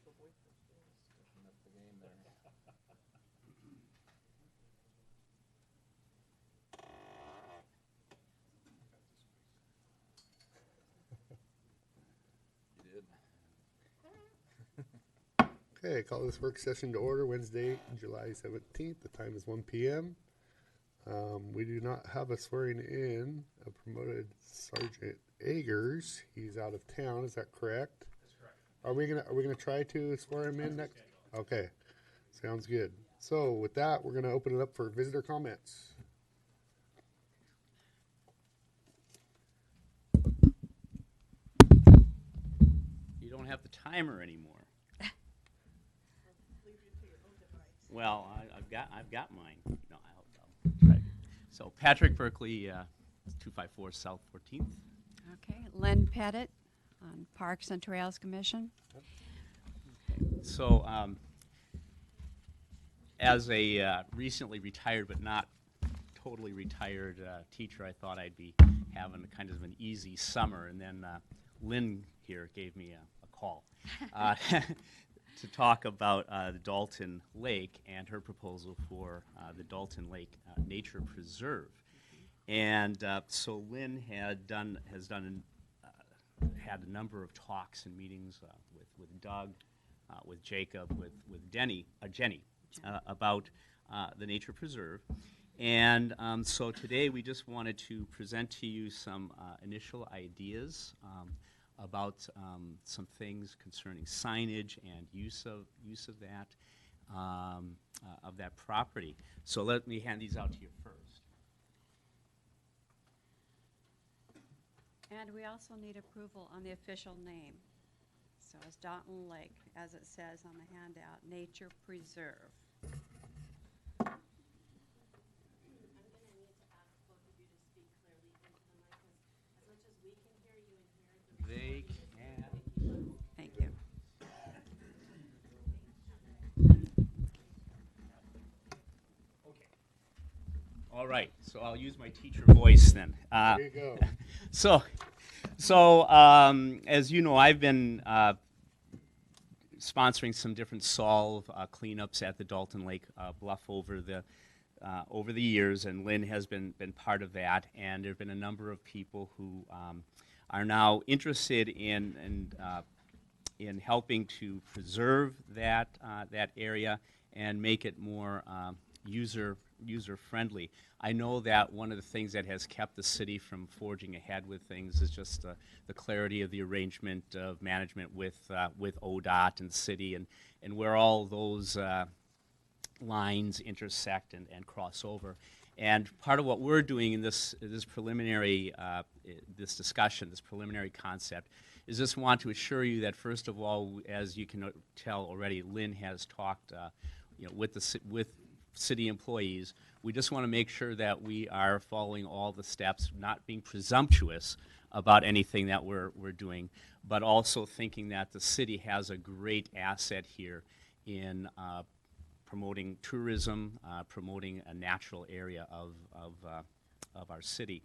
Switching up the game there. You did. Okay, call this work session to order Wednesday, July 17th. The time is 1 p.m. We do not have a swearing in of promoted Sergeant Agers. He's out of town. Is that correct? That's correct. Are we gonna try to swear him in next? Okay, sounds good. So with that, we're gonna open it up for visitor comments. You don't have the timer anymore. Well, I've got mine. No, I'll try. So Patrick Berkeley, 254 South 14th. Okay, Len Pettit on Parks and Trails Commission. So, as a recently retired but not totally retired teacher, I thought I'd be having kind of an easy summer, and then Lynn here gave me a call to talk about the Dalton Lake and her proposal for the Dalton Lake Nature Preserve. And so Lynn had had a number of talks and meetings with Doug, with Jacob, with Jenny about the Nature Preserve. And so today we just wanted to present to you some initial ideas about some things concerning signage and use of that property. So let me hand these out to you first. And we also need approval on the official name. So it's Dalton Lake, as it says on the handout, Nature Preserve. I'm going to need to ask both of you to speak clearly into the mic, because as much as we can hear you and hear the They recording, can. Thank you. Okay. All right. So I'll use my teacher voice then. There you go. So as you know, I've been sponsoring some different solve cleanups at the Dalton Lake Bluff over the years, and Lynn has been part of that. And there have been a number of people who are now interested in helping to preserve that area and make it more user friendly. I know that one of the things that has kept the city from forging ahead with things is just the clarity of the arrangement of management with ODOT and the city, and where all those lines intersect and cross over. And part of what we're doing in this preliminary this preliminary concept, is just want to assure you that, first of all, as you can tell already, Lynn has talked with city employees. We just want to make sure that we are following all the steps, not being presumptuous about anything that we're doing, but also thinking that the city has a great asset here in promoting tourism, promoting a natural area of our city.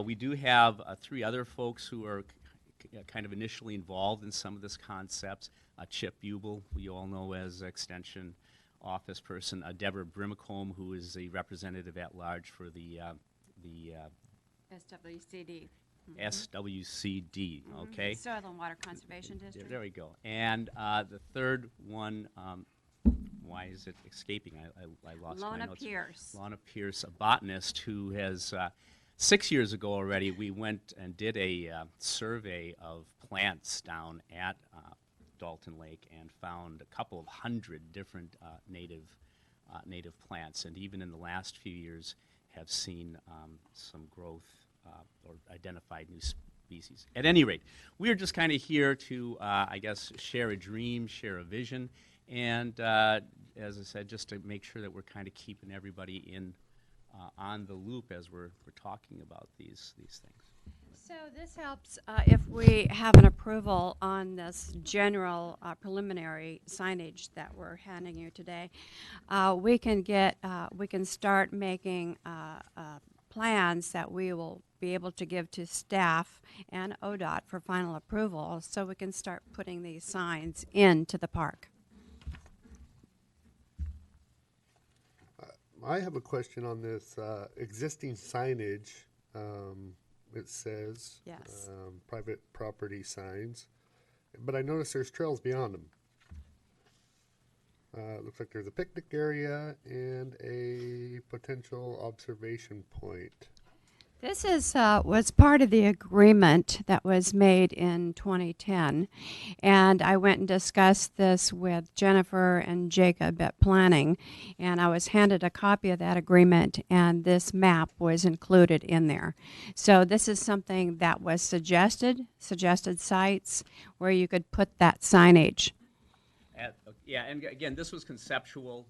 We do have 3 other folks who are kind of initially involved in some of this concepts. Chip Bubel, who you all know as Extension Office person, Deborah Brimacombe, who is the representative at large for the SWCD. SWCD, okay? Soil and Water Conservation District. There we go. And the third one, why is it escaping? I lost my Lona notes. Pierce. Lona Pierce, a botanist who has, 6 years ago already, we went and did a survey of plants down at Dalton Lake and found a couple of hundred different native plants, and even in the last few years have seen some growth or identified new species. At any rate, we're just kind of here to, I guess, share a dream, share a vision, and as I said, just to make sure that we're kind of keeping everybody in on the loop as we're talking about these things. So this helps if we have an approval on this general preliminary signage that we're handing you today. We can start making plans that we will be able to give to staff and ODOT for final approval so we can start putting these signs into the park. I have a question on this existing signage. It says Yes. Private property signs, but I notice there's trails beyond them. It looks like there's a picnic area and a potential observation point. This is was part of the agreement that was made in 2010, and I went and discussed this with Jennifer and Jacob at planning, and I was handed a copy of that agreement, and this map was included in there. So this is something that was suggested sites where you could put that signage. Yeah, and again, this was conceptual,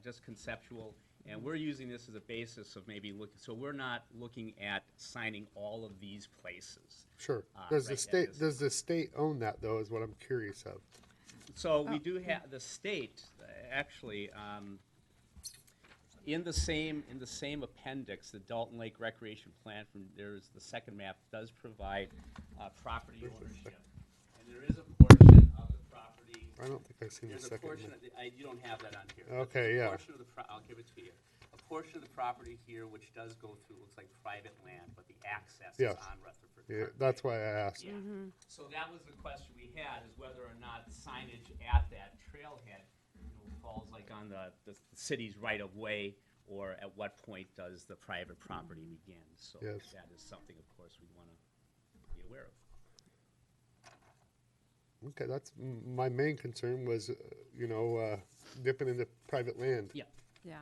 just conceptual, and we're using this as a basis of maybe looking, so we're not looking at signing all of these places. Sure. Does the right, state yeah, does the state own that though? Is what I'm curious of. So we do have, the state, actually, in the same appendix, the Dalton Lake Recreation Plan, there's the second map, does provide property ownership. And there is a portion of the property. I don't think I've seen the There's a second portion, one. you don't have that on here. Okay, There's a yeah. portion of the I'll give it to you. A portion of the property here, which does go through, looks like private land, but the access Yes. is on Rutherford Yeah, Parkway. that's why I asked. Yeah. So that was the question we had, is whether or not signage at that trailhead, falls like on the city's right of way, or at what point does the private property begin? So Yes. that is something, of course, we want to be aware of. Okay, that's my main concern was, dipping into private land. Yeah. Yeah.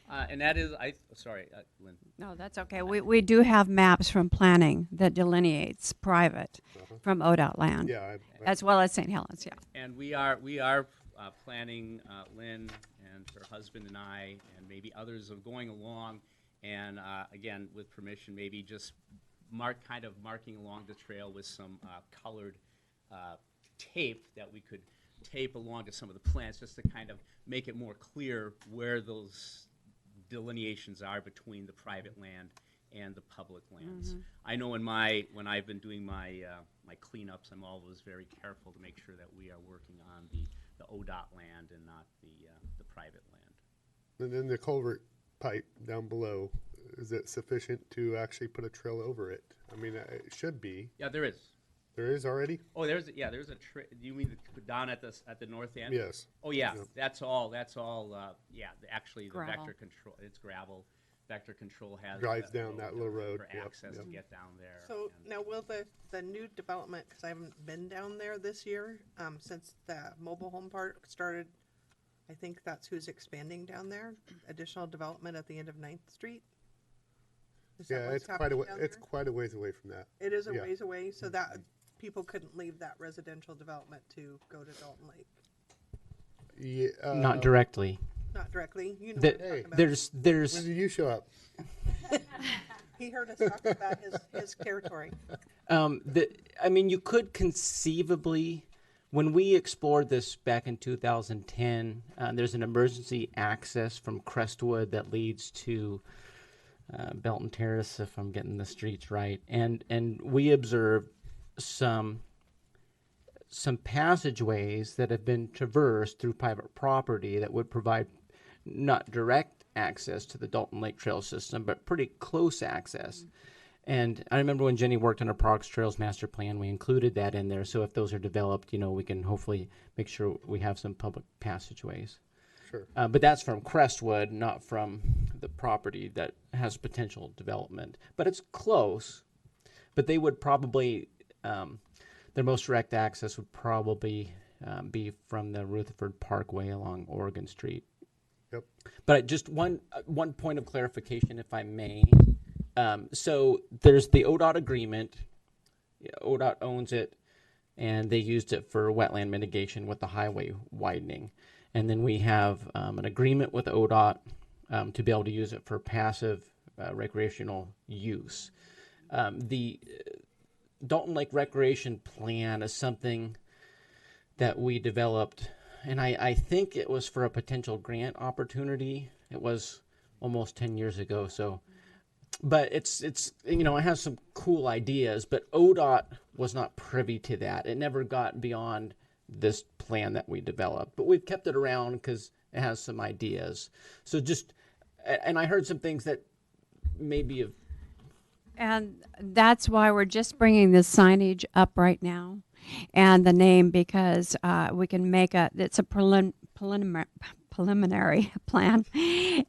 And that is, sorry, Lynn. No, that's okay. We do have maps from planning that delineates private from ODOT land, Yeah, as well as St. Helens, yeah. And we are planning, Lynn and her husband and I, and maybe others, of going along, and again, with permission, maybe just marking along the trail with some colored tape that we could tape along to some of the plants, just to kind of make it more clear where those delineations are between the private land and the public lands. I know when I've been doing my cleanups, I'm always very careful to make sure that we are working on the ODOT land and not the private land. and then the culvert pipe down below, is it sufficient to actually put a trail over it? I mean, it should be. Yeah, there is. There is already? Oh, there's a do you mean down at the north end? Yes. Oh, yeah, Yep. that's all, actually, the Gravel. vector control, it's gravel. Vector control has. Drives down that little road, For yep, access yep. to get down there. So and- now will the new development, because I haven't been down there this year, since the mobile home park started, I think that's who's expanding down there, additional development at the end of 9th Street? Is that Yeah, what's it's quite a happening way, down it's there? quite a ways away from that. It is a yeah. ways away, so that people couldn't leave that residential development to go to Dalton Lake. Yeah, Not directly. Not directly, you know The- what I'm talking about. there's When did you show up? He heard us talk about his territory. I mean, you could conceivably, when we explored this back in 2010, there's an emergency access from Crestwood that leads to Belton Terrace, if I'm getting the streets right, and we observed some passageways that have been traversed through private property that would provide not direct access to the Dalton Lake Trail system, but pretty close access. And I remember when Jenny worked on our Parks Trails Master Plan, we included that in there. So if those are developed, we can hopefully make sure we have some public passageways. Sure. But that's from Crestwood, not from the property that has potential development. But it's close. But they would probably, their most direct access would probably be from the Rutherford Parkway along Oregon Street. Yep. But just one point of clarification, if I may. So there's the ODOT agreement. ODOT owns it, and they used it for wetland mitigation with the highway widening. And then we have an agreement with ODOT to be able to use it for passive recreational use. The Dalton Lake Recreation Plan is something that we developed, and I think it was for a potential grant opportunity. It was almost 10 years ago, so but it's you know, it has some cool ideas, but ODOT was not privy to that. It never got beyond this plan that we developed, but we've kept it around because it has some ideas. So just, and I heard some things that maybe have, And that's why we're just bringing the signage up right now and the name because we can make it's a preliminary plan.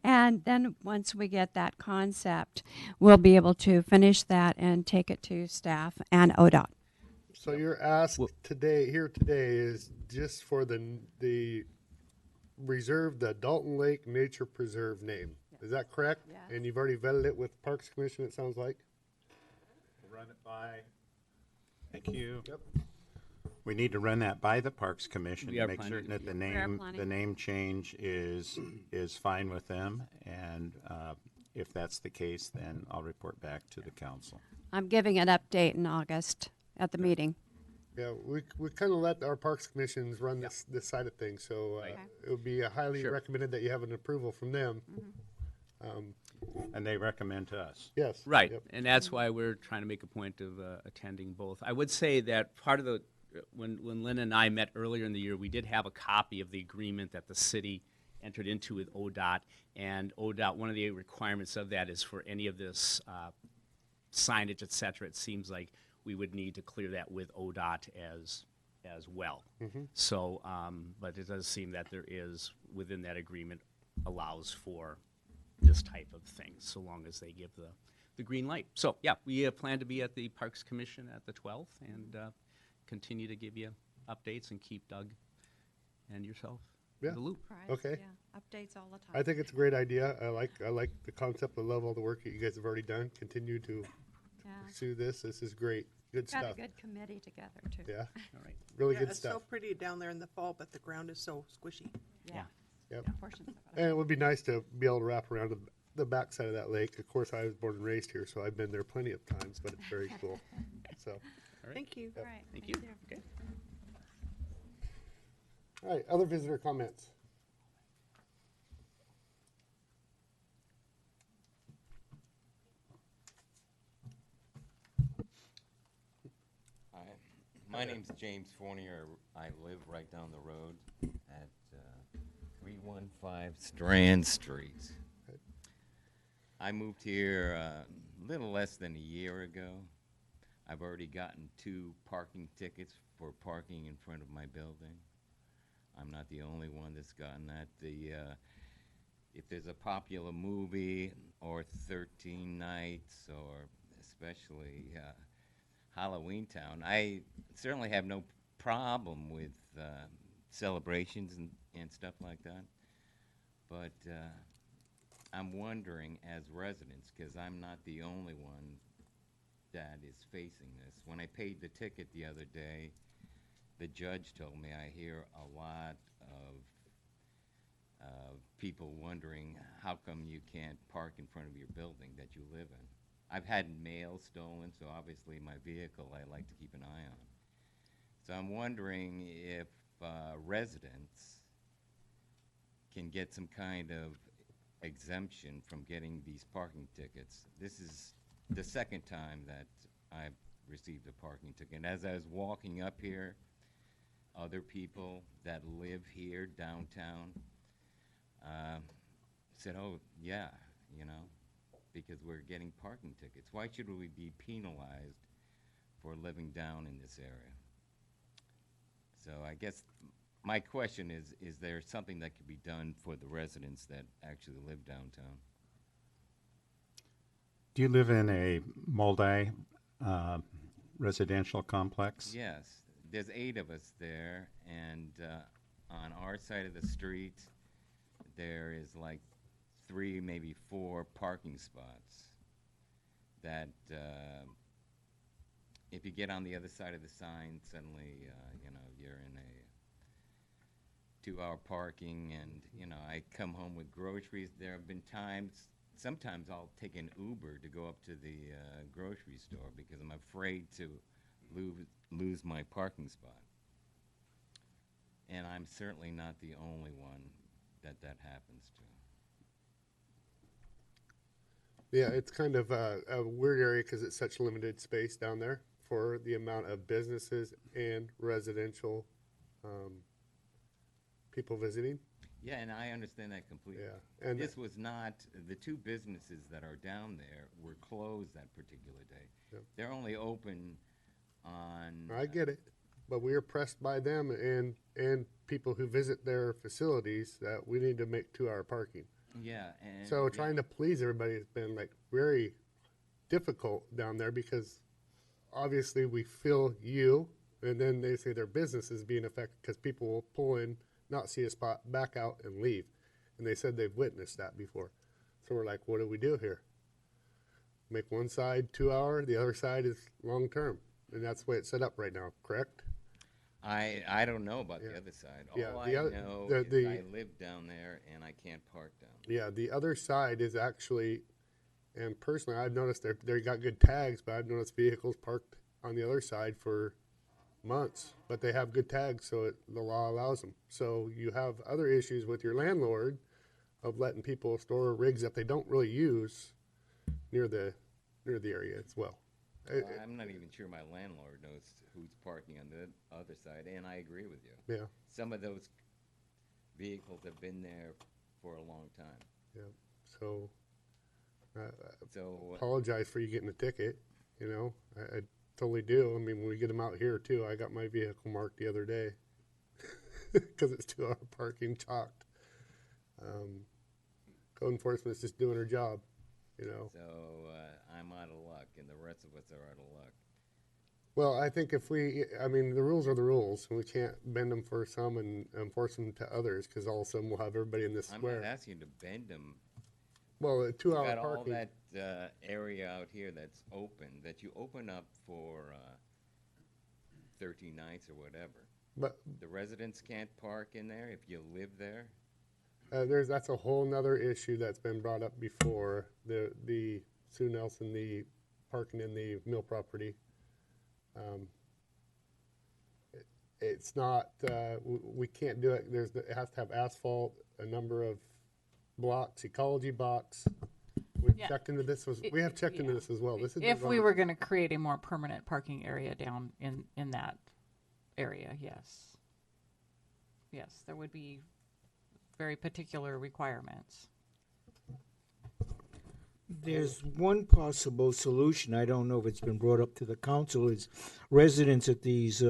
And then once we get that concept, we'll be able to finish that and take it to staff and ODOT. So your ask today is just for the reserve, the Dalton Lake Nature Preserve name. Is that correct? Yes. And you've already vetted it with Parks Commission, it sounds like? Run it by. Thank you. Yep. We need to run that by the Parks Commission We to are make planning certain to that the We are name, planning. the name change is fine with them. And if that's the case, then I'll report back to the council. I'm giving an update in August at the meeting. Yeah, we kind of let our Parks Commissions run this side of things, so Right. it would be highly Sure. recommended that you have an approval from them. And they recommend to us. Yes. Right, Yep. and that's why we're trying to make a point of attending both. I would say that part of the, when Lynn and I met earlier in the year, we did have a copy of the agreement that the city entered into with ODOT, and ODOT, one of the requirements of that is for any of this signage, et cetera, it seems like we would need to clear that with ODOT as well. So, but it does seem that there is, within that agreement, allows for this type of thing, so long as they give the green light. So, yeah, we plan to be at the Parks Commission at the 12th and continue to give you updates and keep Doug and yourself Yeah. in the loop. Okay. Yeah, updates all the time. I think it's a great idea. I like the concept. I love all the work that you guys have already done. Continue to Yeah. pursue this. This is great. Good Got a stuff. good committee together too. Yeah, All right. really Yeah, good it's so stuff. pretty down there in the fall, but the ground is so squishy. Yeah. Yep. Portions of it. And it would be nice to be able to wrap around the backside of that lake. Of course, I was born and raised here, so I've been there plenty of times, but it's very cool. So, Thank you. All right. Thank you. Okay. all right, other visitor comments? Hi, my name's James Fournier. I live right down the road at 315 Strand Street. I moved here a little less than a year ago. I've already gotten 2 parking tickets for parking in front of my building. I'm not the only one that's gotten that. If there's a popular movie or 13 Nights or especially Halloween Town, I certainly have no problem with celebrations and stuff like that. But I'm wondering, as residents, because I'm not the only one that is facing this. When I paid the ticket the other day, the judge told me I hear a lot of people wondering how come you can't park in front of your building that you live in. I've had mail stolen, so obviously my vehicle I like to keep an eye on. So I'm wondering if residents can get some kind of exemption from getting these parking tickets. This is the second time that I've received a parking ticket. As I was walking up here, other people that live here downtown said, oh, yeah, you know, because we're getting parking tickets. Why should we be penalized for living down in this area? So I guess my question is there something that could be done for the residents that actually live downtown? Do you live in a multi residential complex? Yes, there's 8 of us there, and on our side of the street, there is like 3, maybe 4 parking spots that if you get on the other side of the sign, suddenly, you know, you're in a 2-hour parking, and, you know, I come home with groceries. There have been times, sometimes I'll take an Uber to go up to the grocery store because I'm afraid to lose my parking spot. And I'm certainly not the only one that happens to. Yeah, it's kind of a weird area because it's such limited space down there for the amount of businesses and residential people visiting. Yeah, and I understand that completely. Yeah, and This was not, the two businesses that are down there were closed that particular day. Yep. They're only open on. I get it, but we are pressed by them and people who visit their facilities that we need to make 2-hour parking. Yeah, and. So yeah. trying to please everybody has been like very difficult down there because obviously we feel you, and then they say their business is being affected because people will pull in, not see a spot, back out and leave. And they said they've witnessed that before. So we're like, what do we do here? Make one side 2-hour, the other side is long term. And that's the way it's set up right now, correct? I don't know about Yeah. the other side. Yeah, All the I other- know the- is the- I live down there and I can't park down there. Yeah, the other side is actually, and personally, I've noticed they got good tags, but I've noticed vehicles parked on the other side for months, but they have good tags, so the law allows them. So you have other issues with your landlord of letting people store rigs that they don't really use near the area as well. I'm not even sure my landlord knows who's parking on the other side, and I agree with you. Yeah, Some of those vehicles have been there for a long time. yeah. So So, apologize for you getting a ticket. You know, I totally do. I mean, when we get them out here too, I got my vehicle marked the other day because it's 2-hour parking chalked. Code enforcement's just doing her job, you know. so I'm out of luck, and the rest of us are out of luck. Well, I think I mean, the rules are the rules, and we can't bend them for some and enforce them to others because all of a sudden we'll have everybody in this I'm square. not asking you to bend them. Well, a You've 2-hour got all parking. that area out here that's open, that you open up for 13 nights or whatever. But The residents can't park in there if you live there? that's a whole nother issue that's been brought up before. The Sue Nelson, the parking in the mill property. It's not, we can't do it. It has to have asphalt, a number of blocks, ecology box. We've Yeah. checked into this, we have checked into Yeah. this as well. This is If we were going to create a more permanent parking area down in that area, yes. Yes, there would be very particular requirements. There's one possible solution, I don't know if it's been brought up to the council, is residents at these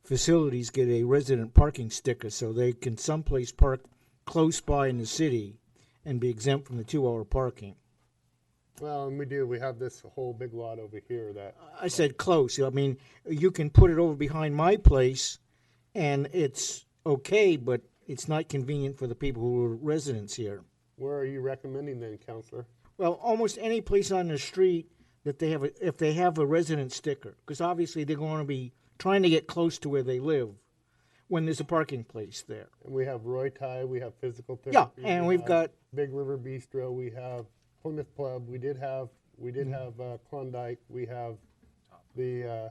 facilities get a resident parking sticker so they can someplace park close by in the city and be exempt from the 2-hour parking. Well, and we have this whole big lot over here that, I said close, I mean, you can put it over behind my place and it's okay, but it's not convenient for the people who are residents here. where are you recommending then, Counselor? Well, almost any place on the street that they have, if they have a resident sticker, because obviously they're going to be trying to get close to where they live when there's a parking place there. And we have Roy Thai, we have physical therapy. Yeah, and we we've have got- Big River Bistro, we have Plymouth Club, we did have Klondike, we have the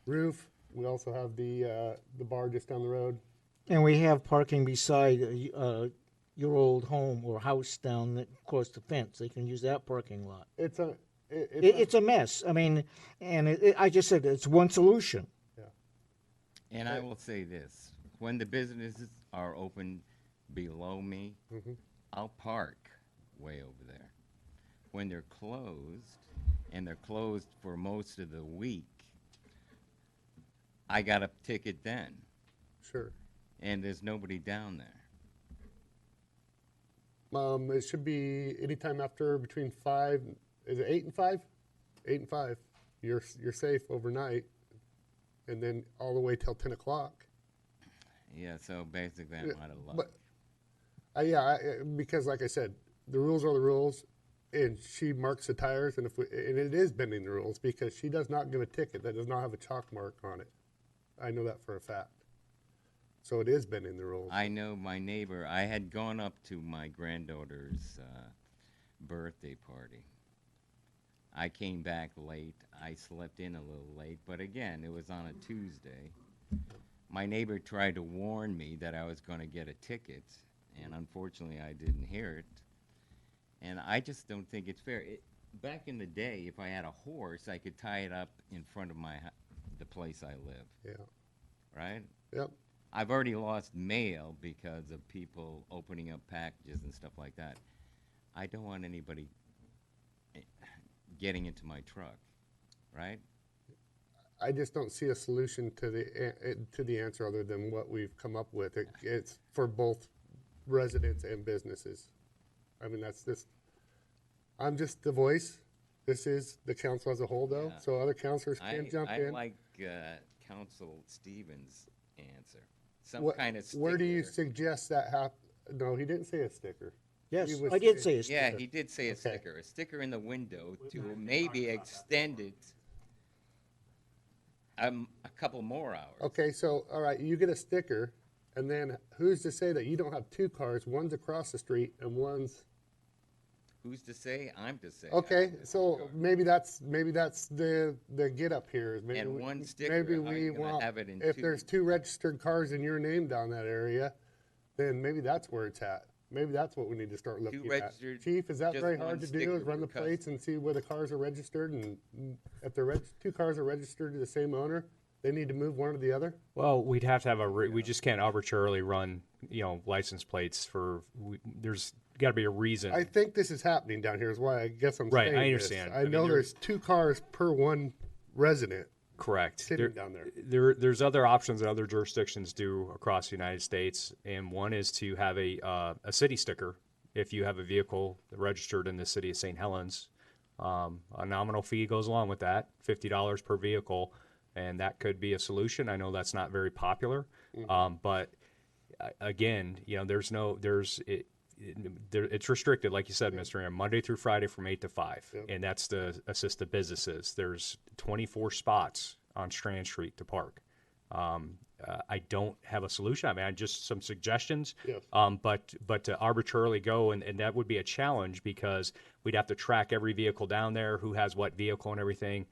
Roof, we also have the bar just down the road. And we have parking beside your old home or house down across the fence. They can use that parking lot. It's a, It's a mess. I mean, and I just said it's one solution. And I will say this, when the businesses are open below me, I'll park way over there. When they're closed, and they're closed for most of the week, I got a ticket then, Sure. and there's nobody down there. It should be anytime after between 5, is it 8 and 5? 8 and 5. You're safe overnight, and then all the way till 10 o'clock. Yeah, so basically I'm out of luck. But because like I said, the rules are the rules, and she marks the tires, and and it is bending the rules because she does not give a ticket that does not have a chalk mark on it. I know that for a fact. So it is bending the rules. I know my neighbor, I had gone up to my granddaughter's birthday party. I came back late. I slept in a little late, but again, it was on a Tuesday. My neighbor tried to warn me that I was going to get a ticket, and unfortunately I didn't hear it. And I just don't think it's fair. Back in the day, if I had a horse, I could tie it up in front of the place I live, Yeah. right? Yep. I've already lost mail because of people opening up packages and stuff like that. I don't want anybody getting into my truck, right? I just don't see a solution to the answer other than what we've come up with. It's for both residents and businesses. I mean, I'm just the voice. This is the council as a whole, though, Yeah. so other councilors can jump I in. like Council Stevens' answer. Some What- kind of sticker. Where do you suggest that No, he didn't say a sticker. Yes, He was I did saying- say a sticker. Yeah, he did say a Okay. sticker. A sticker in the window to maybe extend it a couple more hours. Okay, so, all right, you get a sticker, and then who's to say that you don't have two cars, one's across the street and one's, Who's to say? I'm to say. okay, so maybe that's the get up here. Is maybe And we- one sticker, maybe how we you gonna want, have it in if two? there's two registered cars in your name down that area, then maybe that's where it's at. Maybe that's what we need to start looking at. registered, Chief, is that just very one hard to do, sticker is run per the plates and see where the cars are registered, and if the two cars are registered to the same owner, they need to move one to the other? Well, we'd have to have we just can't arbitrarily run, license plates there's got to be a reason. I think this is happening down here, is why I guess I'm Right, saying I this. understand. I I mean, know there's two cars per one resident Correct. sitting down there. There's other options that other jurisdictions do across the United States, and one is to have a city sticker if you have a vehicle registered in the city of St. Helens. A nominal fee goes along with that, $50 per vehicle, and that could be a solution. I know that's not very popular, but again, it's restricted, like you said, Mr. Aaron, Monday through Friday from 8 to 5, and that's to assist the businesses. There's 24 spots on Strand Street to park. I don't have a solution. I mean, just some suggestions. Yes. But to arbitrarily go, and that would be a challenge because we'd have to track every vehicle down there, who has what vehicle and everything.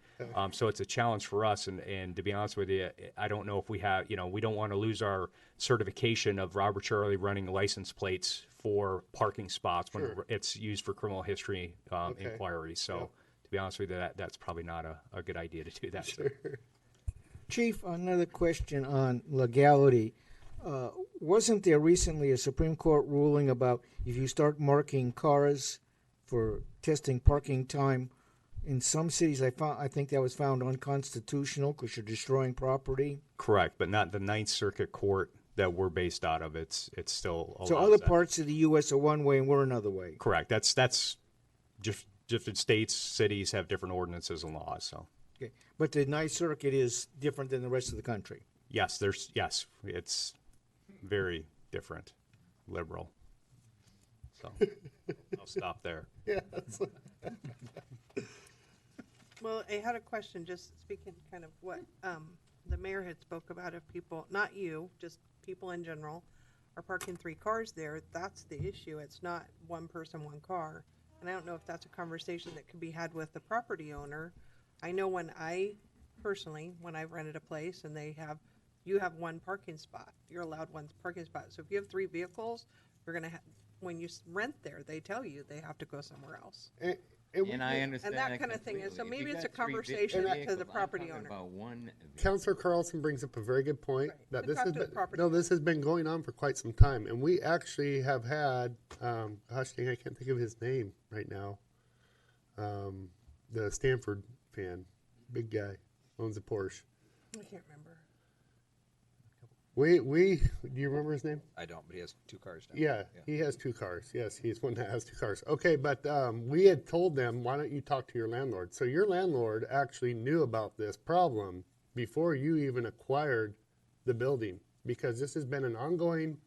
So it's a challenge for us. And to be honest with you, I don't know if we have, we don't want to lose our certification of arbitrarily running license plates for parking spots when Sure. it's used for criminal history Okay. inquiries. So Yep. to be honest with you, that's probably not a good idea to do that. Sure. Chief, another question on legality. Wasn't there recently a Supreme Court ruling about if you start marking cars for testing parking time, in some cities I think that was found unconstitutional because you're destroying property. Correct, but not the Ninth Circuit Court that we're based out of. It's still So allows other that. parts of the U.S. are one way and we're another way. Correct. That's just different states, cities have different ordinances and laws. So Okay. But the Ninth Circuit is different than the rest of the country. yes, it's very different, liberal. So I'll stop there. Yeah. Well, I had a question, just speaking kind of what the mayor had spoke about, if people, not you, just people in general, are parking 3 cars there, that's the issue. It's not one person, one car. And I don't know if that's a conversation that could be had with the property owner. I know when I've rented a place and you have one parking spot, you're allowed one parking spot. So if you have 3 vehicles, you're going to when you rent there, they tell you they have to go somewhere else. And I understand And that kind of thing is, so completely. If maybe you it's a got 3 conversation to vehicles, the I'm property talking owner. about one Counselor Carlson brings up a very good point Right. that To this talk has to the been, property no, owner. this has been going on for quite some time, and we actually have had, gosh dang, I can't think of his name right now. The Stanford fan, big guy, owns a Porsche. I can't remember. Do you remember his name? I don't, but he has 2 cars now. Yeah, he has 2 cars. Yes, he's one that has 2 cars. Okay, but we had told them, why don't you talk to your landlord? So your landlord actually knew about this problem before you even acquired the building, because this has been an ongoing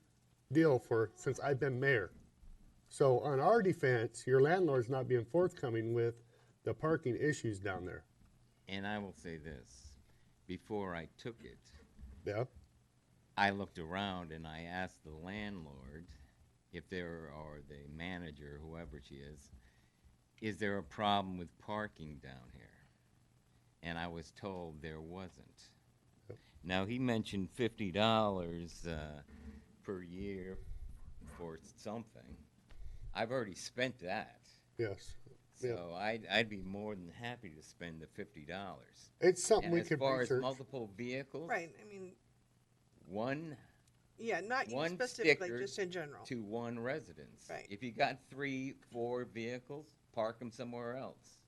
deal since I've been mayor. So on our defense, your landlord's not being forthcoming with the parking issues down there. And I will say this, before I took it, Yeah. I looked around and I asked the landlord or the manager, whoever she is there a problem with parking down here? And I was told there wasn't. Yep. Now, he mentioned $50 per year for something. I've already spent that. Yes. So I'd be more than happy to spend the $50. It's something And we as could far research. as multiple vehicles, Right, I mean, one yeah, not you one specifically, sticker just in general. to one residence. Right. If you got 3, 4 vehicles, park them somewhere else.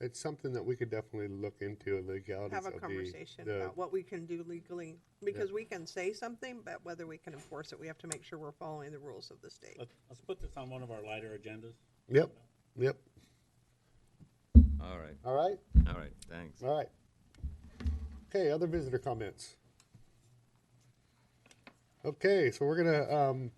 It's something that we could definitely look into, the legalities Have a of conversation the about what we can do legally, because we can say something, but whether we can enforce it, we have to make sure we're following the rules of the state. Let's put this on one of our lighter agendas. Yep, yep. All right. All right? All right, thanks. All right. Okay, other visitor comments? Okay, so we're gonna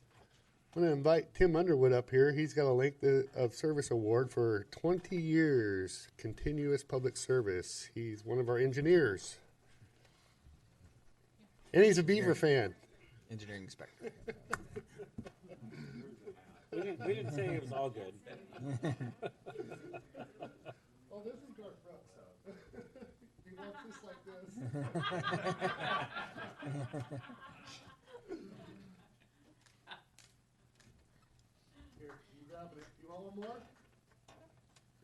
invite Tim Underwood up here. He's got a length of service award for 20 years continuous public service. He's one of our engineers. And he's a Beaver fan. Engineering inspector. We didn't say it was all good. Oh, this is Garth Brooks. He walks just like this. Here, you grab it. You want one more?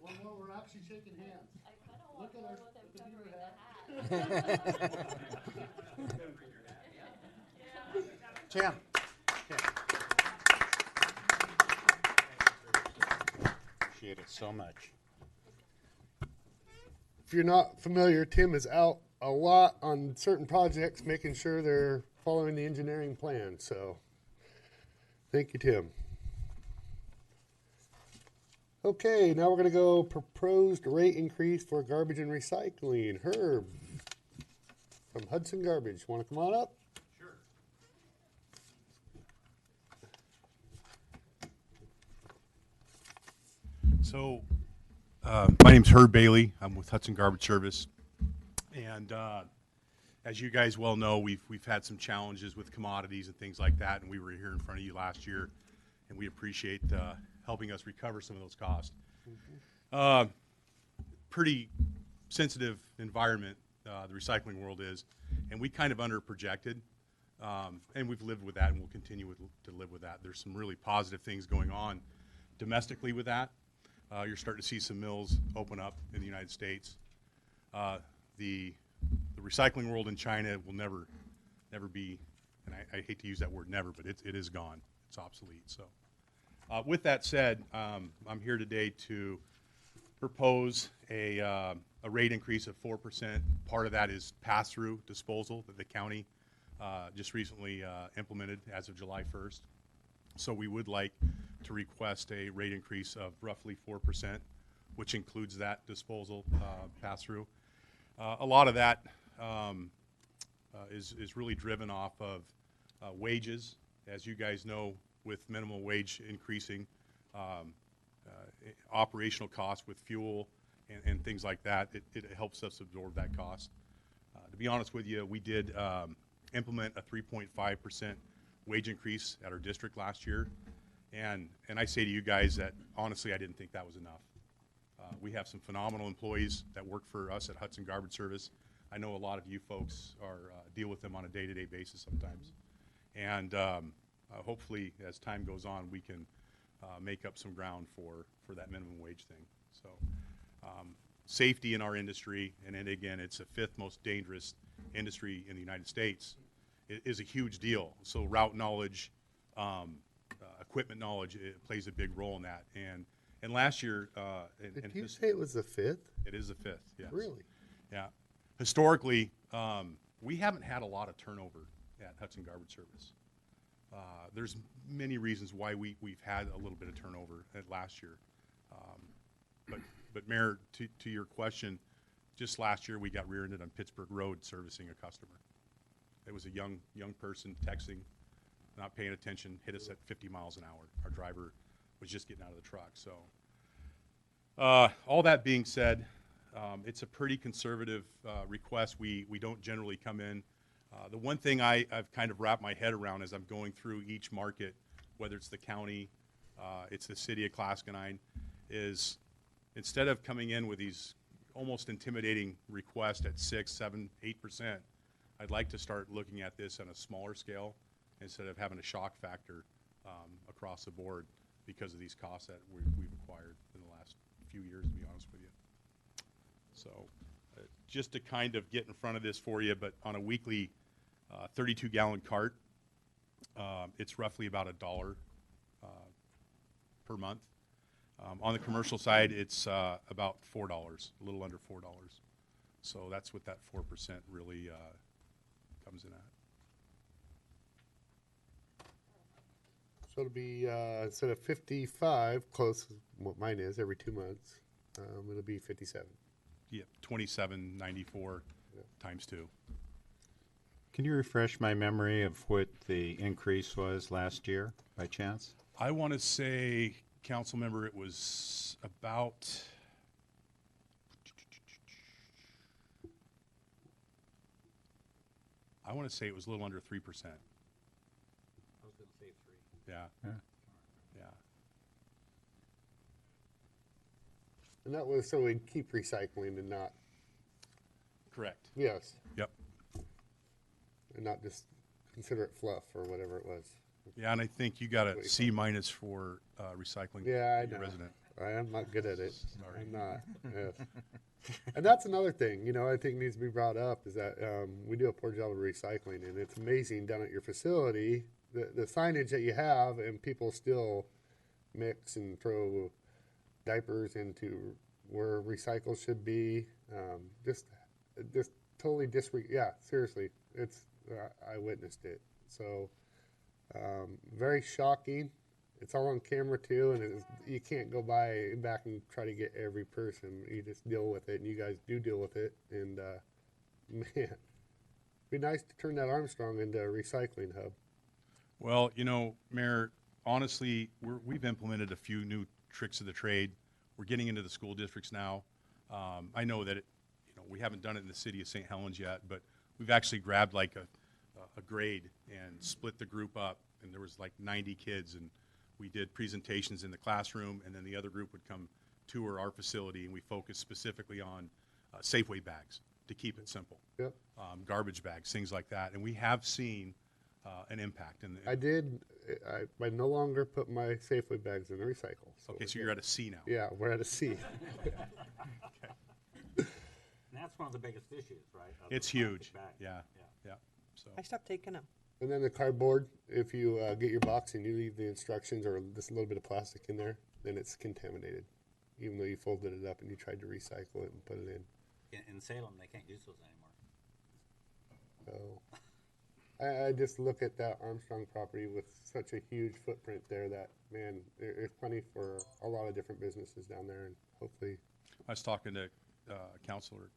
One more, we're actually shaking hands. Look at our, the beaver hat. Jam. Appreciate it so much. If you're not familiar, Tim is out a lot on certain projects, making sure they're following the engineering plan. So, thank you, Tim. Okay, now we're going to go proposed rate increase for garbage and recycling. Herb from Hudson Garbage. Want to come on up? So, my name's Herb Bailey. I'm with Hudson Garbage Service, and as you guys well know, we've had some challenges with commodities and things like that, and we were here in front of you last year, and we appreciate helping us recover some of those costs. Pretty sensitive environment the recycling world is, and we kind of under-projected, and we've lived with that, and we'll continue to live with that. There's some really positive things going on domestically with that. You're starting to see some mills open up in the United States. The recycling world in China will never be, and I hate to use that word never, but it is gone. It's obsolete. So with that said, I'm here today to propose a rate increase of 4%. Part of that is pass-through disposal that the county just recently implemented as of July 1st. So we would like to request a rate increase of roughly 4%, which includes that disposal pass-through. A lot of that is really driven off of wages. As you guys know, with minimum wage increasing, operational costs with fuel and things like that, it helps us absorb that cost. To be honest with you, we did implement a 3.5% wage increase at our district last year, and I say to you guys that honestly I didn't think that was enough. We have some phenomenal employees that work for us at Hudson Garbage Service. I know a lot of you folks deal with them on a day-to-day basis sometimes, and hopefully as time goes on we can make up some ground for that minimum wage thing. So safety in our industry, and then again it's the 5th most dangerous industry in the United States, is a huge deal. So route knowledge, equipment knowledge, it plays a big role in that. And last year, Did you say it was the 5th? It is the 5th. Yes. Really? Yeah. Historically, we haven't had a lot of turnover at Hudson Garbage Service. There's many reasons why we've had a little bit of turnover at last year. But Mayor, to your question, just last year we got rear-ended on Pittsburgh Road servicing a customer. It was a young person texting, not paying attention, hit us at 50 miles an hour. Our driver was just getting out of the truck. So all that being said, it's a pretty conservative request. We don't generally come in. The one thing I've kind of wrapped my head around as I'm going through each market, whether it's the county, it's the city of Clascanine, is instead of coming in with these almost intimidating requests at 6, 7, 8%, I'd like to start looking at this on a smaller scale instead of having a shock factor across the board because of these costs that we've acquired in the last few years, to be honest with you. So just to kind of get in front of this for you, but on a weekly 32-gallon cart, it's roughly about $1 per month. On the commercial side, it's about $4, a little under $4. So that's what that 4% really comes in at. So it'll be, instead of 55, close to what mine is, every 2 months, it'll be 57. Yeah, 2794 times 2. Can you refresh my memory of what the increase was last year, by chance? I want to say, council member, it was about, I want to say it was a little under 3%. I was going to say 3. Yeah. Yeah. Yeah. And that was so we'd keep recycling and not, Correct. yes, Yep. and not just consider it fluff or whatever it was. Yeah, and I think you got a C minus for recycling. Yeah, I your know. resident. I am not good at it. Sorry. I'm not. Yes. And that's another thing, you know, I think needs to be brought up is that we do a poor job of recycling, and it's amazing down at your facility the signage that you have, and people still mix and throw diapers into where recycle should be. Just totally yeah, seriously, it's I witnessed it. So very shocking. It's all on camera too, and you can't go back and try to get every person. You just deal with it, and you guys do deal with it. And man, it'd be nice to turn that Armstrong into a recycling hub. Well, you know, Mayor, honestly, we've implemented a few new tricks of the trade. We're getting into the school districts now. I know that we haven't done it in the city of St. Helens yet, but we've actually grabbed like a grade and split the group up, and there was like 90 kids, and we did presentations in the classroom, and then the other group would come tour our facility, and we focused specifically on Safeway bags to keep it simple. Yep. Garbage bags, things like that, and we have seen an impact. I no longer put my Safeway bags in the recycle. Okay, so you're at a C now. Yeah, we're at a C. And that's one of the biggest issues, right? of the It's plastic huge. bag. Yeah. So I stopped taking them. And then the cardboard, if you get your box and you leave the instructions or just a little bit of plastic in there, then it's contaminated, even though you folded it up and you tried to recycle it and put it in. In Salem, they can't use those anymore. So I just look at that Armstrong property with such a huge footprint there that, man, there's plenty for a lot of different businesses down there, and hopefully. I was talking to Councilor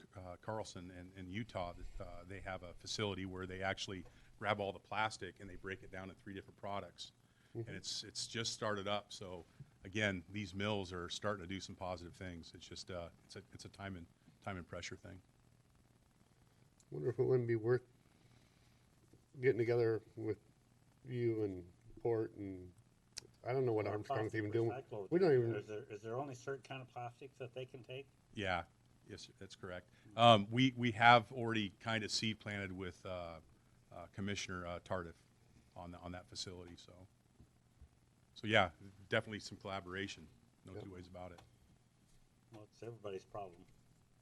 Carlson in Utah. That, they have a facility where they actually grab all the plastic and they break it down in 3 different products. And it's just started up. So again, these mills are starting to do some positive things. It's just it's a time and pressure thing. I wonder if it wouldn't be worth getting together with you and Port, and I don't know what Armstrong's even doing. We don't even. Is there only certain kind of plastics that they can take? Yeah, yes, that's correct. We have already kind of seed planted with Commissioner Tardif on that facility. So yeah, definitely some collaboration. No two ways about it. Well, it's everybody's problem.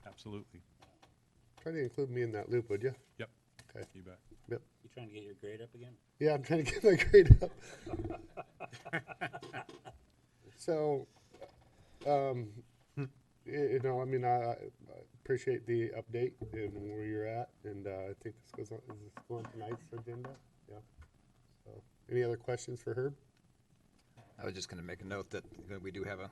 Absolutely. Try to include me in that loop, would you? Yep. Okay. You bet. Yep. You trying to get your grade up again? Yeah, I'm trying to get my grade up. So, you know, I mean, I appreciate the update and where you're at, and I think this goes on. Is this going on tonight's agenda? Yeah. So, any other questions for Herb? I was just going to make a note that we do have a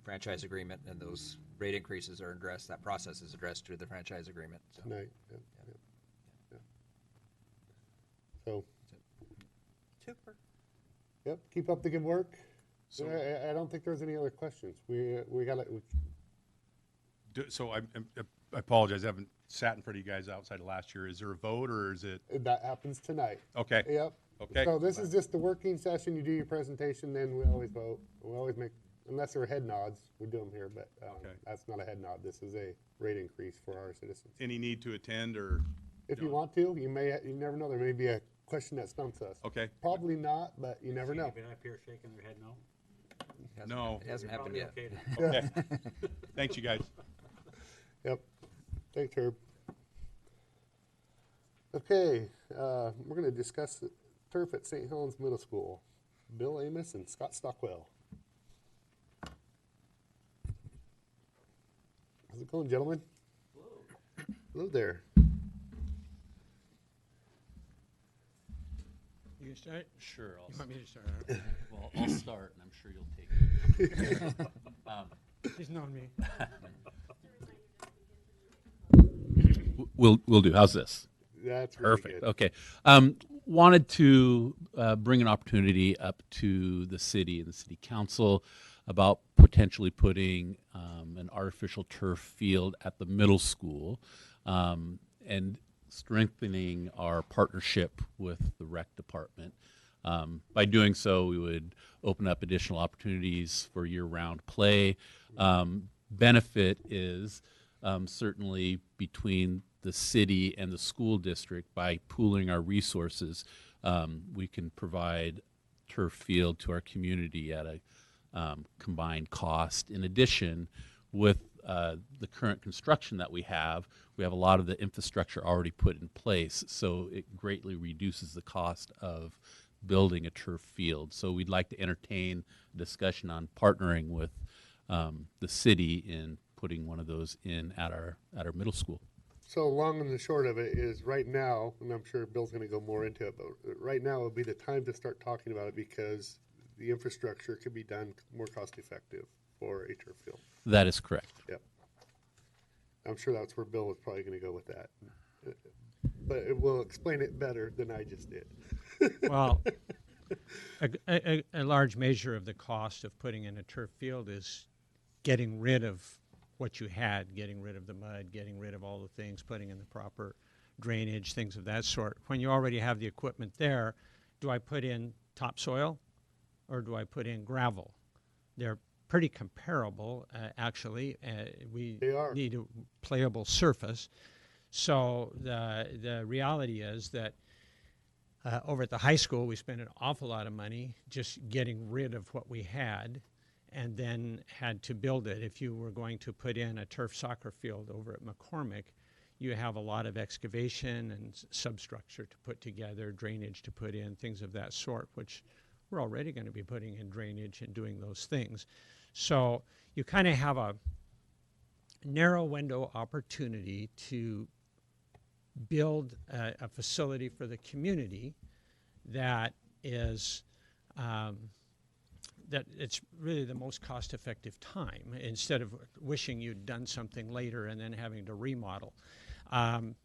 franchise agreement, and those rate increases are addressed. That process is addressed through the franchise agreement. So. Tonight. Yep. Yep. So. Super. Yep. Keep up the good work. So I don't think there's any other questions. We got it. So I apologize. I haven't sat in front of you guys outside of last year. Is there a vote or is it? That happens tonight. Okay. Yep. Okay. So this is just the working session. You do your presentation, then we always vote. We always make, unless there are head nods, we do them here, but that's not a head nod. This is a rate increase for our citizens. Any need to attend or? If you want to, you never know. There may be a question that stumps us. Okay. Probably not, but you never know. Anybody up here shaking their head no? No. It hasn't happened yet. Okay. Thanks, you guys. Yep. Thanks, Herb. Okay, we're going to discuss the turf at St. Helens Middle School. Bill Amos and Scott Stockwell. How's it going, gentlemen? Hello. Hello there. You can start? Sure. You want me to start? Well, I'll start, and I'm sure you'll take it. He's known me. We'll do. How's this? That's really Perfect. good. Okay. Wanted to bring an opportunity up to the city and the city council about potentially putting an artificial turf field at the middle school and strengthening our partnership with the rec department. By doing so, we would open up additional opportunities for year-round play. Benefit is certainly between the city and the school district. By pooling our resources, we can provide turf field to our community at a combined cost. In addition, with the current construction that we have a lot of the infrastructure already put in place, so it greatly reduces the cost of building a turf field. So we'd like to entertain a discussion on partnering with the city in putting one of those in at our middle school. So long and the short of it is right now, and I'm sure Bill's going to go more into it, but right now would be the time to start talking about it because the infrastructure could be done more cost effective for a turf field. That is correct. Yep. I'm sure that's where Bill was probably going to go with that. But it will explain it better than I just did. Well, a large measure of the cost of putting in a turf field is getting rid of what you had, getting rid of the mud, getting rid of all the things, putting in the proper drainage, things of that sort. When you already have the equipment there, do I put in topsoil or do I put in gravel? They're pretty comparable, actually. We need a playable surface. So the reality is that over at the high school, we spent an awful lot of money just getting rid of what we had and then had to build it. If you were going to put in a turf soccer field over at McCormick, you have a lot of excavation and substructure to put together, drainage to put in, things of that sort, which we're already going to be putting in drainage and doing those things. So you kind of have a narrow window opportunity to build a facility for the community that is that it's really the most cost-effective time instead of wishing you'd done something later and then having to remodel. As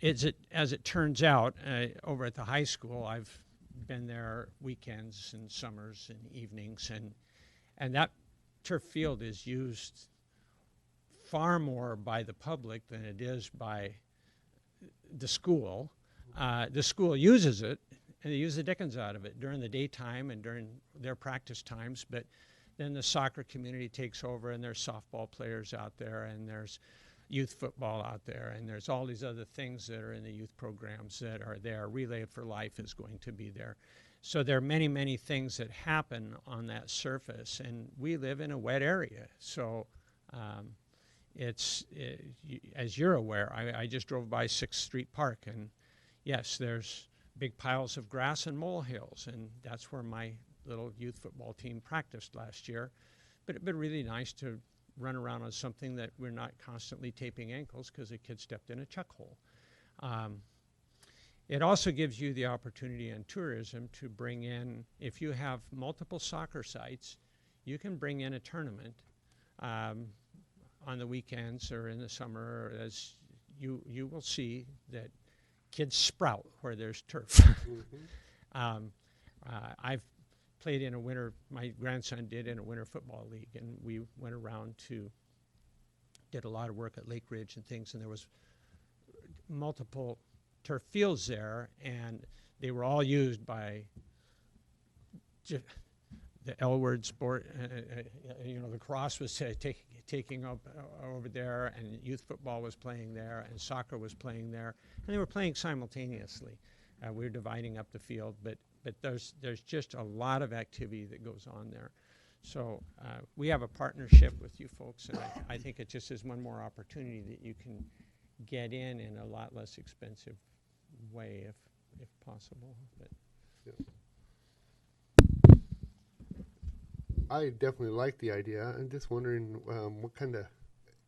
it turns out, over at the high school, I've been there weekends and summers and evenings, and that turf field is used far more by the public than it is by the school. The school uses it, and they use the dickens out of it during the daytime and during their practice times, but then the soccer community takes over, and there's softball players out there, and there's youth football out there, and there's all these other things that are in the youth programs that are there. Relay for Life is going to be there. So there are many, many things that happen on that surface, and we live in a wet area. So as you're aware, I just drove by 6th Street Park, and yes, there's big piles of grass and molehills, and that's where my little youth football team practiced last year. But it'd been really nice to run around on something that we're not constantly taping ankles because a kid stepped in a chuck hole. It also gives you the opportunity in tourism to bring in, if you have multiple soccer sites, you can bring in a tournament on the weekends or in the summer. As you will see that kids sprout where there's turf. I've played in a winter, my grandson did in a winter football league, and we went around did a lot of work at Lake Ridge and things, and there was multiple turf fields there, and they were all used by the L-word sport. The cross was taking up over there, and youth football was playing there, and soccer was playing there, and they were playing simultaneously. We're dividing up the field, but there's just a lot of activity that goes on there. So we have a partnership with you folks, and I think it just is one more opportunity that you can get in a lot less expensive way if possible. But I definitely like the idea. I'm just wondering what kind of,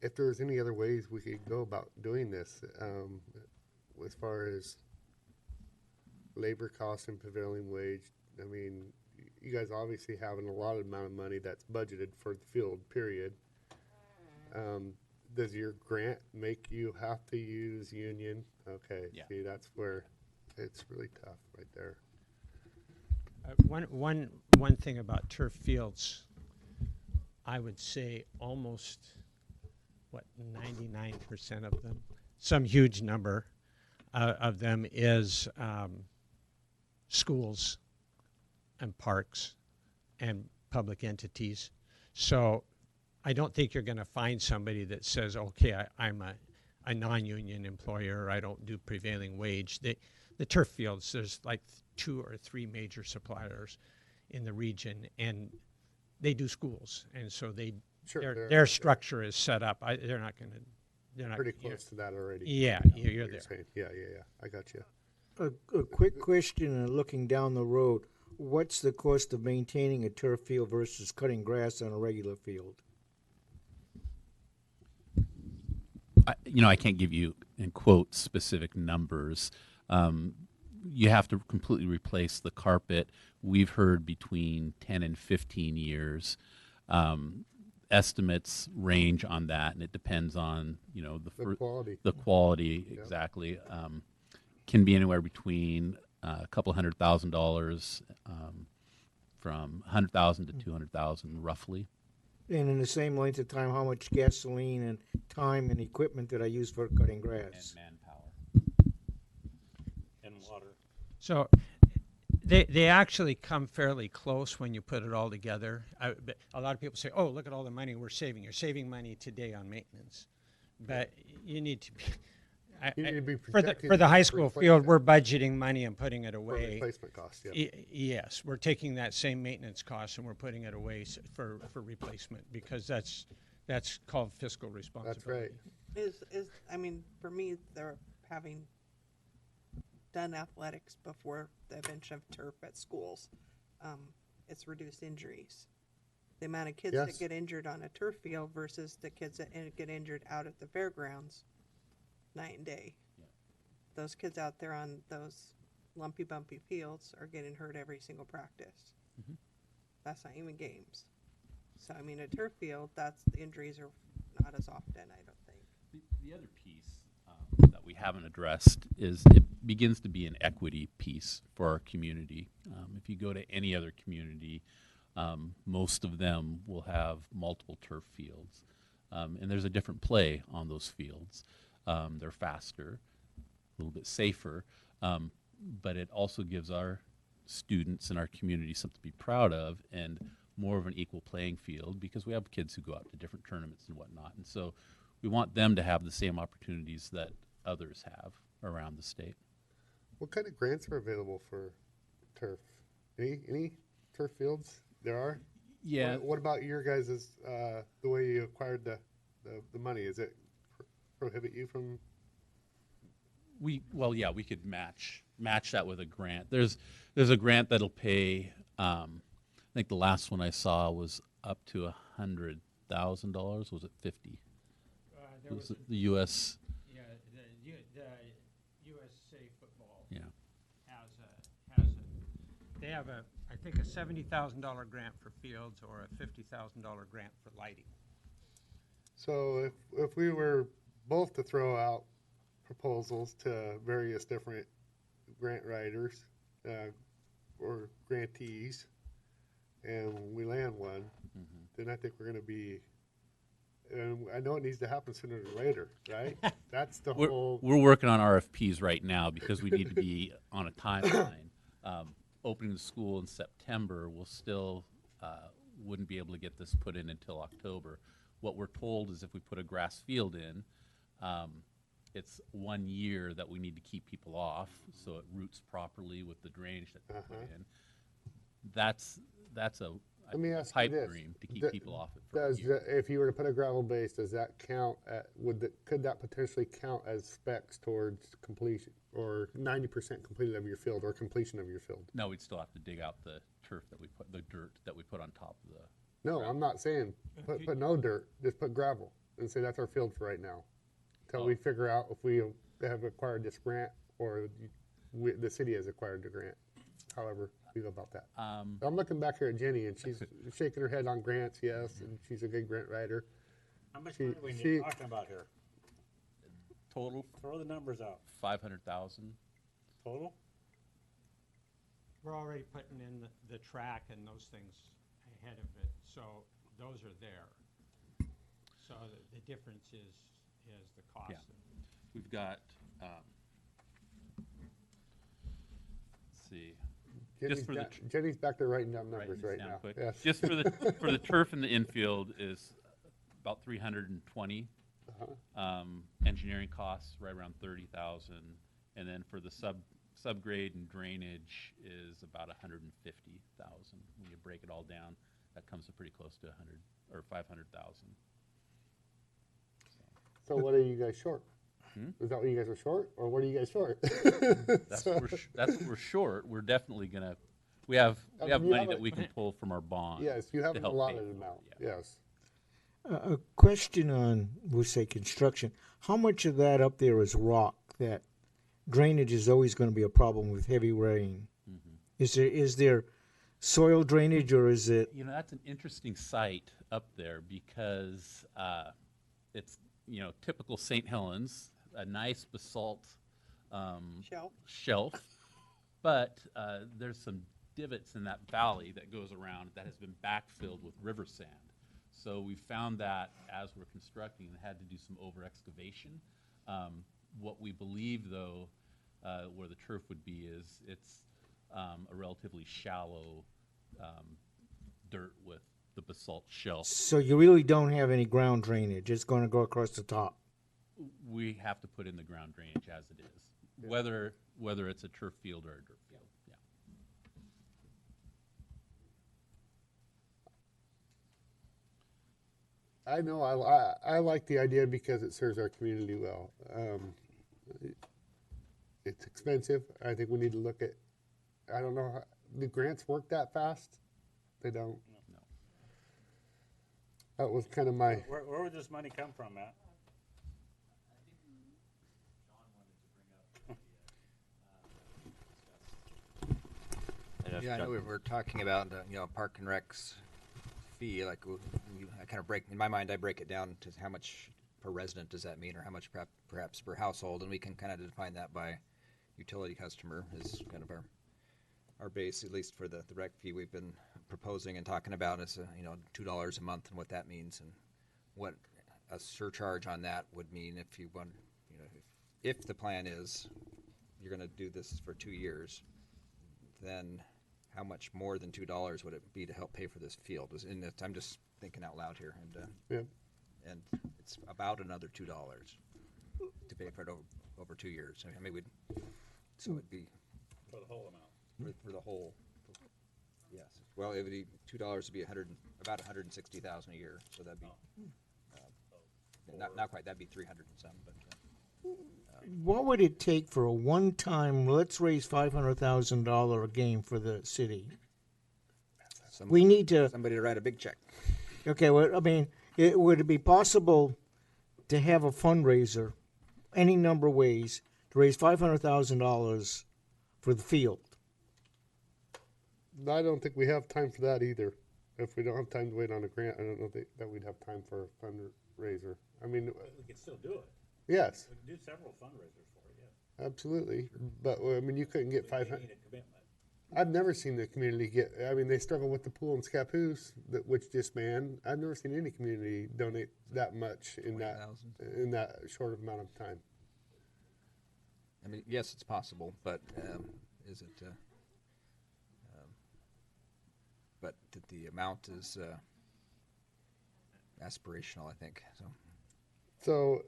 if there's any other ways we could go about doing this, as far as labor cost and prevailing wage. I mean, you guys obviously have a lot of amount of money that's budgeted for the field, period. Does your grant make you have to use union? Okay, Yeah. see, that's where it's really tough right there. One thing about turf fields, I would say almost 99% of them, some huge number of them is schools and parks and public entities. So I don't think you're going to find somebody that says, okay, I'm a non-union employer, I don't do prevailing wage. The turf fields, there's like 2 or 3 major suppliers in the region, and they do schools, and so their structure is set up. They're not going to. They're not pretty close to that already. Yeah, you're there. Saying. Yeah. I got you. A quick question, looking down the road, what's the cost of maintaining a turf field versus cutting grass on a regular field? I can't give you, in quotes, specific numbers. You have to completely replace the carpet. We've heard between 10 and 15 years. Estimates range on that, and it depends on The quality. The quality, exactly. Can be anywhere between a couple $100,000 from $100,000 to $200,000 roughly. And in the same length of time, how much gasoline and time and equipment did I use for cutting grass? And manpower. And water. So they actually come fairly close when you put it all together. But a lot of people say, oh, look at all the money we're saving. You're saving money today on maintenance. But you need to be... You need to be for the protecting high school field, replacement. we're budgeting money and putting it For away. replacement cost, yeah. Yes, we're taking that same maintenance cost and we're putting it away for replacement, because that's called fiscal responsibility. That's right. I mean, for me, they're having done athletics before the invention of turf at schools. It's reduced injuries. The amount of kids Yes. that get injured on a turf field versus the kids that get injured out at the fairgrounds, night and day. Yeah. Those kids out there on those lumpy, bumpy fields are getting hurt every single practice. Mhm. That's not even games. So, I mean, a turf field, the injuries are not as often, I don't think. The other piece that we haven't addressed is it begins to be an equity piece for our community. If you go to any other community, most of them will have multiple turf fields, and there's a different play on those fields. They're faster, a little bit safer, but it also gives our students and our community something to be proud of and more of an equal playing field, because we have kids who go out to different tournaments and whatnot. And so we want them to have the same opportunities that others have around the state. What kind of grants are available for turf? Any turf fields there are? Yeah. What about your guys' the way you acquired the money? Is it prohibit you from? We could match that with a grant. There's a grant that'll pay. I think the last one I saw was up to $100,000. Was it 50? There was the U.S. Yeah, the USA Football. Yeah. They have I think a $70,000 grant for fields or a $50,000 grant for lighting. So if we were both to throw out proposals to various different grant writers or grantees, and we land one, then I think we're going to be. And I know it needs to happen sooner than later, right? That's the whole. We're working on RFPs right now because we need to be on a timeline. Opening the school in September, we'll still wouldn't be able to get this put in until October. What we're told is if we put a grass field in, it's 1 year that we need to keep people off, so it roots properly with the drainage that we put in. That's a Let me ask you pipe this. dream to keep D- people off it for a Does year. if you were to put a gravel base, does that count? Could that potentially count as specs towards completion, or 90% completed of your field, or completion of your field? No, we'd still have to dig out the turf that we put, the dirt that we put on top of the. No, I'm not saying put no dirt. Just put gravel and say that's our field for right now, until we figure out if we have acquired this grant or the city has acquired the grant. However we go about that. I'm looking back here at Jenny, and she's shaking her head on grants. Yes, and she's a good grant writer. How much She- money are we she- talking about here? Total Throw the numbers out. 500,000. Total? We're already putting in the track and those things ahead of it, so those are there. So the difference is the cost. Yeah. We've got, let's see. Just for the Jenny's back there writing down writing numbers this right down now. quick. Yes. Just for the turf in the infield is about 320. Engineering costs right around 30,000, and then for the subgrade and drainage is about 150,000. When you break it all down, that comes to pretty close to 100 or 500,000. So what are you guys short? Hmm? Is that what you guys are short, or what are you guys short? That's what we're short. We're definitely gonna. We have You money have that a- we can pull from our bond. Yes, you have to a help lot pay of for it, amount. yeah. Yes. A question on, we'll say construction. How much of that up there is rock? That drainage is always going to be a problem with heavy rain. Is there soil drainage, or is it? You know, that's an interesting site up there because it's, typical St. Helens, a nice basalt shelf, but there's some divots in that valley that goes around that has been backfilled with river sand. So we found that as we're constructing and had to do some over excavation. What we believe, though, where the turf would be is it's a relatively shallow dirt with the basalt shelf. So you really don't have any ground drainage. It's going to go across the top. We have to put in the ground drainage as it is, whether it's a turf field or a dirt field. Yeah. I know. I like the idea because it serves our community well. It's expensive. I think we need to look at. I don't know. Do grants work that fast? They don't. No. That was kind of my. Where would this money come from, Matt? Yeah, I know we were talking about, Park and Rec's fee, like, I kind of in my mind, I break it down to how much per resident does that mean, or how much perhaps per household, and we can kind of define that by utility customer is kind of our base, at least for the rec fee we've been proposing and talking about is, $2 a month and what that means, and what a surcharge on that would mean if you want, if the plan is you're going to do this for 2 years, then how much more than $2 would it be to help pay for this field? And I'm just thinking out loud here, and and it's about another $2 to pay for it over 2 years. I mean, so it'd be For the whole amount. for the whole. Yes. Well, it would be $2 would be about 160,000 a year. So that'd be not quite. That'd be 300 and some, but. What would it take for a one-time, let's raise $500,000 a game for the city? We need to. Somebody to write a big check. Okay, well, I mean, would it be possible to have a fundraiser, any number of ways, to raise $500,000 for the field? I don't think we have time for that either. If we don't have time to wait on a grant, I don't know that we'd have time for a fundraiser. I mean, We could still do it. yes, We could do several fundraisers for it, yeah. absolutely. But I mean, you couldn't get We 500. need a commitment. I've never seen the community get. I mean, they struggle with the pool in Scappoose, which disbanded. I've never seen any community donate that much in that short amount of time. I mean, yes, it's possible, but is it? But the amount is aspirational, I think. So. So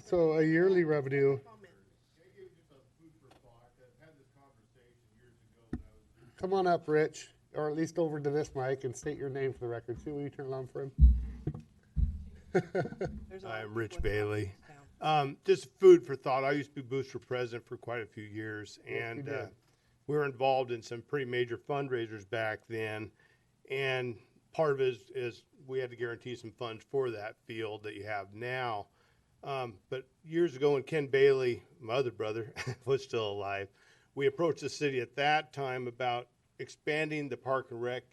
So a yearly revenue. Come on up, Rich, or at least over to this mic and state your name for the record. See, will you turn it on for him? I'm Rich Bailey. Just food for thought. I used to be booster president for quite a few years, and we were involved in some pretty major fundraisers back then. And part of it is we had to guarantee some funds for that field that you have now. But years ago, when Ken Bailey, my other brother, was still alive, we approached the city at that time about expanding the Park and Rec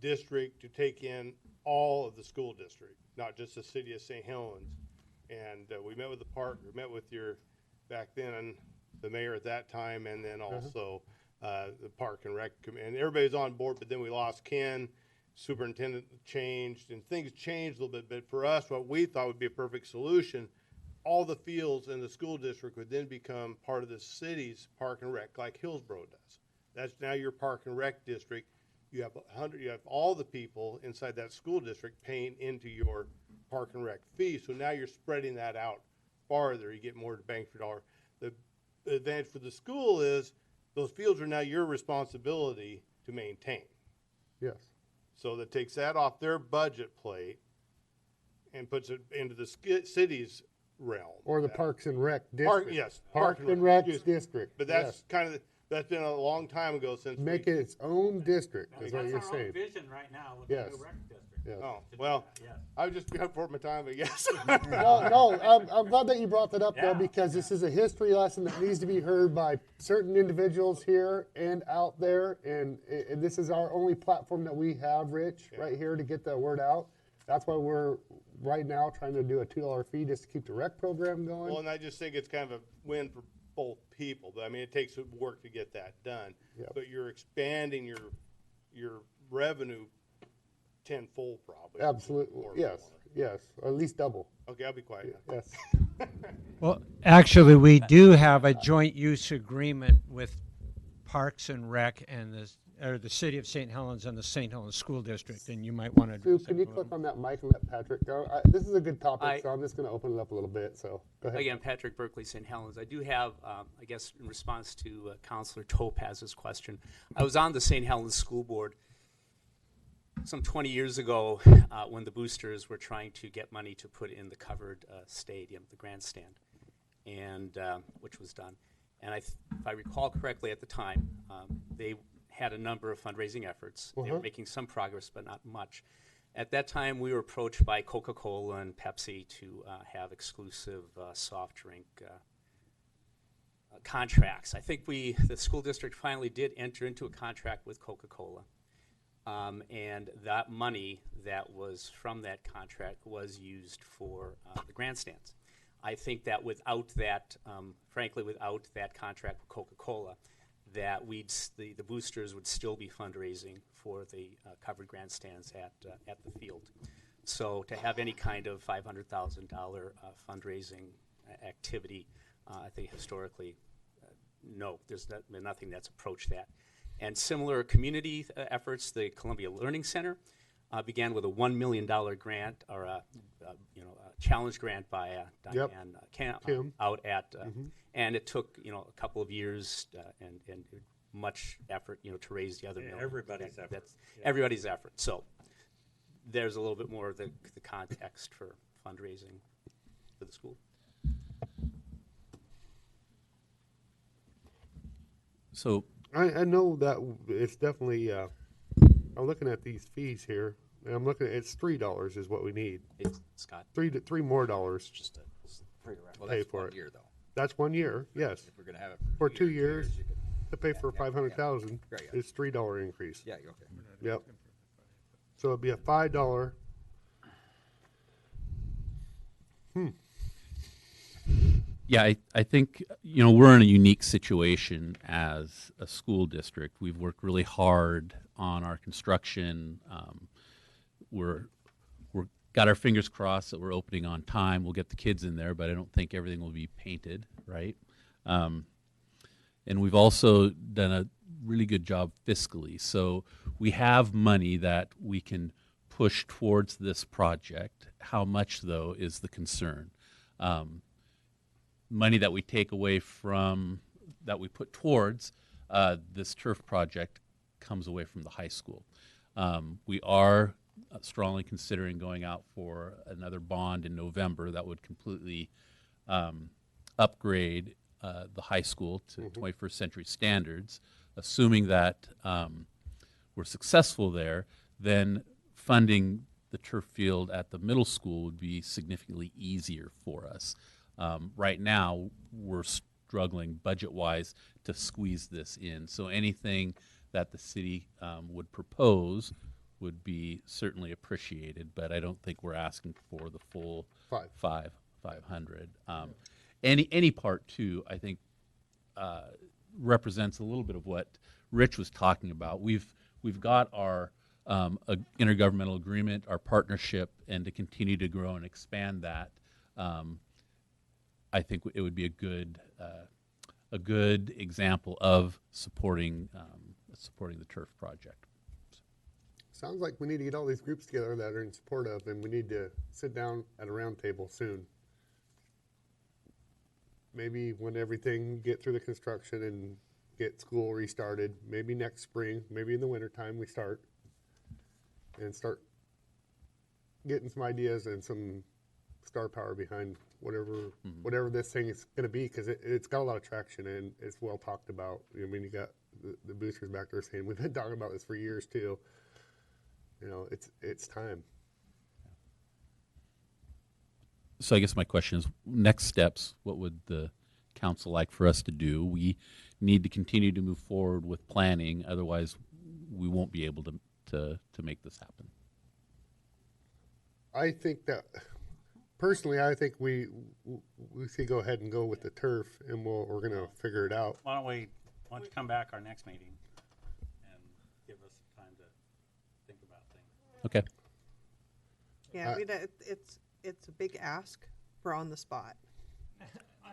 district to take in all of the school district, not just the city of St. Helens. And we met with the park, we met with your, back then, the mayor at that time, and then also the Park and Rec, and everybody was on board, but then we lost Ken, superintendent changed, and things changed a little bit. But for us, what we thought would be a perfect solution, all the fields in the school district would then become part of the city's Park and Rec, like Hillsborough does. That's now your Park and Rec district. You have you have all the people inside that school district paying into your Park and Rec fee. So now you're spreading that out farther. You get more bang for dollar. The advantage for the school is those fields are now your responsibility to maintain. Yes. So that takes that off their budget plate and puts it into the city's realm. Or the Parks and Rec district. Yes. Park and Rec district. But that's kind of, that's been a long time ago since. Make it its own district, is what That's you're our saying. own vision right now with Yes. the new rec district. Yes. Oh, well, I was just before my time, I guess. No, I'm glad that you brought that up, though, Yeah. because this is a history lesson that needs to be heard by certain individuals here and out there, and this is our only platform that we have, Rich, right here to get the word out. That's why we're right now trying to do a $2 fee just to keep the rec program going. Well, and I just think it's kind of a win for both people, but I mean, it takes work to get that done. Yep. But you're expanding your revenue tenfold, probably. Absolutely, Or yes, more. yes, or at least double. Okay, I'll be quiet now. Yes. Well, actually, we do have a joint use agreement with Parks and Rec and the City of St. Helens and the St. Helens School District, and you might want to. Sue, can you click on that mic and let Patrick go? This is a good topic, so I'm just going to open it up a little bit, so go ahead. Again, Patrick Berkeley, St. Helens. I do have, I guess, in response to Councilor Topaz's question, I was on the St. Helens School Board some 20 years ago when the boosters were trying to get money to put in the covered stadium, the grandstand, and which was done. And if I recall correctly at the time, they had a number of fundraising efforts. They were making some progress, but not much. At that time, we were approached by Coca-Cola and Pepsi to have exclusive soft drink contracts. I think the school district finally did enter into a contract with Coca-Cola. And that money that was from that contract was used for the grandstands. I think that without that, frankly, without that contract with Coca-Cola, that the boosters would still be fundraising for the covered grandstands at the field. So to have any kind of $500,000 fundraising activity, I think historically, no, there's nothing that's approached that. And similar community efforts, the Columbia Learning Center began with a $1 million grant, or a challenge grant by Diane Kim out at, and it took a couple of years and much effort to raise the other million. Everybody's effort. That's everybody's effort. So there's a little bit more of the context for fundraising for the school. So I know that it's definitely, I'm looking at these fees here, and I'm looking at, it's $3 is what we need. Scott. Three more dollars. Just a well, pay that's for 1 it. year, though. That's 1 year, yes. If we're going to have it For 2 years, you could to pay for 500,000, Yeah. it's $3 increase. Yeah, okay. Yep. So it'd be a $5. Yeah, I think, we're in a unique situation as a school district. We've worked really hard on our construction. We're got our fingers crossed that we're opening on time. We'll get the kids in there, but I don't think everything will be painted, right? And we've also done a really good job fiscally. So we have money that we can push towards this project. How much, though, is the concern. money that we take away from, that we put towards this turf project comes away from the high school. We are strongly considering going out for another bond in November that would completely upgrade the high school to 21st century standards. Assuming that we're successful there, then funding the turf field at the middle school would be significantly easier for us. Right now, we're struggling budget-wise to squeeze this in. So anything that the city would propose would be certainly appreciated, but I don't think we're asking for the full 500. Any part too, I think, represents a little bit of what Rich was talking about. We've got our intergovernmental agreement, our partnership, and to continue to grow and expand that, I think it would be a good example of supporting the turf project. Sounds like we need to get all these groups together that are in support of, and we need to sit down at a round table soon. Maybe when everything, get through the construction and get school restarted, maybe next spring, maybe in the wintertime we start getting some ideas and some star power behind whatever this thing is going to be, because it's got a lot of traction and it's well talked about. I mean, you got the boosters back there saying we've been talking about this for years too. You know, it's time. So I guess my question is, next steps, what would the council like for us to do? We need to continue to move forward with planning, otherwise we won't be able to make this happen. I think that, personally, I think we should go ahead and go with the turf, and we're going to figure it out. Why don't you come back our next meeting and give us time to think about things. Okay. Yeah, it's a big ask for on the spot.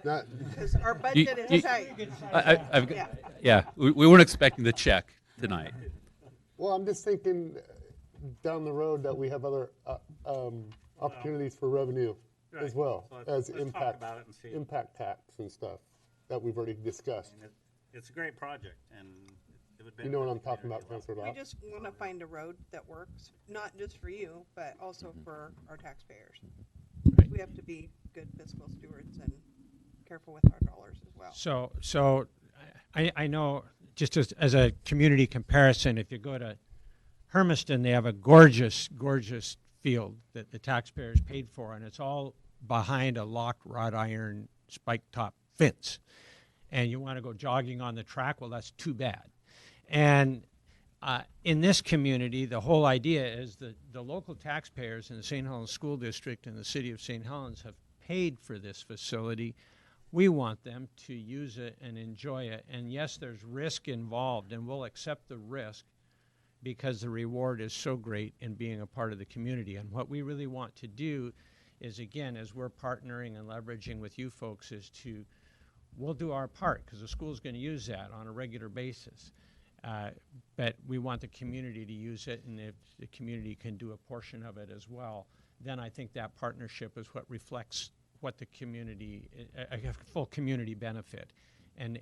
Not, because our budget is tight. We weren't expecting the check tonight. Well, I'm just thinking down the road that we have other opportunities for revenue as well, So as let's talk about it and see. impact tax and stuff that we've already discussed. I mean, it's a great project, and it would You know what I'm benefit the talking about, community a lot. Councilor We just want to find a road that works, not just for you, but also for our taxpayers. We have to be good fiscal stewards and careful with our dollars as well. So I know, just as a community comparison, if you go to Hermiston, they have a gorgeous field that the taxpayers paid for, and it's all behind a locked wrought iron spike top fence. And you want to go jogging on the track, well, that's too bad. And in this community, the whole idea is that the local taxpayers in the St. Helens School District and the city of St. Helens have paid for this facility. We want them to use it and enjoy it. And yes, there's risk involved, and we'll accept the risk because the reward is so great in being a part of the community. And what we really want to do is, again, as we're partnering and leveraging with you folks, is we'll do our part because the school's going to use that on a regular basis. But we want the community to use it, and if the community can do a portion of it as well, then I think that partnership is what reflects what the community, a full community benefit. And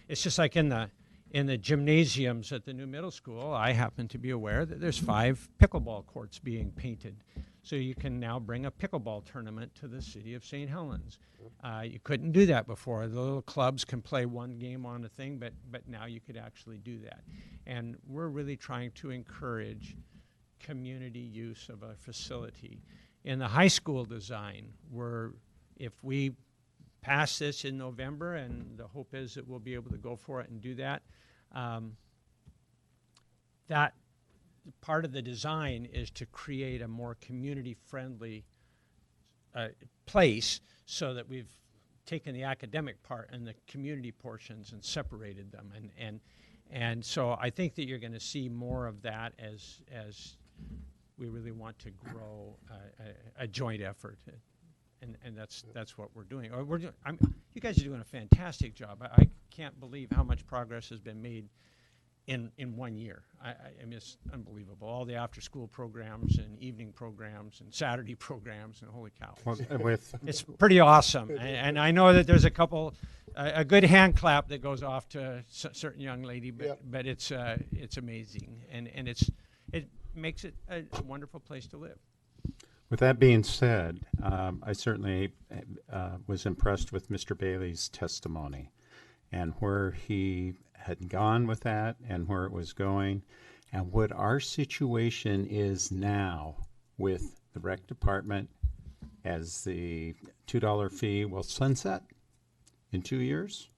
it's just like in the gymnasiums at the new middle school, I happen to be aware that there's 5 pickleball courts being painted. So you can now bring a pickleball tournament to the city of St. Helens. You couldn't do that before. The little clubs can play one game on a thing, but now you could actually do that. And we're really trying to encourage community use of a facility. In the high school design, if we pass this in November, and the hope is that we'll be able to go for it and do that, that part of the design is to create a more community-friendly place, so that we've taken the academic part and the community portions and separated them. And so I think that you're going to see more of that as we really want to grow a joint effort. And that's what we're doing. You guys are doing a fantastic job. I can't believe how much progress has been made in 1 year. I mean, it's unbelievable. All the after-school programs and evening programs and Saturday programs, and holy cow. Well, It's pretty awesome. And I know that there's a good hand clap that goes off to a certain young lady, but it's amazing. And it makes it a wonderful place to live. With that being said, I certainly was impressed with Mr. Bailey's testimony and where he had gone with that and where it was going and what our situation is now with the rec department as the $2 fee will sunset in 2 years.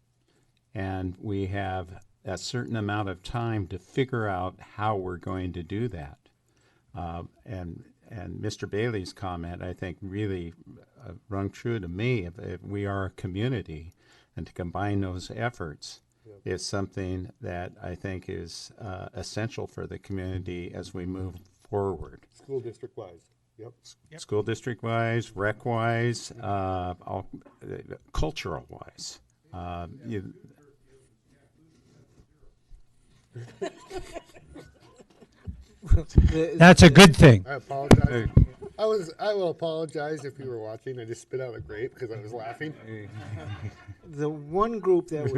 And we have a certain amount of time to figure out how we're going to do that. And Mr. Bailey's comment, I think, really rung true to me. If we are a community, and to combine those efforts is something that I think is essential for the community as we move forward. School district wise. Yep. School district wise, rec wise, cultural wise. That's a good thing. I apologize. I will apologize if you were watching. I just spit out a grape because I was laughing. The one group that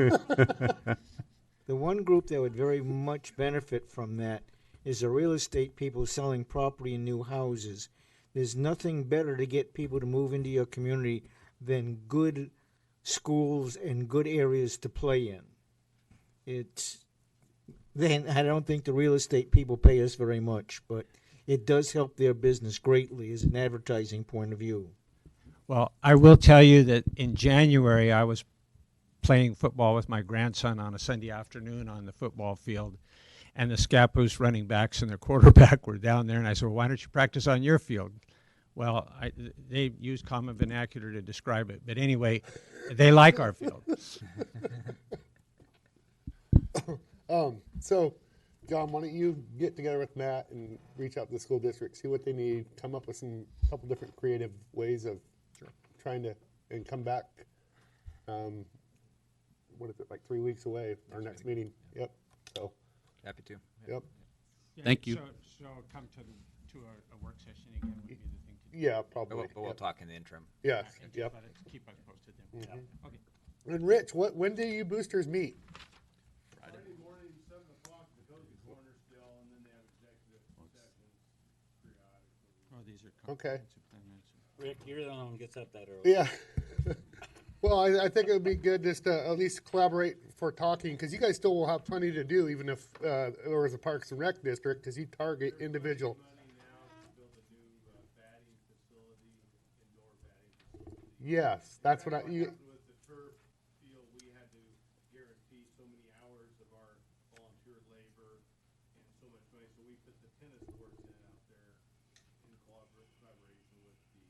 would very much benefit from that is the real estate people selling property in new houses. There's nothing better to get people to move into your community than good schools and good areas to play in. Then I don't think the real estate people pay us very much, but it does help their business greatly as an advertising point of view. Well, I will tell you that in January I was playing football with my grandson on a Sunday afternoon on the football field, and the Scappoose running backs and their quarterback were down there, and I said, well, why don't you practice on your field? Well, they use common vernacular to describe it, but anyway, they like our field. So, John, why don't you get together with Matt and reach out to the school district, see what they need, come up with a couple different creative ways of trying to, and come back. What is it, like 3 weeks away, our next meeting? Yep. So happy to. Yep. Yeah, Thank you. So come to a work session again would be the thing to do. Yeah, probably. But we'll talk in the interim. Yeah. Just Yep. keep us posted then. Mhm. Okay. And Rich, when do you boosters meet? Friday morning, 7 o'clock, the Cozy Corner still, and then they have executive sessions periodically. Oh, these are Okay. comprehensive plan minutes. Rick, you're the one who gets up that early. Yeah. Well, I think it would be good just to at least collaborate for talking, because you guys still will have plenty to do, even if there was a Parks and Rec district, because you target individual. Yes, that's what I. With the turf field, we had to guarantee so many hours of our volunteer labor and so much money. So we put the tennis courts in out there in collaboration with the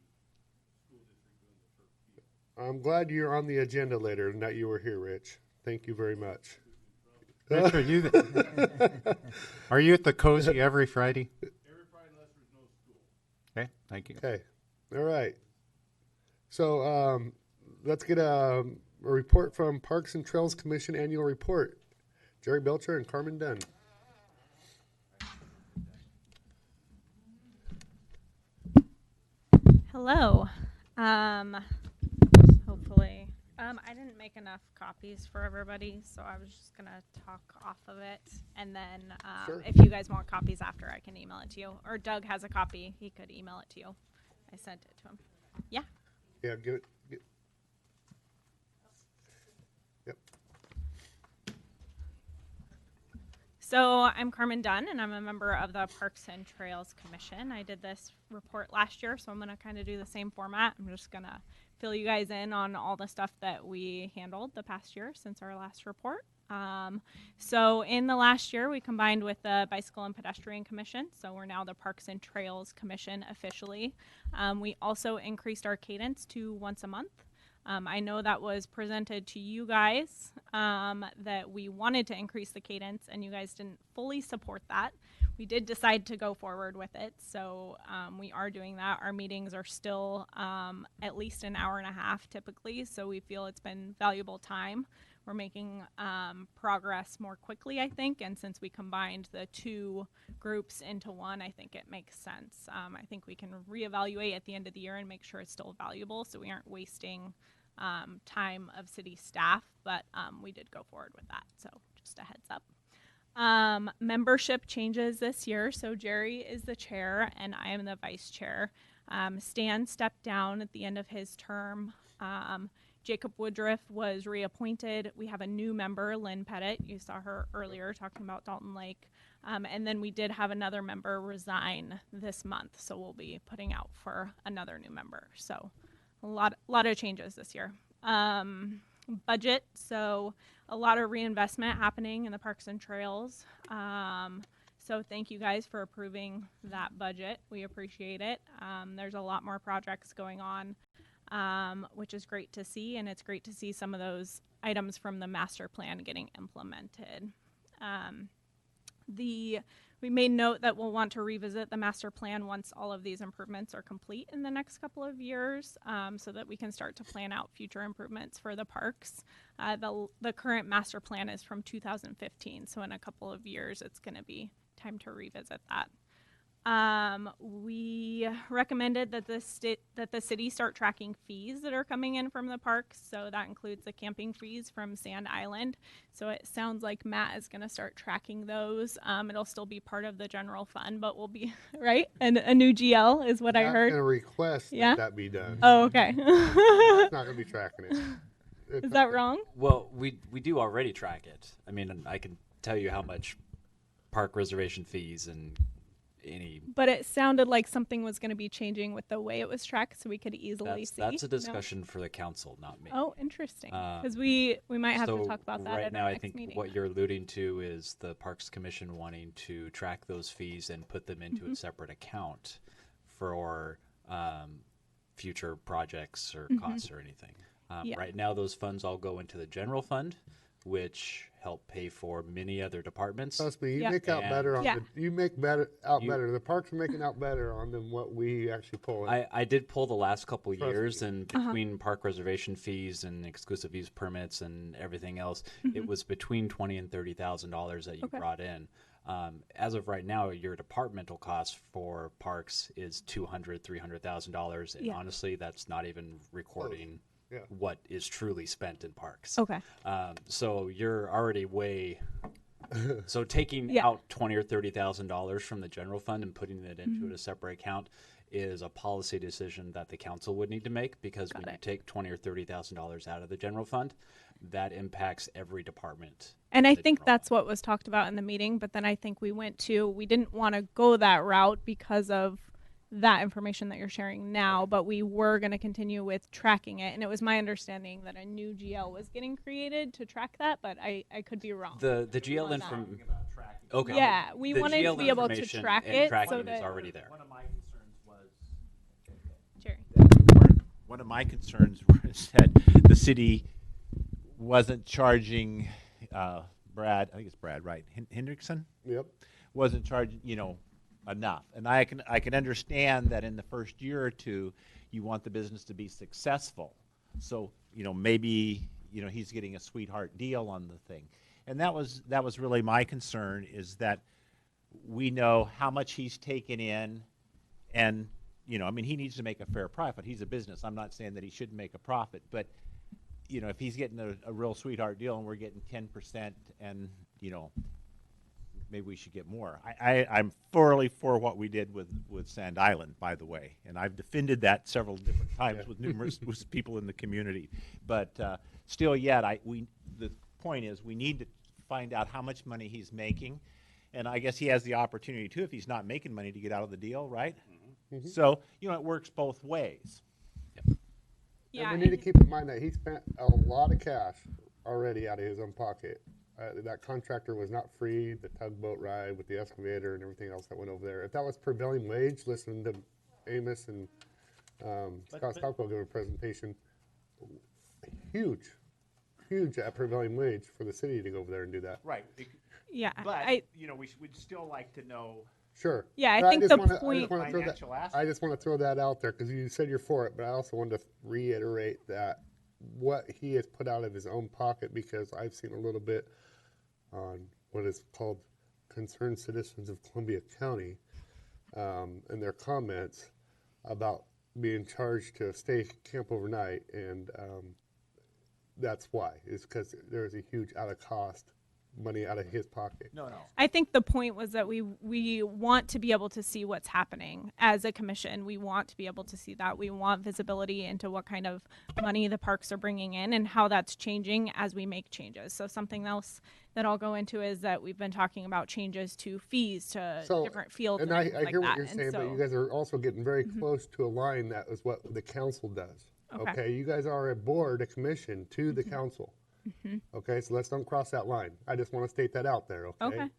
school district doing the turf field. I'm glad you're on the agenda later and that you were here, Rich. Thank you very much. Rich, are you at the Cozy every Friday? Every Friday unless there's no school. Okay, thank you. Okay, all right. So let's get a report from Parks and Trails Commission annual report. Jerry Belcher and Carmen Dunn. Hello. Hopefully. I didn't make enough copies for everybody, so I was just going to talk off of it. And then Sure. if you guys want copies after, I can email it to you. Or Doug has a copy. He could email it to you. I sent it to him. Yeah. Yeah, give it. Yep. So I'm Carmen Dunn, and I'm a member of the Parks and Trails Commission. I did this report last year, so I'm going to kind of do the same format. I'm just going to fill you guys in on all the stuff that we handled the past year since our last report. So in the last year, we combined with the Bicycle and Pedestrian Commission, so we're now the Parks and Trails Commission officially. We also increased our cadence to once a month. I know that was presented to you guys, that we wanted to increase the cadence, and you guys didn't fully support that. We did decide to go forward with it, so we are doing that. Our meetings are still at least an hour and a half typically, so we feel it's been valuable time. we're making progress more quickly, I think. And since we combined the two groups into one, I think it makes sense. I think we can reevaluate at the end of the year and make sure it's still valuable, so we aren't wasting time of city staff. But we did go forward with that, so just a heads up. Membership changes this year. So Jerry is the chair and I am the vice chair. Stan stepped down at the end of his term. Jacob Woodruff was reappointed. We have a new member, Lynn Pettit. You saw her earlier talking about Dalton Lake. And then we did have another member resign this month. So we'll be putting out for another new member. So a lot of changes this year. Budget. So a lot of reinvestment happening in the parks and trails. So thank you guys for approving that budget. We appreciate it. There's a lot more projects going on, which is great to see, and it's great to see some of those items from the master plan getting implemented. We made note that we'll want to revisit the master plan once all of these improvements are complete in the next couple of years, so that we can start to plan out future improvements for the parks. The current master plan is from 2015, so in a couple of years it's going to be time to revisit that. We recommended that the city start tracking fees that are coming in from the parks. So that includes the camping fees from Sand Island. So it sounds like Matt is going to start tracking those. It'll still be part of the general fund, but will be right. And a new GL is what I heard. Going to request that be done. Oh, okay. It's not going to be tracking it. Is that wrong? Well, we do already track it. I mean, I can tell you how much park reservation fees and any. But it sounded like something was going to be changing with the way it was tracked, so we could easily see. That's a discussion for the council, not me. Oh, interesting. Because we might have to talk about that right at now. our I next think meeting. what you're alluding to is the Parks Commission wanting to track those fees and put them into a separate account for future projects or costs or anything. Yeah. Right now, those funds all go into the general fund, which help pay for many other departments. Trust me, you make out better on Yeah. you make better better. The parks are making out better on than what we actually pull in. I did pull the last couple Trust years, me. and between park reservation fees and exclusive use permits and everything else, it was between $20,000 and $30,000 that you brought in. As of right now, your departmental cost for parks is $200,000, $300,000, and honestly, that's not even recording what is truly spent in parks. Okay. So you're already way. So taking out $20,000 or $30,000 from the general fund and putting it into a separate account is a policy decision that the council would need to make, because when you take $20,000 or $30,000 out of the general fund, that impacts every department. And I think that's what was talked about in the meeting, but then I think we didn't want to go that route because of that information that you're sharing now, but we were going to continue with tracking it. And it was my understanding that a new GL was getting created to track that, but I could be wrong. The GL information. Okay. Yeah, we The wanted to GL be able to information track and it tracking so is that already there. One of my concerns was Jerry. One of my concerns was that the city wasn't charging Brad. I think it's Brad, right? Hendrickson. Yep. Wasn't charging, enough. And I can understand that in the first year or two, you want the business to be successful. So maybe he's getting a sweetheart deal on the thing. And that was really my concern, is that we know how much he's taken in, and he needs to make a fair profit. He's a business. I'm not saying that he shouldn't make a profit, but if he's getting a real sweetheart deal and we're getting 10%, and maybe we should get more. I'm thoroughly for what we did with Sand Island, by the way, and I've defended that several different times with numerous people in the community. But still, yet the point is we need to find out how much money he's making, and I guess he has the opportunity too, if he's not making money, to get out of the deal, right? Mm-hmm. So it works both ways. Yeah, and we need to keep in mind that he spent a lot of cash already out of his own pocket. That contractor was not free. The tugboat ride with the excavator and everything else that went over there. If that was prevailing wage, listening to Amos and Scott Stockwell give a presentation, huge at prevailing wage for the city to go over there and do that. Right. Yeah. But we'd still like to know. Sure. Yeah, I But think just the wanna- point. I just want to throw that out there, because you said you're for it, but I also wanted to reiterate that what he has put out of his own pocket, because I've seen a little bit on what is called Concerned Citizens of Columbia County, and their comments about being charged to stay camp overnight, and that's why, is because there's a huge out of cost money out of his pocket. No. I think the point was that we want to be able to see what's happening as a commission. We want to be able to see that. We want visibility into what kind of money the parks are bringing in and how that's changing as we make changes. So something else that I'll go into is that we've been talking about changes to fees to different fields. And I things hear like what that. you're And saying, but so- you guys are also getting very close to a line that is what the council does. Okay. Okay, you guys are a board, a commission to the council. Mhm. Okay, so let's don't cross that line. I just want to state that out there, okay? Okay.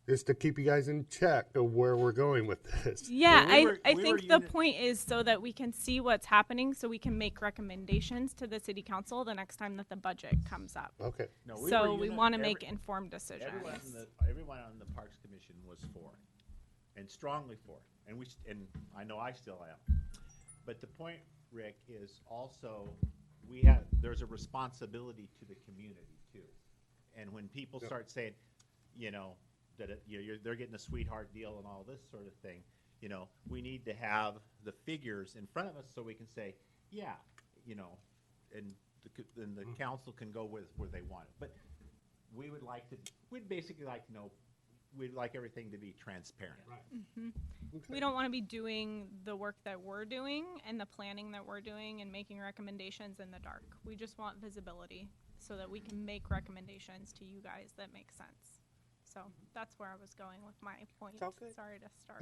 Just to keep you guys in check of where we're going with this. Yeah, I think the point is so that we can see what's happening, so we can make recommendations to the city council the next time that the budget comes up. Okay. No, So we want to make informed decisions. Everyone on the Parks Commission was for it, and strongly for it, and I know I still am. But the point, Rick, is also there's a responsibility to the community too, and when people start saying, that they're getting a sweetheart deal and all this sort of thing, we need to have the figures in front of us so we can say, and the council can go with where they want it. But we'd basically like to know, we'd like everything to be transparent. Mhm. We don't want to be doing the work that we're doing and the planning that we're doing and making recommendations in the dark. We just want visibility so that we can make recommendations to you guys that make sense. So that's where I was going with my point. Sorry to start.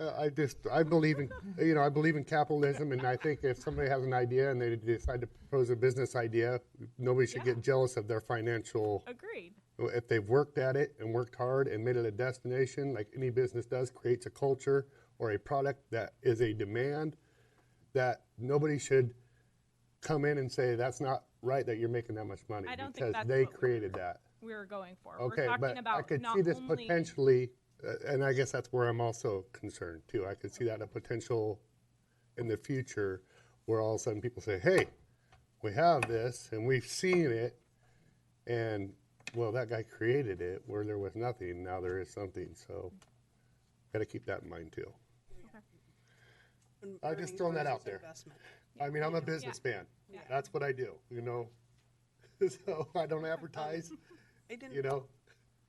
I believe in, I believe in capitalism, and I think if somebody has an idea and they decide to propose a business idea, nobody should get jealous of their financial. Agreed. If they've worked at it and worked hard and made it a destination, like any business does, creates a culture or a product that is a demand, that nobody should come in and say that's not right that you're making that much money, I don't think because that's they what created that. We were going for. Okay, we're talking but about I could not see this only potentially, and I guess that's where I'm also concerned too. I could see that a potential in the future where all of a sudden people say, hey, we have this and we've seen it, and well, that guy created it where there was nothing. Now there is something. So got to keep that in mind too. I just throwing that out there. I mean, I'm a businessman. Yeah. That's what I do, So I don't advertise. I didn't.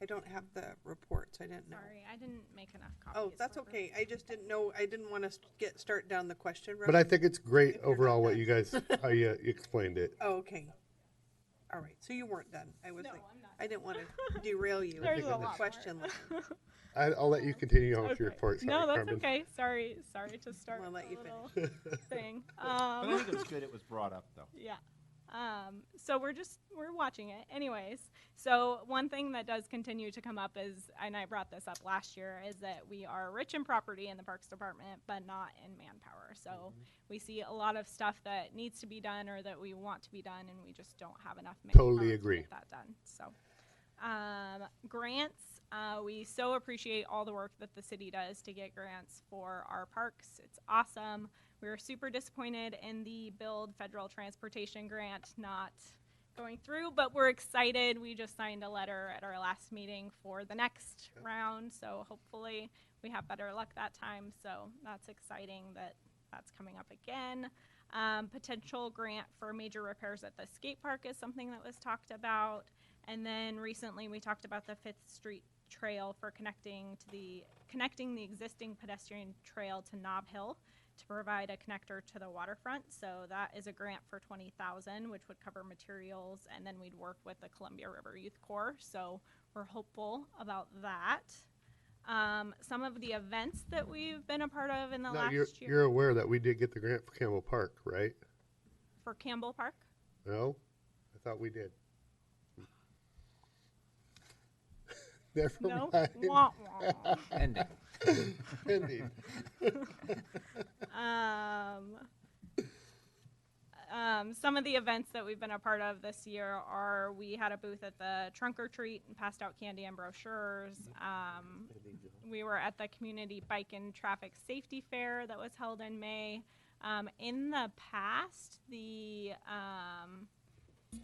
I don't have the reports. I didn't know. Sorry, I didn't make enough copies. Oh, that's okay. I just didn't know. I didn't want to start down the question road. But I think it's great overall what you guys, how you explained it. Oh, okay. All right. So you weren't done. I was I didn't want to derail you There's with a the lot question. I'll let you continue on with your report. Sorry, No, that's Carmen. okay. Sorry to start I'll let you little thing. But I think it's good it was brought up, though. Yeah. So we're watching it. Anyways, so one thing that does continue to come up is, and I brought this up last year, is that we are rich in property in the Parks Department, but not in manpower. So we see a lot of stuff that needs to be done or that we want to be done, and we just don't have enough manpower Totally to agree. get that done. So grants, we so appreciate all the work that the city does to get grants for our parks. It's awesome. We were super disappointed in the Build Federal Transportation Grant not going through, but we're excited. We just signed a letter at our last meeting for the next round, so hopefully we have better luck that time. So that's exciting that that's coming up again. Potential grant for major repairs at the skate park is something that was talked about. And then recently we talked about the 5th Street Trail for connecting the existing pedestrian trail to Nob Hill to provide a connector to the waterfront. So that is a grant for $20,000, which would cover materials, and then we'd work with the Columbia River Youth Corps. So we're hopeful about that. Some of the events that we've been a part of in the Now, last you're year aware that we did get the grant for Campbell Park, right? for Campbell Park. No? I thought we did. Never No? mind. Wah, wah. Pending. Pending. Some of the events that we've been a part of this year are, we had a booth at the Trunk or Treat and passed out candy and brochures. We were at the Community Bike and Traffic Safety Fair that was held in May. In the past, the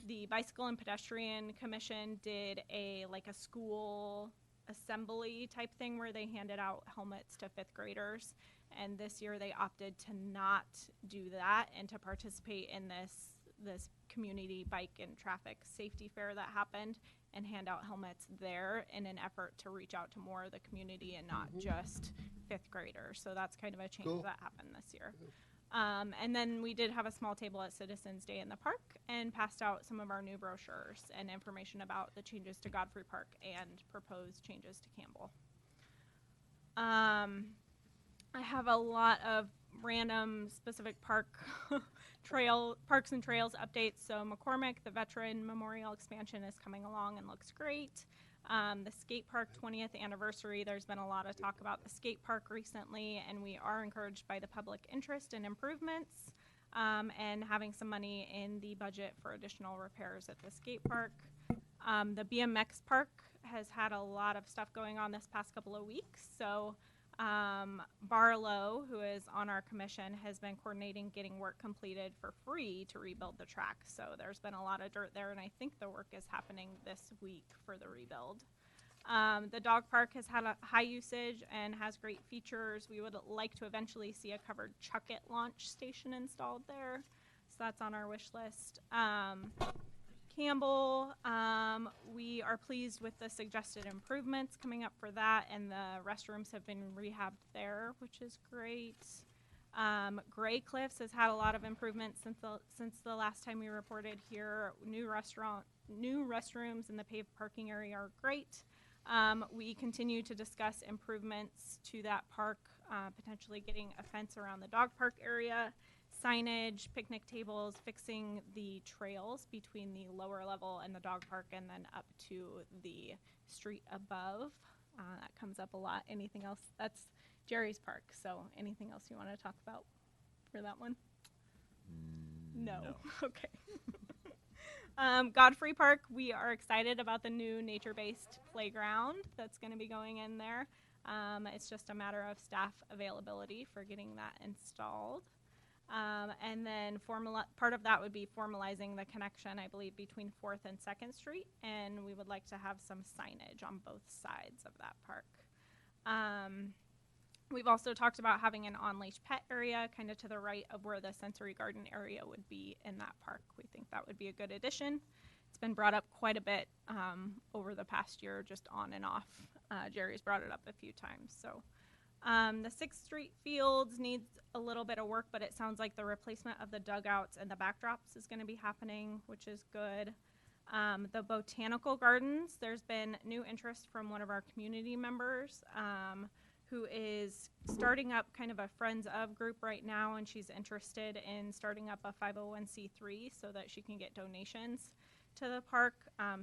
the Bicycle and Pedestrian Commission did a school assembly type thing where they handed out helmets to 5th graders. And this year they opted to not do that and to participate in this community bike and traffic safety fair that happened and hand out helmets there in an effort to reach out to more of the community and not just 5th graders. So that's kind of a change that happened this year. And then we did have a small table at Citizens Day in the park and passed out some of our new brochures and information about the changes to Godfrey Park and proposed changes to Campbell. I have a lot of random specific parks and trails updates. So McCormick, the Veteran Memorial expansion is coming along and looks great. The skate park 20th anniversary, there's been a lot of talk about the skate park recently, and we are encouraged by the public interest in improvements and having some money in the budget for additional repairs at the skate park. The BMX park has had a lot of stuff going on this past couple of weeks. So Barlow, who is on our commission, has been coordinating getting work completed for free to rebuild the track. So there's been a lot of dirt there, and I think the work is happening this week for the rebuild. The dog park has had a high usage and has great features. We would like to eventually see a covered Chuck-It launch station installed there. So that's on our wish list. Campbell, we are pleased with the suggested improvements coming up for that, and the restrooms have been rehabbed there, which is great. Gray Cliffs has had a lot of improvements since the last time we reported here. New restrooms in the paved parking area are great. We continue to discuss improvements to that park, potentially getting a fence around the dog park area, signage, picnic tables, fixing the trails between the lower level and the dog park, and then up to the street above. That comes up a lot. Anything else? That's Jerry's park. So anything else you want to talk about for that one? No. Okay. Godfrey Park, we are excited about the new nature-based playground that's going to be going in there. It's just a matter of staff availability for getting that installed. And then part of that would be formalizing the connection, I believe, between 4th and 2nd Street, and we would like to have some signage on both sides of that park. We've also talked about having an on-leash pet area kind of to the right of where the sensory garden area would be in that park. We think that would be a good addition. It's been brought up quite a bit over the past year, just on and off. Jerry's brought it up a few times. So the 6th Street fields needs a little bit of work, but it sounds like the replacement of the dugouts and the backdrops is going to be happening, which is good. The botanical gardens, there's been new interest from one of our community members who is starting up kind of a Friends of group right now, and she's interested in starting up a 501c3 so that she can get donations to the park.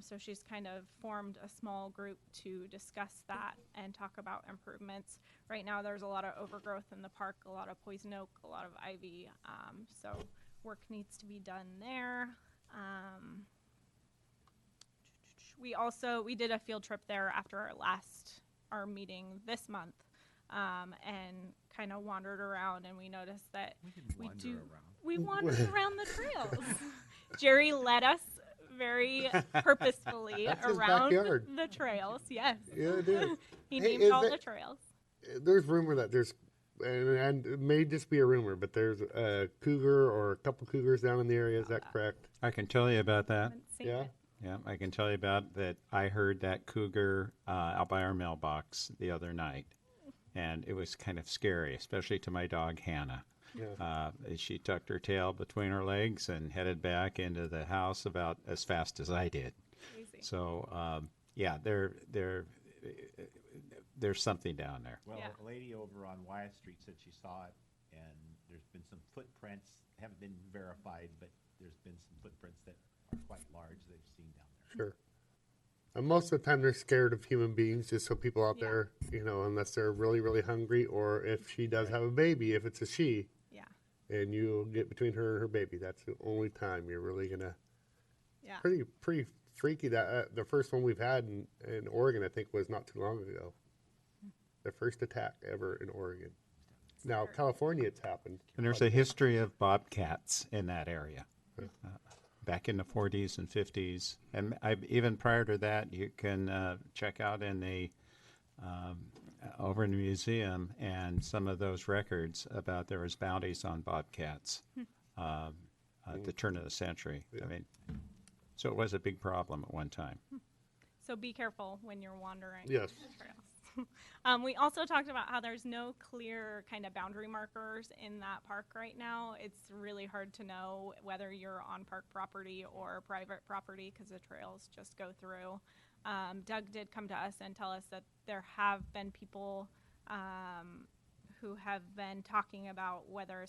So she's kind of formed a small group to discuss that and talk about improvements. Right now there's a lot of overgrowth in the park, a lot of poison oak, a lot of ivy, so work needs to be done there. We did a field trip there after our meeting this month, and kind of wandered around, and we noticed that we wandered around the trails. Jerry led us very purposefully around the trails. Yes. Yeah, I did. He named all the trails. There's rumor that there's, and it may just be a rumor, but there's a cougar or a couple cougars down in the area. Is that correct? I can tell you about that. Yeah. Yeah, I can tell you about that. I heard that cougar out by our mailbox the other night, and it was kind of scary, especially to my dog Hannah. Yeah. She tucked her tail between her legs and headed back into the house about as fast as I did. Crazy. So, yeah, there's something down there. Well, a lady over on Wyatt Street said she saw it, and there's been some footprints, haven't been verified, but there's been some footprints that are quite large they've seen down there. Sure. And most of the time they're scared of human beings, just so people out there, unless they're really, really hungry, or if she does have a baby, if it's a she. Yeah. And you get between her and her baby, that's the only time you're really gonna. Yeah. Pretty freaky. That the first one we've had in Oregon, I think, was not too long ago. The first attack ever in Oregon. Now, California, it's happened. And there's a history of bobcats in that area. back in the 40s and 50s. And even prior to that, you can check out in the over in the museum and some of those records about there was bounties on bobcats at the turn of the century. I mean, so it was a big problem at one time. So be careful when you're wandering Yes. the trails. We also talked about how there's no clear kind of boundary markers in that park right now. It's really hard to know whether you're on park property or private property because the trails just go through. Doug did come to us and tell us that there have been people who have been talking about whether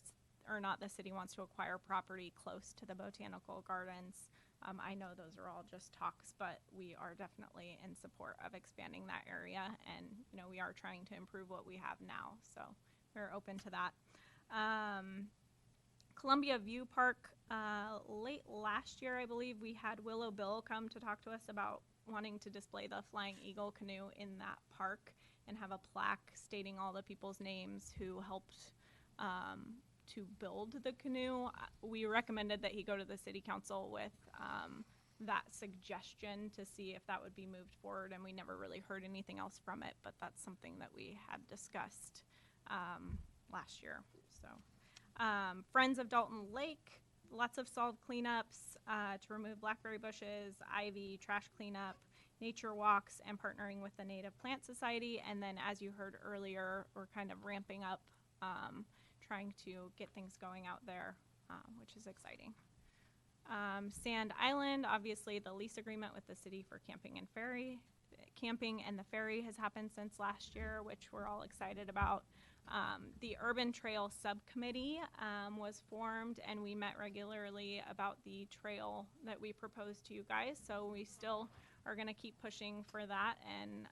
or not the city wants to acquire property close to the botanical gardens. I know those are all just talks, but we are definitely in support of expanding that area, and we are trying to improve what we have now, so we're open to that. Columbia View Park, late last year, I believe, we had Willow Bill come to talk to us about wanting to display the Flying Eagle canoe in that park and have a plaque stating all the people's names who helped to build the canoe. We recommended that he go to the city council with that suggestion to see if that would be moved forward, and we never really heard anything else from it, but that's something that we had discussed last year. So Friends of Dalton Lake, lots of solid cleanups to remove blackberry bushes, ivy, trash cleanup, nature walks, and partnering with the Native Plant Society. And then, as you heard earlier, we're kind of ramping up trying to get things going out there, which is exciting. Sand Island, obviously the lease agreement with the city for camping and the ferry has happened since last year, which we're all excited about. The Urban Trail Subcommittee was formed, and we met regularly about the trail that we proposed to you guys. So we still are going to keep pushing for that and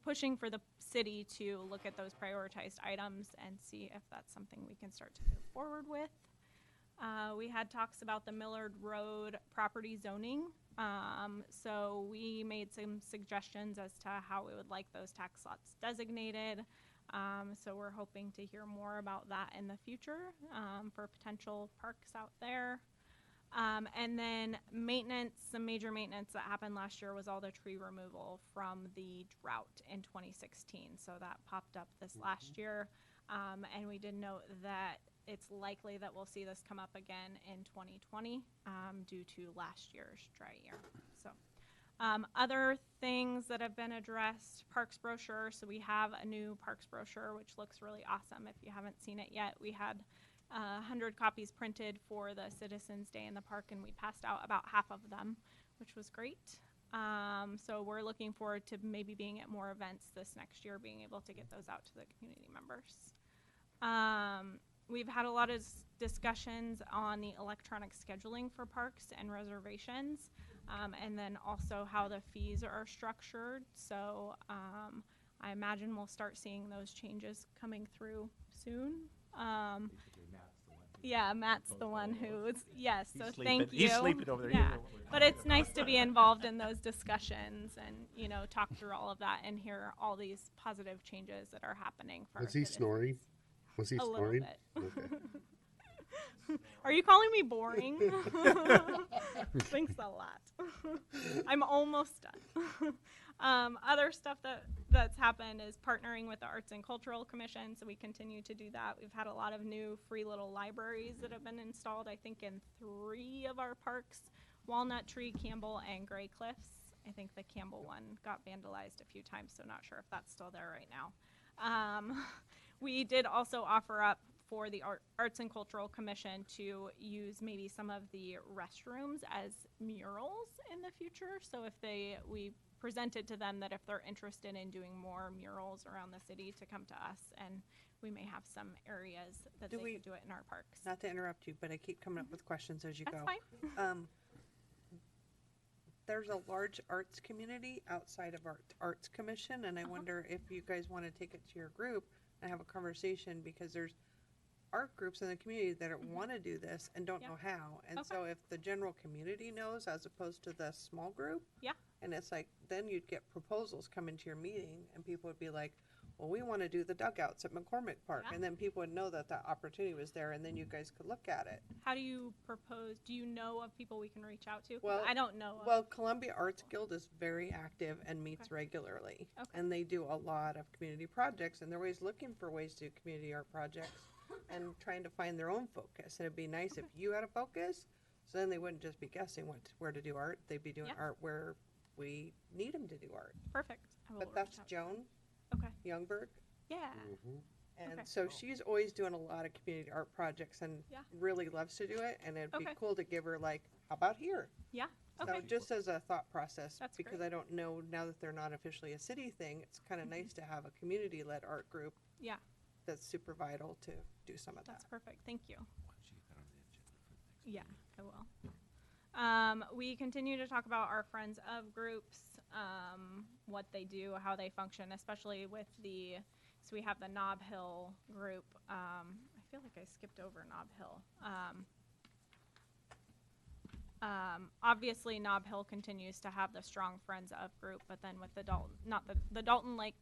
pushing for the city to look at those prioritized items and see if that's something we can start to move forward with. We had talks about the Millard Road property zoning. So we made some suggestions as to how we would like those tax lots designated. So we're hoping to hear more about that in the future for potential parks out there. And then maintenance, some major maintenance that happened last year was all the tree removal from the drought in 2016. So that popped up this last year. And we did note that it's likely that we'll see this come up again in 2020 due to last year's dry year. So other things that have been addressed, parks brochure. So we have a new parks brochure, which looks really awesome. If you haven't seen it yet, we had 100 copies printed for the Citizens Day in the park, and we passed out about half of them, which was great. So we're looking forward to maybe being at more events this next year, being able to get those out to the community members. We've had a lot of discussions on the electronic scheduling for parks and reservations, and then also how the fees are structured. So I imagine we'll start seeing those changes coming through soon. Yeah, Matt's the one who's, yes, so thank you. He's sleeping over there. Yeah, but it's nice to be involved in those discussions and, talk through all of that and hear all these positive changes that are happening for Was he citizens. snoring? Was he A little snoring? bit. Okay. Are you calling me boring? Thanks a lot. I'm almost done. Other stuff that's happened is partnering with the Arts and Cultural Commission, so we continue to do that. We've had a lot of new free little libraries that have been installed, I think, in 3 of our parks, Walnut Tree, Campbell, and Gray Cliffs. I think the Campbell one got vandalized a few times, so not sure if that's still there right now. We did also offer up for the Arts and Cultural Commission to use maybe some of the restrooms as murals in the future. So if we presented to them that if they're interested in doing more murals around the city, to come to us, and we may have some areas that they could do it in our parks. Not to interrupt you, but I keep coming up with questions as you That's go. fine. There's a large arts community outside of our Arts Commission, and I wonder if you guys want to take it to your group and have a conversation, because there's art groups in the community that want to do this and don't know how. And so if the general community knows as opposed to the small group, and it's like, then you'd get proposals come into your meeting and people would be like, well, we want to do the dugouts at McCormick Park. And then people would know that that opportunity was there, and then you guys could look at it. How do you propose? Do you know of people we can reach out to? 'Cause Well, I don't know. Well, Columbia Arts Guild is very active and meets regularly. And they do a lot of community projects, and they're always looking for ways to do community art projects and trying to find their own focus. And it'd be nice if you had a focus, so then they wouldn't just be guessing where to do art. They'd be doing art where we need them to do art. Perfect. I will But that's reach out. Joan Youngberg. Yeah. And Okay. so she's always doing a lot of community art projects and really loves to do it. And it'd be cool to give her like, how about here? Yeah. So Okay. just as a thought process, That's because great. I don't know now that they're not officially a city thing, it's kind of nice to have a community-led art group. Yeah. That's super vital to do some of that. That's perfect. Thank you. Yeah, I will. We continue to talk about our friends of groups, what they do, how they function, especially with so we have the Nob Hill group. I feel like I skipped over Nob Hill. Obviously Nob Hill continues to have the strong friends of group, but then with the Dalton Lake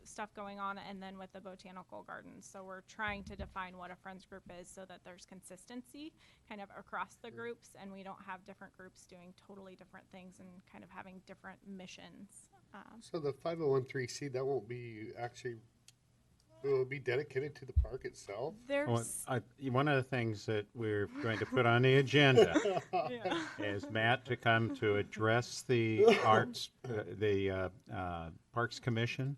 stuff going on, and then with the botanical gardens. So we're trying to define what a friends group is so that there's consistency kind of across the groups, and we don't have different groups doing totally different things and kind of having different missions. So the 501(c), that won't be actually, will it be dedicated to the park itself? Well, one of the things that we're going to put on the agenda is Matt to come to address the Parks Commission,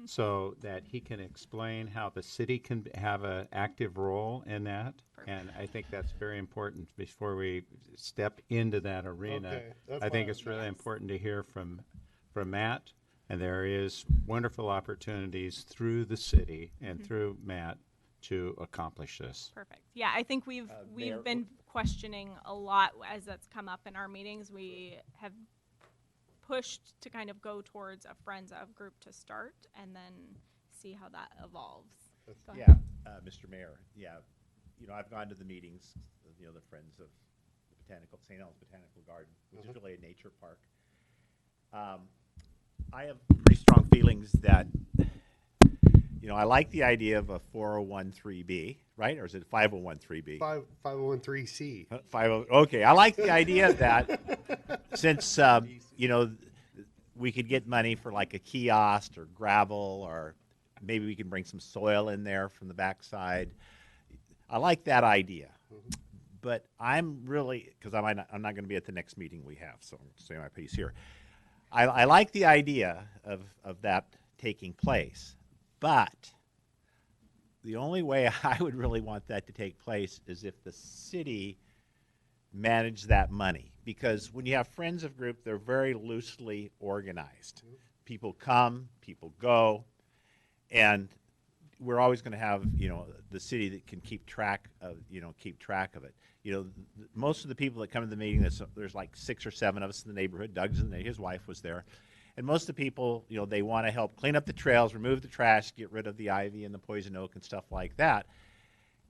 so that he can explain how the city can have an active role in that. And I think that's very important before we step into that arena. Okay, that's I think why- it's really important to hear from Matt. And there is wonderful opportunities through the city and through Matt to accomplish this. Perfect. Yeah, I think we've been questioning a lot as that's come up in our meetings. We have pushed to kind of go towards a friends of group to start, and then see how that evolves. Go ahead. Yeah, Mr. Mayor. Yeah, I've gone to the meetings of the Friends of the St. Helens Botanical Garden, which is really a nature park. I have pretty strong feelings that, I like the idea of a 401(c)(3), right? Or is it 501(c)(3)? 501(c). Okay, I like the idea that since, we could get money for like a kiosk or gravel, or maybe we can bring some soil in there from the backside. I like that idea. But I'm really, because I'm not going to be at the next meeting we have, so I'm saying my piece here. I like the idea of that taking place, but the only way I would really want that to take place is if the city managed that money. Because when you have friends of group, they're very loosely organized. People come, people go, and we're always going to have, the city that can keep track of it. Most of the people that come to the meeting, there's like 6 or 7 of us in the neighborhood. Doug's in there, his wife was there. And most of the people, they want to help clean up the trails, remove the trash, get rid of the ivy and the poison oak and stuff like that.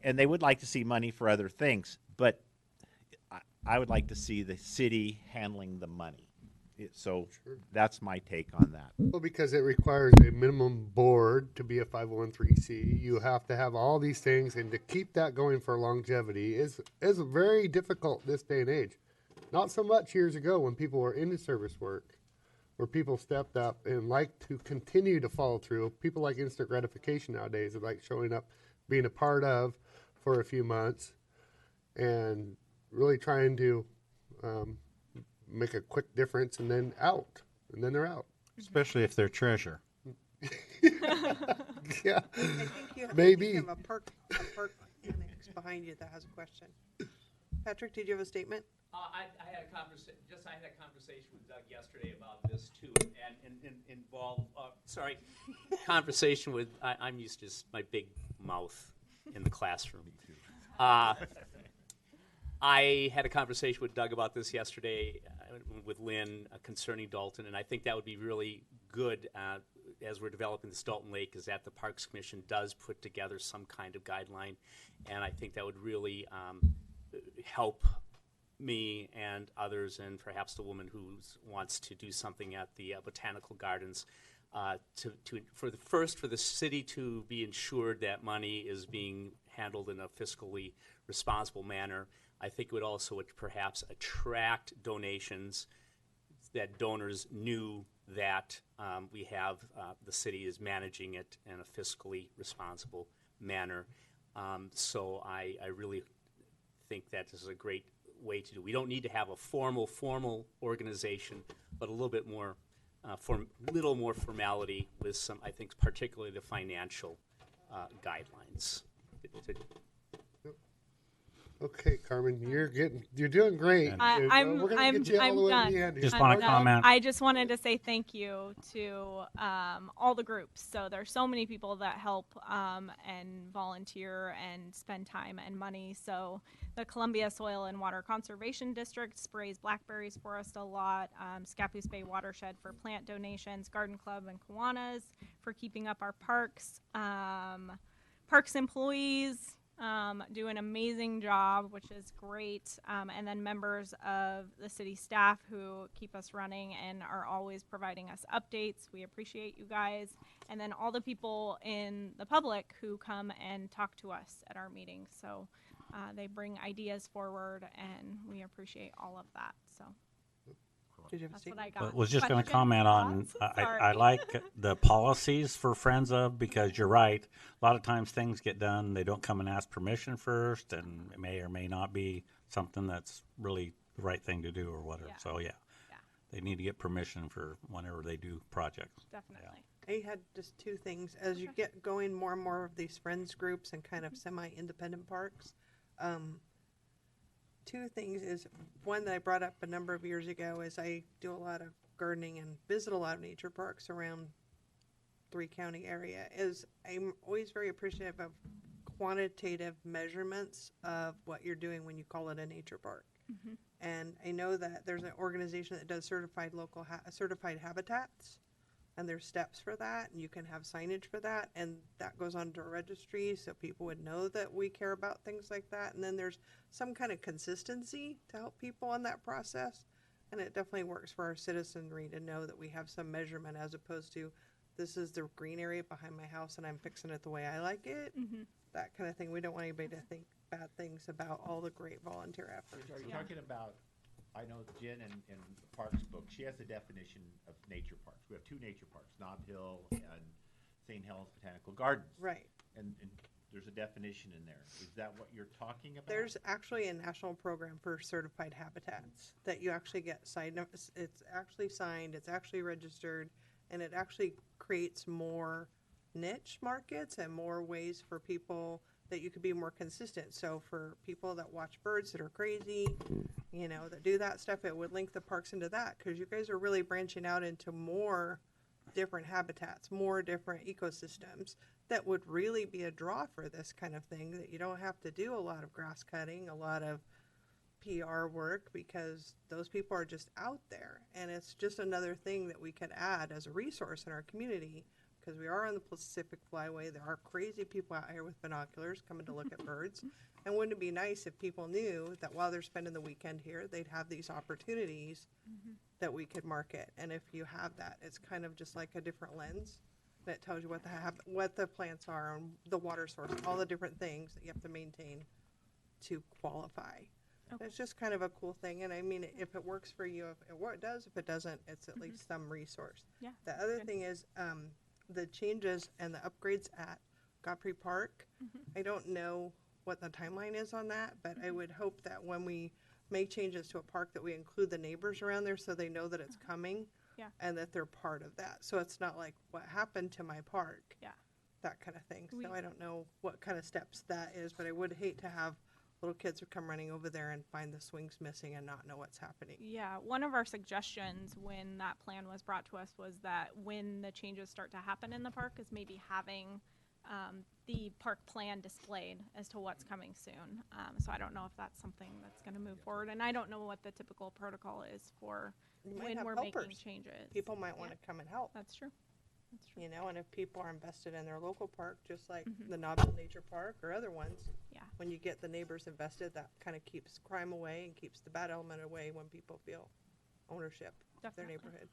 And they would like to see money for other things, but I would like to see the city handling the money. So that's my take on that. Well, because it requires a minimum board to be a 501(c). You have to have all these things, and to keep that going for longevity is very difficult this day and age. Not so much years ago when people were into service work, where people stepped up and like to continue to follow through. People like instant gratification nowadays, are like showing up, being a part of for a few months, and really trying to make a quick difference, and then they're out. Especially if they're treasure. Yeah, I think you maybe. have a park annex behind you that has a question. Patrick, did you have a statement? I had a conversation with Doug yesterday about this too, and involved. Conversation with. I'm used to my big mouth in the classroom. I had a conversation with Doug about this yesterday with Lynn concerning Dalton, and I think that would be really good as we're developing this Dalton Lake, is that the Parks Commission does put together some kind of guideline, and I think that would really help me and others, and perhaps the woman who wants to do something at the botanical gardens, for the city to be ensured that money is being handled in a fiscally responsible manner. I think it would also perhaps attract donations, that donors knew that the city is managing it in a fiscally responsible manner. So I really think that this is a great way to do. We don't need to have a formal organization, but a little bit more, little more formality with some, I think, particularly the financial guidelines. Okay, Carmen, you're doing great. I'm We're gonna get you all the way to the end. done. I'm done. I just wanted to say thank you to all the groups. So there's so many people that help and volunteer and spend time and money. So the Columbia Soil and Water Conservation District sprays blackberries for us a lot. Scappoose Bay Watershed for plant donations. Garden Club and Kiwanis for keeping up our parks. Parks employees do an amazing job, which is great. And then members of the city staff who keep us running and are always providing us updates. We appreciate you guys. And then all the people in the public who come and talk to us at our meetings. So they bring ideas forward, and we appreciate all of that. So that's what I got. Was just going to Questions, comment on, thoughts? I Sorry. like the policies for Friends of, because you're right. A lot of times things get done, they don't come and ask permission first, and it may or may not be something that's really the right thing to do or whatever. Yeah. So, yeah, they need to get permission for whenever they do projects. Definitely. I had just two things. As you get going more and more of these friends groups and kind of semi-independent parks, two things is, one that I brought up a number of years ago is I do a lot of gardening and visit a lot of nature parks around 3-county area, is I'm always very appreciative of quantitative measurements of what you're doing when you call it a nature park. Mhm. And I know that there's an organization that does certified certified habitats, and there's steps for that, and you can have signage for that, and that goes onto a registry so people would know that we care about things like that. And then there's some kind of consistency to help people in that process, and it definitely works for our citizenry to know that we have some measurement, as opposed to this is the green area behind my house and I'm fixing it the way I like it. Mhm. That kind of thing. We don't want anybody to think bad things about all the great volunteer efforts. Are you talking about, I know Jen in the Parks book, she has a definition of nature parks. We have 2 nature parks, Nob Hill and St. Helens Botanical Gardens. Right. And there's a definition in there. Is that what you're talking about? There's actually a national program for certified habitats that you actually get signed. It's actually signed, it's actually registered, and it actually creates more niche markets and more ways for people that you could be more consistent. So for people that watch birds that are crazy, you know, that do that stuff, it would link the parks into that, because you guys are really branching out into more different habitats, more different ecosystems that would really be a draw for this kind of thing, that you don't have to do a lot of grass cutting, a lot of PR work, because those people are just out there. And it's just another thing that we could add as a resource in our community, because we are on the Pacific Flyway. There are crazy people out here with binoculars coming to look at birds. And wouldn't it be nice if people knew that while they're spending the weekend here, they'd have these opportunities that we could market? And if you have that, it's kind of just like a different lens that tells you what the plants are, and the water source, all the different things that you have to maintain to qualify. Okay. It's just kind of a cool thing. And I mean, if it works for you, if it does, if it doesn't, it's at least some resource. Yeah, The other thing is the changes and the upgrades at Godfrey Park. I don't know what the timeline is on that, but I would hope that when we make changes to a park, that we include the neighbors around there so they know that it's coming. Yeah. And that they're part of that. So it's not like, what happened to my park? Yeah. That kind of thing. So I don't know what kind of steps that is, but I would hate to have little kids who come running over there and find the swings missing and not know what's happening. Yeah, one of our suggestions when that plan was brought to us was that when the changes start to happen in the park is maybe having the park plan displayed as to what's coming soon. So I don't know if that's something that's going to move forward, and I don't know what the typical protocol is for You might when have we're helpers. making changes. People might want to come and help. That's true. That's true. You know, and if people are invested in their local park, just like Mhm. the Nob Hill Nature Park or other ones, Yeah. when you get the neighbors invested, that kind of keeps crime away and keeps the bad element away when people feel ownership of their Definitely. neighborhood.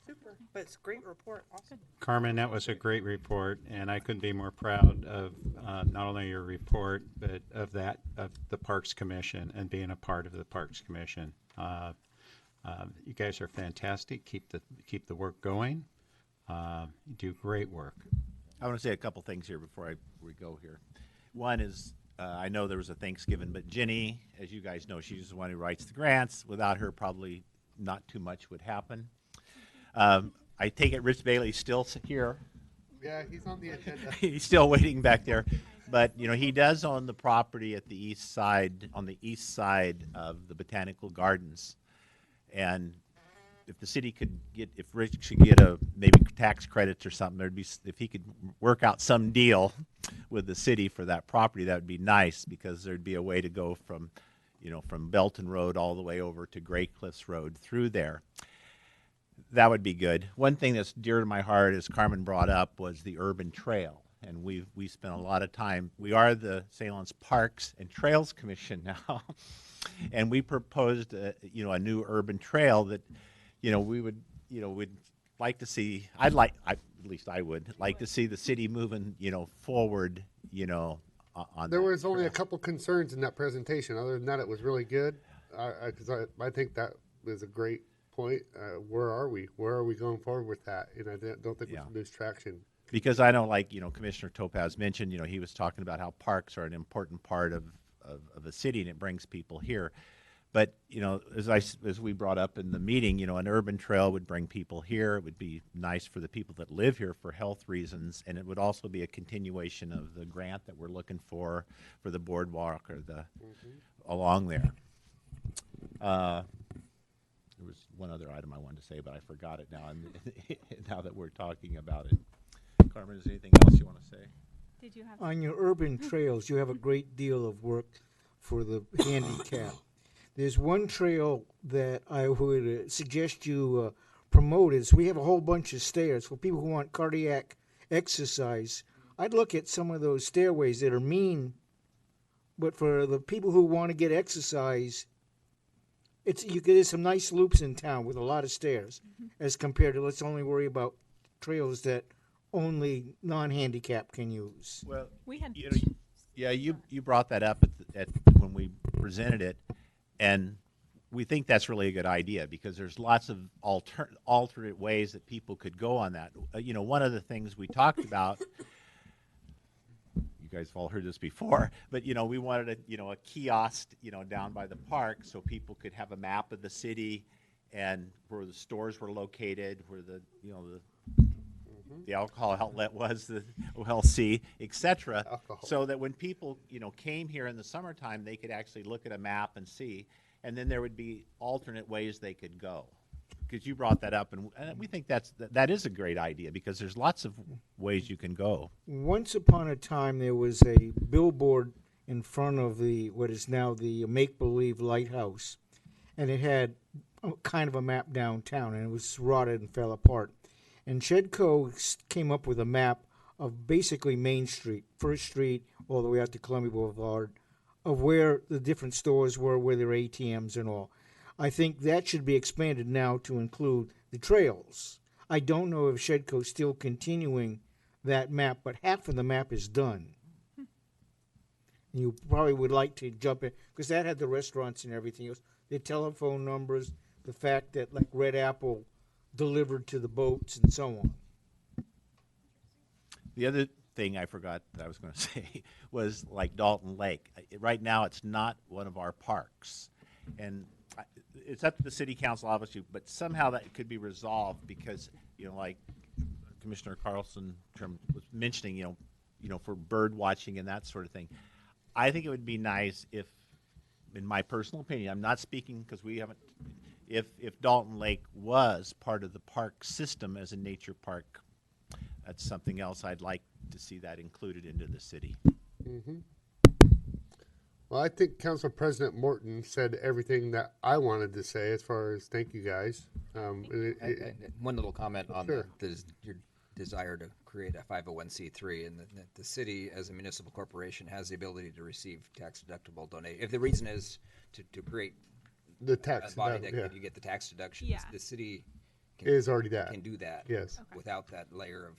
Super, but it's a great report, awesome. Carmen, that was a great report, and I couldn't be more proud of not only your report, but of the Parks Commission and being a part of the Parks Commission. You guys are fantastic. Keep the work going. You do great work. I want to say a couple things here before we go here. One is, I know there was a Thanksgiving, but Ginny, as you guys know, she's the one who writes the grants. Without her, probably not too much would happen. I take it Rich Bailey's still here. Yeah, he's on the agenda. He's still waiting back there. But, you know, he does own the property at the east side, on the east side of the Botanical Gardens. And if the city could get, if Rich could get maybe tax credits or something, if he could work out some deal with the city for that property, that would be nice, because there'd be a way to go from, you know, from Belton Road all the way over to Gray Cliffs Road through there. That would be good. One thing that's dear to my heart, as Carmen brought up, was the urban trail. And we spent a lot of time. We are the St. Lawrence Parks and Trails Commission now. And we proposed, a new urban trail that, we'd like to see. At least I would like to see the city moving, forward, on There that was only trail. a couple concerns in that presentation. Other than that, it was really good. I think that was a great point. Where are we? Where are we going forward with that? And I don't think we should lose traction. Because I know, Commissioner Topaz mentioned, he was talking about how parks are an important part of a city, and it brings people here. But, as we brought up in the meeting, an urban trail would bring people here. It would be nice for the people that live here for health reasons, and it would also be a continuation of the grant that we're looking for the boardwalk or along there. There was one other item I wanted to say, but I forgot it now. Now that we're talking about it, Carmen, is there anything else you want to say? Did you have On your urban trails, you have a great deal of work for the handicap. There's one trail that I would suggest you promote. Is we have a whole bunch of stairs for people who want cardiac exercise. I'd look at some of those stairways that are mean, but for the people who want to get exercise, there's some nice loops in town with a lot of stairs, as compared to let's only worry about trails that only non-handicap can use. Well, we had you brought that up at when we presented it, and we think that's really a good idea, because there's lots of alternate ways that people could go on that. One of the things we talked about, you guys have all heard this before, but we wanted a kiosk down by the park, so people could have a map of the city and where the stores were located, where the alcohol outlet was, the OLC, etc. So that when people, came here in the summertime, they could actually look at a map and see, and then there would be alternate ways they could go. Because you brought that up, and we think that is a great idea, because there's lots of ways you can go. Once upon a time, there was a billboard in front of what is now the Make Believe Lighthouse, and it had kind of a map downtown, and it was rotted and fell apart. And Shedco came up with a map of basically Main Street, First Street, all the way out to Columbia Boulevard, of where the different stores were, where their ATMs and all. I think that should be expanded now to include the trails. I don't know if Shedco's still continuing that map, but half of the map is done. You probably would like to jump in, because that had the restaurants and everything else, the telephone numbers, the fact that like Red Apple delivered to the boats and so on. The other thing I forgot that I was going to say was like Dalton Lake. Right now, it's not one of our parks, and it's up to the city council, obviously, but somehow that could be resolved, because like Commissioner Carlson was mentioning, for bird watching and that sort of thing. I think it would be nice if, in my personal opinion, I'm not speaking because we haven't. If Dalton Lake was part of the park system as a nature park, that's something else I'd like to see that included into the city. Well, I think Council President Morton said everything that I wanted to say as far as thank you guys. One little comment on Sure. your desire to create a 501c3, and the city as a municipal corporation has the ability to receive tax deductible donation. If the reason is to create the tax a body that- that yeah. you get the tax deductions, Yeah. the city is already that. Can do that. Yes. Without that layer of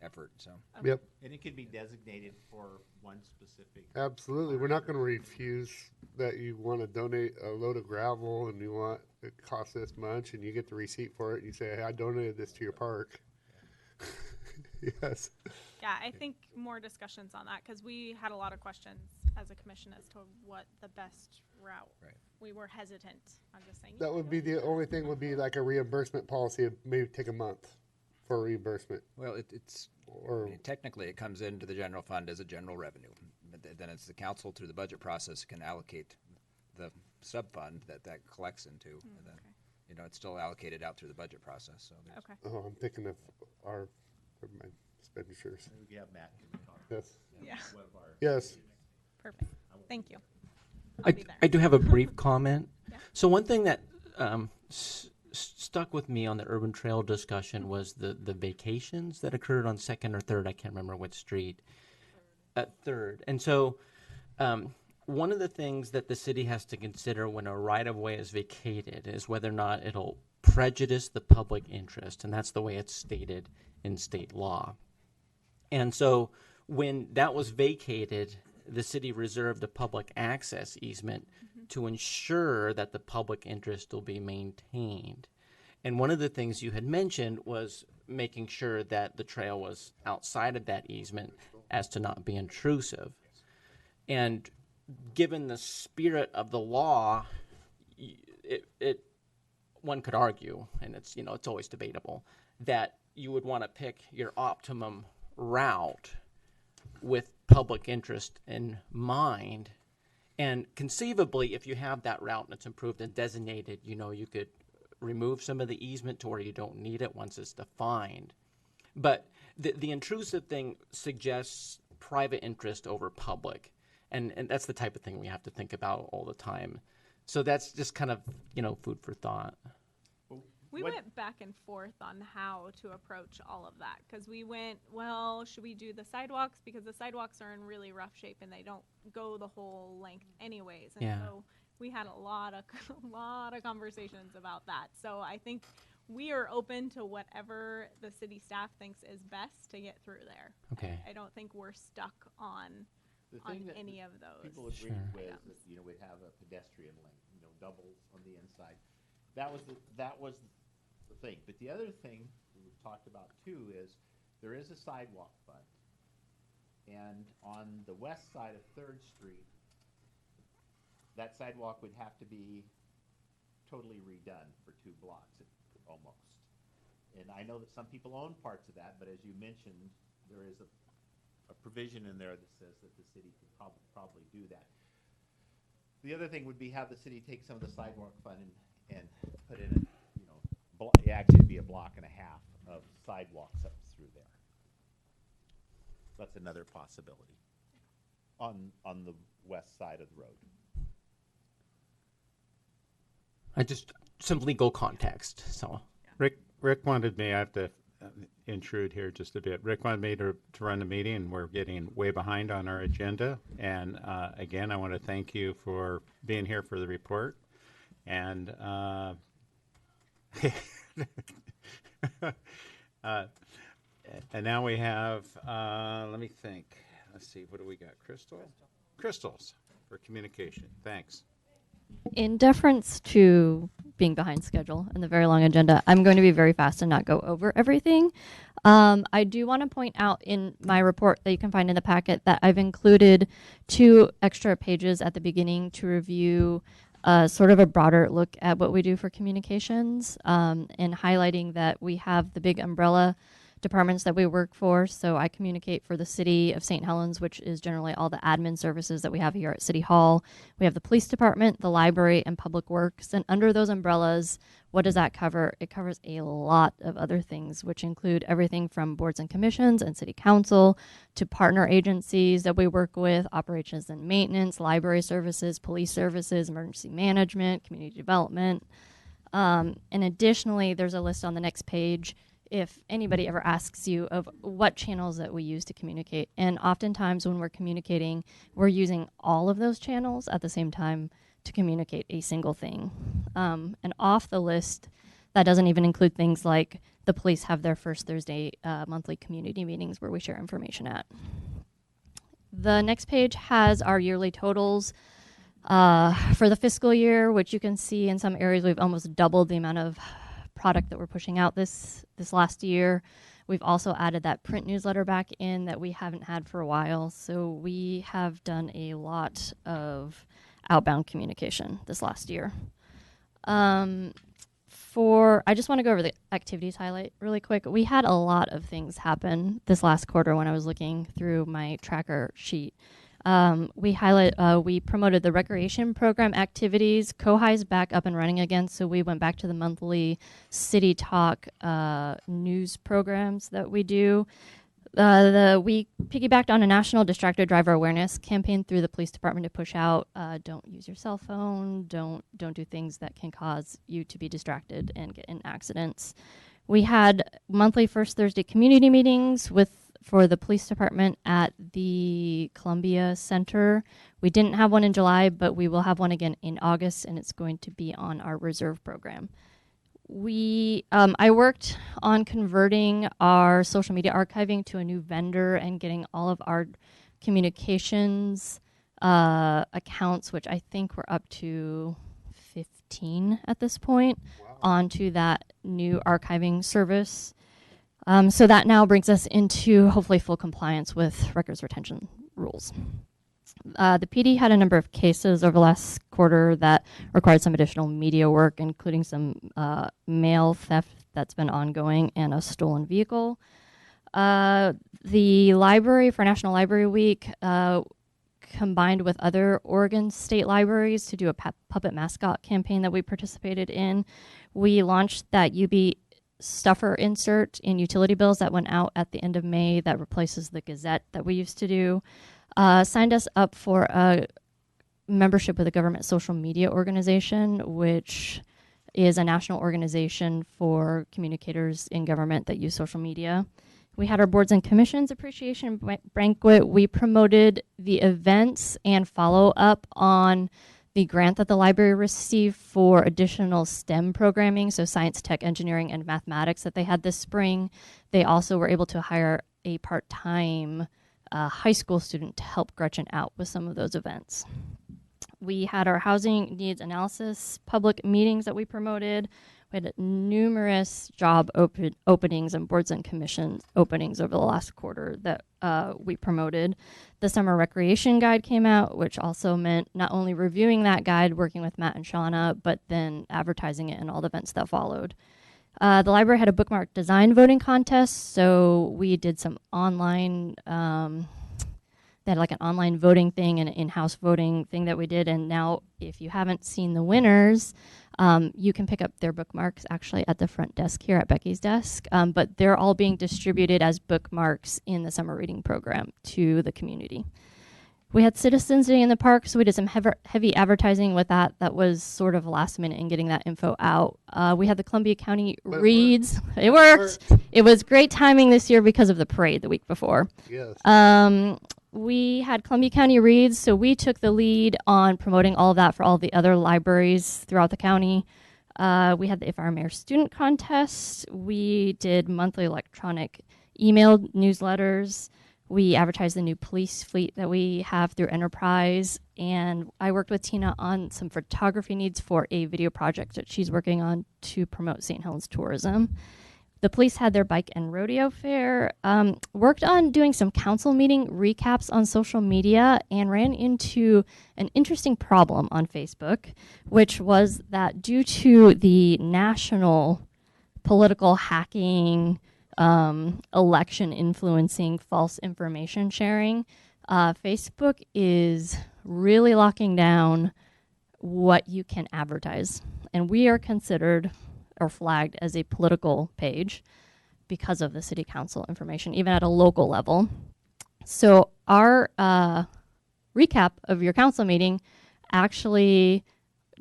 effort. So. Yep. And it could be designated for one specific. Absolutely. We're not going to refuse that you want to donate a load of gravel and you want it costs this much and you get the receipt for it and you say, hey, I donated this to your park. Yes. Yeah, I think more discussions on that because we had a lot of questions as a commission as to what the best route. Right. We were hesitant on just saying. That would be the only thing would be like a reimbursement policy. It maybe take a month for reimbursement. Well, technically it comes into the general fund as a general revenue. But then it's the council through the budget process can allocate the sub-fund that collects into. And then, it's still allocated out through the budget process. So okay. Oh, I'm thinking of our expenditures. We have Matt. Yes. Yeah. Yes. Perfect. Thank you. I do have a brief comment. Yeah. So one thing that stuck with me on the urban trail discussion was the vacations that occurred on 2nd or 3rd. I can't remember which street. At 3rd. And so one of the things that the city has to consider when a right-of-way is vacated is whether or not it'll prejudice the public interest. And that's the way it's stated in state law. And so when that was vacated, the city reserved a public access easement to ensure that the public interest will be maintained. And one of the things you had mentioned was making sure that the trail was outside of that easement as to not be intrusive. And given the spirit of the law, one could argue, and it's always debatable, that you would want to pick your optimum route with public interest in mind. And conceivably, if you have that route and it's improved and designated, you could remove some of the easement to where you don't need it once it's defined. But the intrusive thing suggests private interest over public. And that's the type of thing we have to think about all the time. So that's just kind of, food for thought. We went back and forth on how to approach all of that because we went, well, should we do the sidewalks? Because the sidewalks are in really rough shape and they don't go the whole length anyways. And so we had a lot of conversations about that. So I think we are open to whatever the city staff thinks is best to get through there. Okay. I don't think we're stuck on any of those. People agreed with that, we'd have a pedestrian lane, double on the inside. That was the thing. But the other thing we've talked about too is there is a sidewalk fund, and on the west side of 3rd Street, that sidewalk would have to be totally redone for 2 blocks almost. And I know that some people own parts of that, but as you mentioned, there is a provision in there that says that the city could probably do that. The other thing would be have the city take some of the sidewalk fund and put in actually it'd be a block and a half of sidewalks up through there. That's another possibility on the west side of the road. I just some legal context. So Rick wanted me. I have to intrude here just a bit. Rick wanted me to run the meeting, and we're getting way behind on our agenda. And again, I want to thank you for being here for the report. And and now we have, let me think. Let's see, what do we got? Crystals for communication. Thanks. In deference to being behind schedule and the very long agenda, I'm going to be very fast and not go over everything. I do want to point out in my report that you can find in the packet that I've included 2 extra pages at the beginning to review sort of a broader look at what we do for communications, and highlighting that we have the big umbrella departments that we work for. So I communicate for the city of St. Helens, which is generally all the admin services that we have here at City Hall. We have the police department, the library, and public works. And under those umbrellas, what does that cover? It covers a lot of other things, which include everything from boards and commissions and city council to partner agencies that we work with, operations and maintenance, library services, police services, emergency management, community development. And additionally, there's a list on the next page if anybody ever asks you of what channels that we use to communicate. And oftentimes when we're communicating, we're using all of those channels at the same time to communicate a single thing. And off the list, That doesn't even include things like the police have their first Thursday monthly community meetings where we share information at. The next page has our yearly totals for the fiscal year, which you can see in some areas we've almost doubled the amount of product that we're pushing out this last year. We've also added that print newsletter back in that we haven't had for a while. So we have done a lot of outbound communication this last year. I just want to go over the activities highlight really quick. We had a lot of things happen this last quarter when I was looking through my tracker sheet. We promoted the recreation program activities. Cohigh's back up and running again, so we went back to the monthly City Talk news programs that we do. We piggybacked on a national distracted driver awareness campaign through the police department to push out don't use your cell phone, don't do things that can cause you to be distracted and get in accidents. We had monthly First Thursday community meetings for the police department at the Columbia Center. We didn't have one in July, but we will have one again in August, and it's going to be on our reserve program. I worked on converting our social media archiving to a new vendor and getting all of our communications accounts, which I think we're up to 15 at this point, onto that new archiving service. So that now brings us into hopefully full compliance with records retention rules. The PD had a number of cases over the last quarter that required some additional media work, including some mail theft that's been ongoing and a stolen vehicle. The library for National Library Week combined with other Oregon state libraries to do a puppet mascot campaign that we participated in. We launched that UB stuffer insert in utility bills that went out at the end of May that replaces the Gazette that we used to do. Signed us up for a membership with a government social media organization, which is a national organization for communicators in government that use social media. We had our boards and commissions appreciation banquet. We promoted the events and follow up on the grant that the library received for additional STEM programming, so science, tech, engineering, and mathematics that they had this spring. They also were able to hire a part-time high school student to help Gretchen out with some of those events. We had our housing needs analysis public meetings that we promoted. We had numerous job openings and boards and commissions openings over the last quarter that we promoted. The summer recreation guide came out, which also meant not only reviewing that guide, working with Matt and Shauna, but then advertising it in all the events that followed. The library had a bookmark design voting contest, so we did some online, they had like an online voting thing and an in-house voting thing that we did, and now if you haven't seen the winners, you can pick up their bookmarks actually at the front desk here at Becky's desk, but they're all being distributed as bookmarks in the summer reading program to the community. We had Citizens Day in the park, so we did some heavy advertising with that. That was sort of last minute in getting that info out. We had the Columbia County Reads. It worked. It was great timing this year because of the parade the week before. Yes. We had Columbia County Reads, so we took the lead on promoting all of that for all the other libraries throughout the county. We had the If Our Mayor Student Contest. We did monthly electronic email newsletters. We advertised the new police fleet that we have through Enterprise, and I worked with Tina on some photography needs for a video project that she's working on to promote St. Helens tourism. The police had their bike and rodeo fair, worked on doing some council meeting recaps on social media, and ran into an interesting problem on Facebook, which was that due to the national political hacking, election influencing, false information sharing, Facebook is really locking down what you can advertise. And we are considered or flagged as a political page because of the city council information, even at a local level. So our recap of your council meeting actually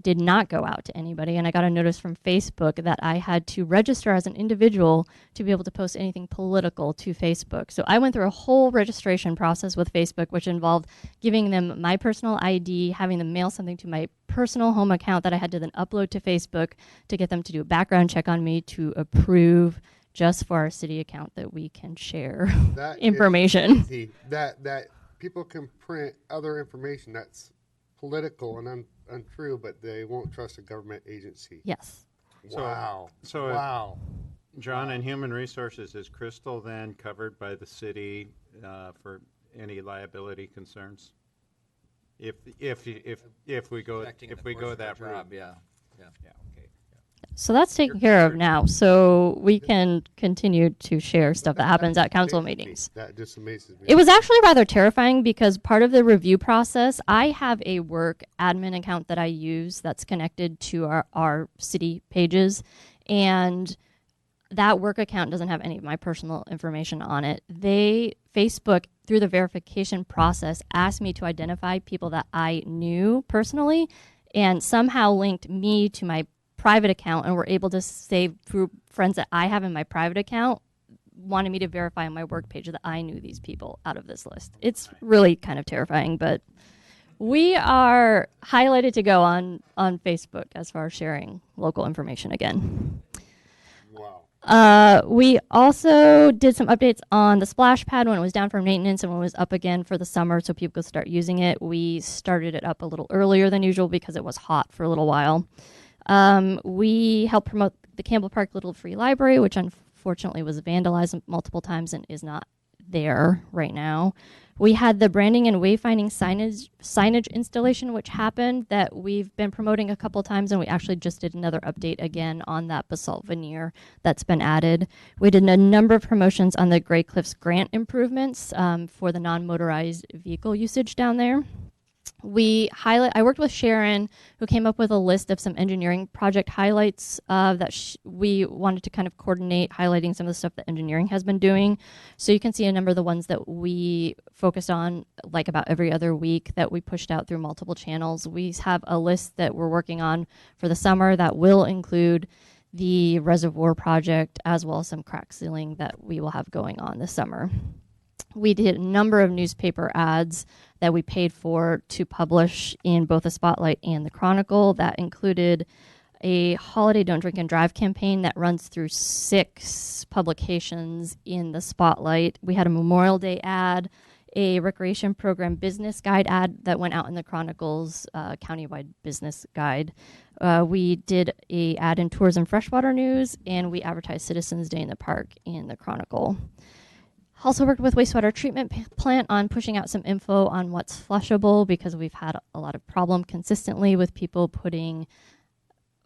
did not go out to anybody, and I got a notice from Facebook that I had to register as an individual to be able to post anything political to Facebook. So I went through a whole registration process with Facebook, which involved giving them my personal ID, having them mail something to my personal home account that I had to then upload to Facebook to get them to do a background check on me to approve just for our city account that we can share That is information. crazy. That people can print other information that's political and untrue, but they won't trust a government agency. Yes. Wow. So wow. John, in Human Resources, is Crystal then covered by the city for any liability concerns? If we go Affecting if the we course go of their that route, job, yeah. okay. So that's taken care of now. So we can continue to share stuff that happens at council meetings. That just amazes me. It was actually rather terrifying because part of the review process, I have a work admin account that I use that's connected to our city pages. And that work account doesn't have any of my personal information on it. Facebook, through the verification process, asked me to identify people that I knew personally and somehow linked me to my private account and were able to save through friends that I have in my private account, wanted me to verify on my work page that I knew these people out of this list. It's really kind of terrifying, but we are highlighted to go on Facebook as far as sharing local information again. We also did some updates on the splash pad when it was down for maintenance and when it was up again for the summer so people could start using it. We started it up a little earlier than usual because it was hot for a little while. We helped promote the Campbell Park Little Free Library, which unfortunately was vandalized multiple times and is not there right now. We had the branding and wayfinding signage installation, which happened that we've been promoting a couple times, and we actually just did another update again on that basalt veneer that's been added. We did a number of promotions on the Gray Cliffs grant improvements for the non-motorized vehicle usage down there. I worked with Sharon, who came up with a list of some engineering project highlights that we wanted to kind of coordinate, highlighting some of the stuff that engineering has been doing. So you can see a number of the ones that we focused on, like about every other week, that we pushed out through multiple channels. We have a list that we're working on for the summer that will include the reservoir project as well as some crack sealing that we will have going on this summer. We did a number of newspaper ads that we paid for to publish in both the Spotlight and the Chronicle. That included a holiday Don't Drink and Drive campaign that runs through 6 publications in the Spotlight. We had a Memorial Day ad, a recreation program business guide ad that went out in the Chronicle's countywide business guide. We did a ad in Tours and Freshwater News, and we advertised Citizens Day in the Park in the Chronicle. Also worked with wastewater treatment plant on pushing out some info on what's flushable because we've had a lot of problem consistently with people putting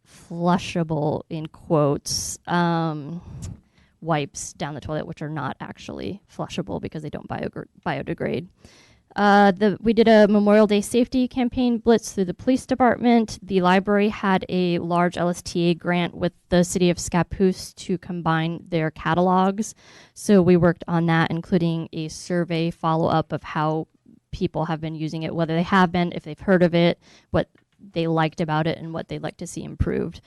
flushable in quotes wipes down the toilet, which are not actually flushable because they don't biodegrade. We did a Memorial Day safety campaign blitz through the police department. The library had a large LSTA grant with the city of Scappoose to combine their catalogs. So we worked on that, including a survey follow-up of how people have been using it, whether they have been, if they've heard of it, what they liked about it, and what they'd like to see improved.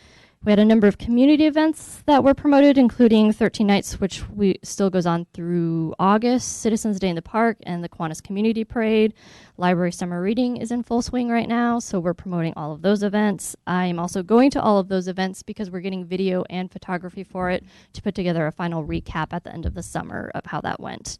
We had a number of community events that were promoted, including 13 Nights, which still goes on through August, Citizens Day in the Park, and the Kiwanis Community Parade. Library Summer Reading is in full swing right now, so we're promoting all of those events. I'm also going to all of those events because we're getting video and photography for it to put together a final recap at the end of the summer of how that went.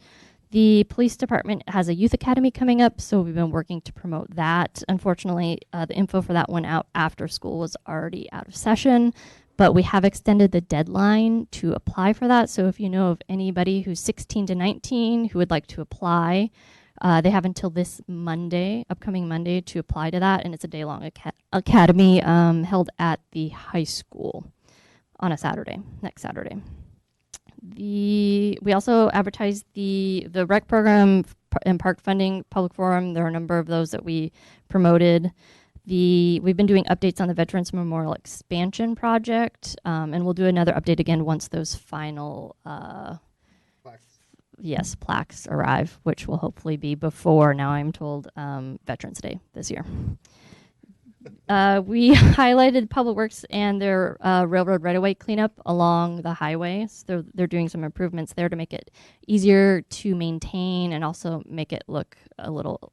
The police department has a youth academy coming up, so we've been working to promote that. Unfortunately, the info for that went out after school was already out of session, but we have extended the deadline to apply for that. So if you know of anybody who's 16 to 19 who would like to apply, they have until this upcoming Monday, to apply to that, and it's a day-long academy held at the high school on a Saturday, next Saturday. We also advertised the rec program and park funding public forum. There are a number of those that we promoted. We've been doing updates on the Veterans Memorial Expansion Project, and we'll do another update again once those final plaques arrive, which will hopefully be before, now I'm told, Veterans Day this year. We highlighted Public Works and their railroad right-of-way cleanup along the highways. They're doing some improvements there to make it easier to maintain and also make it look a little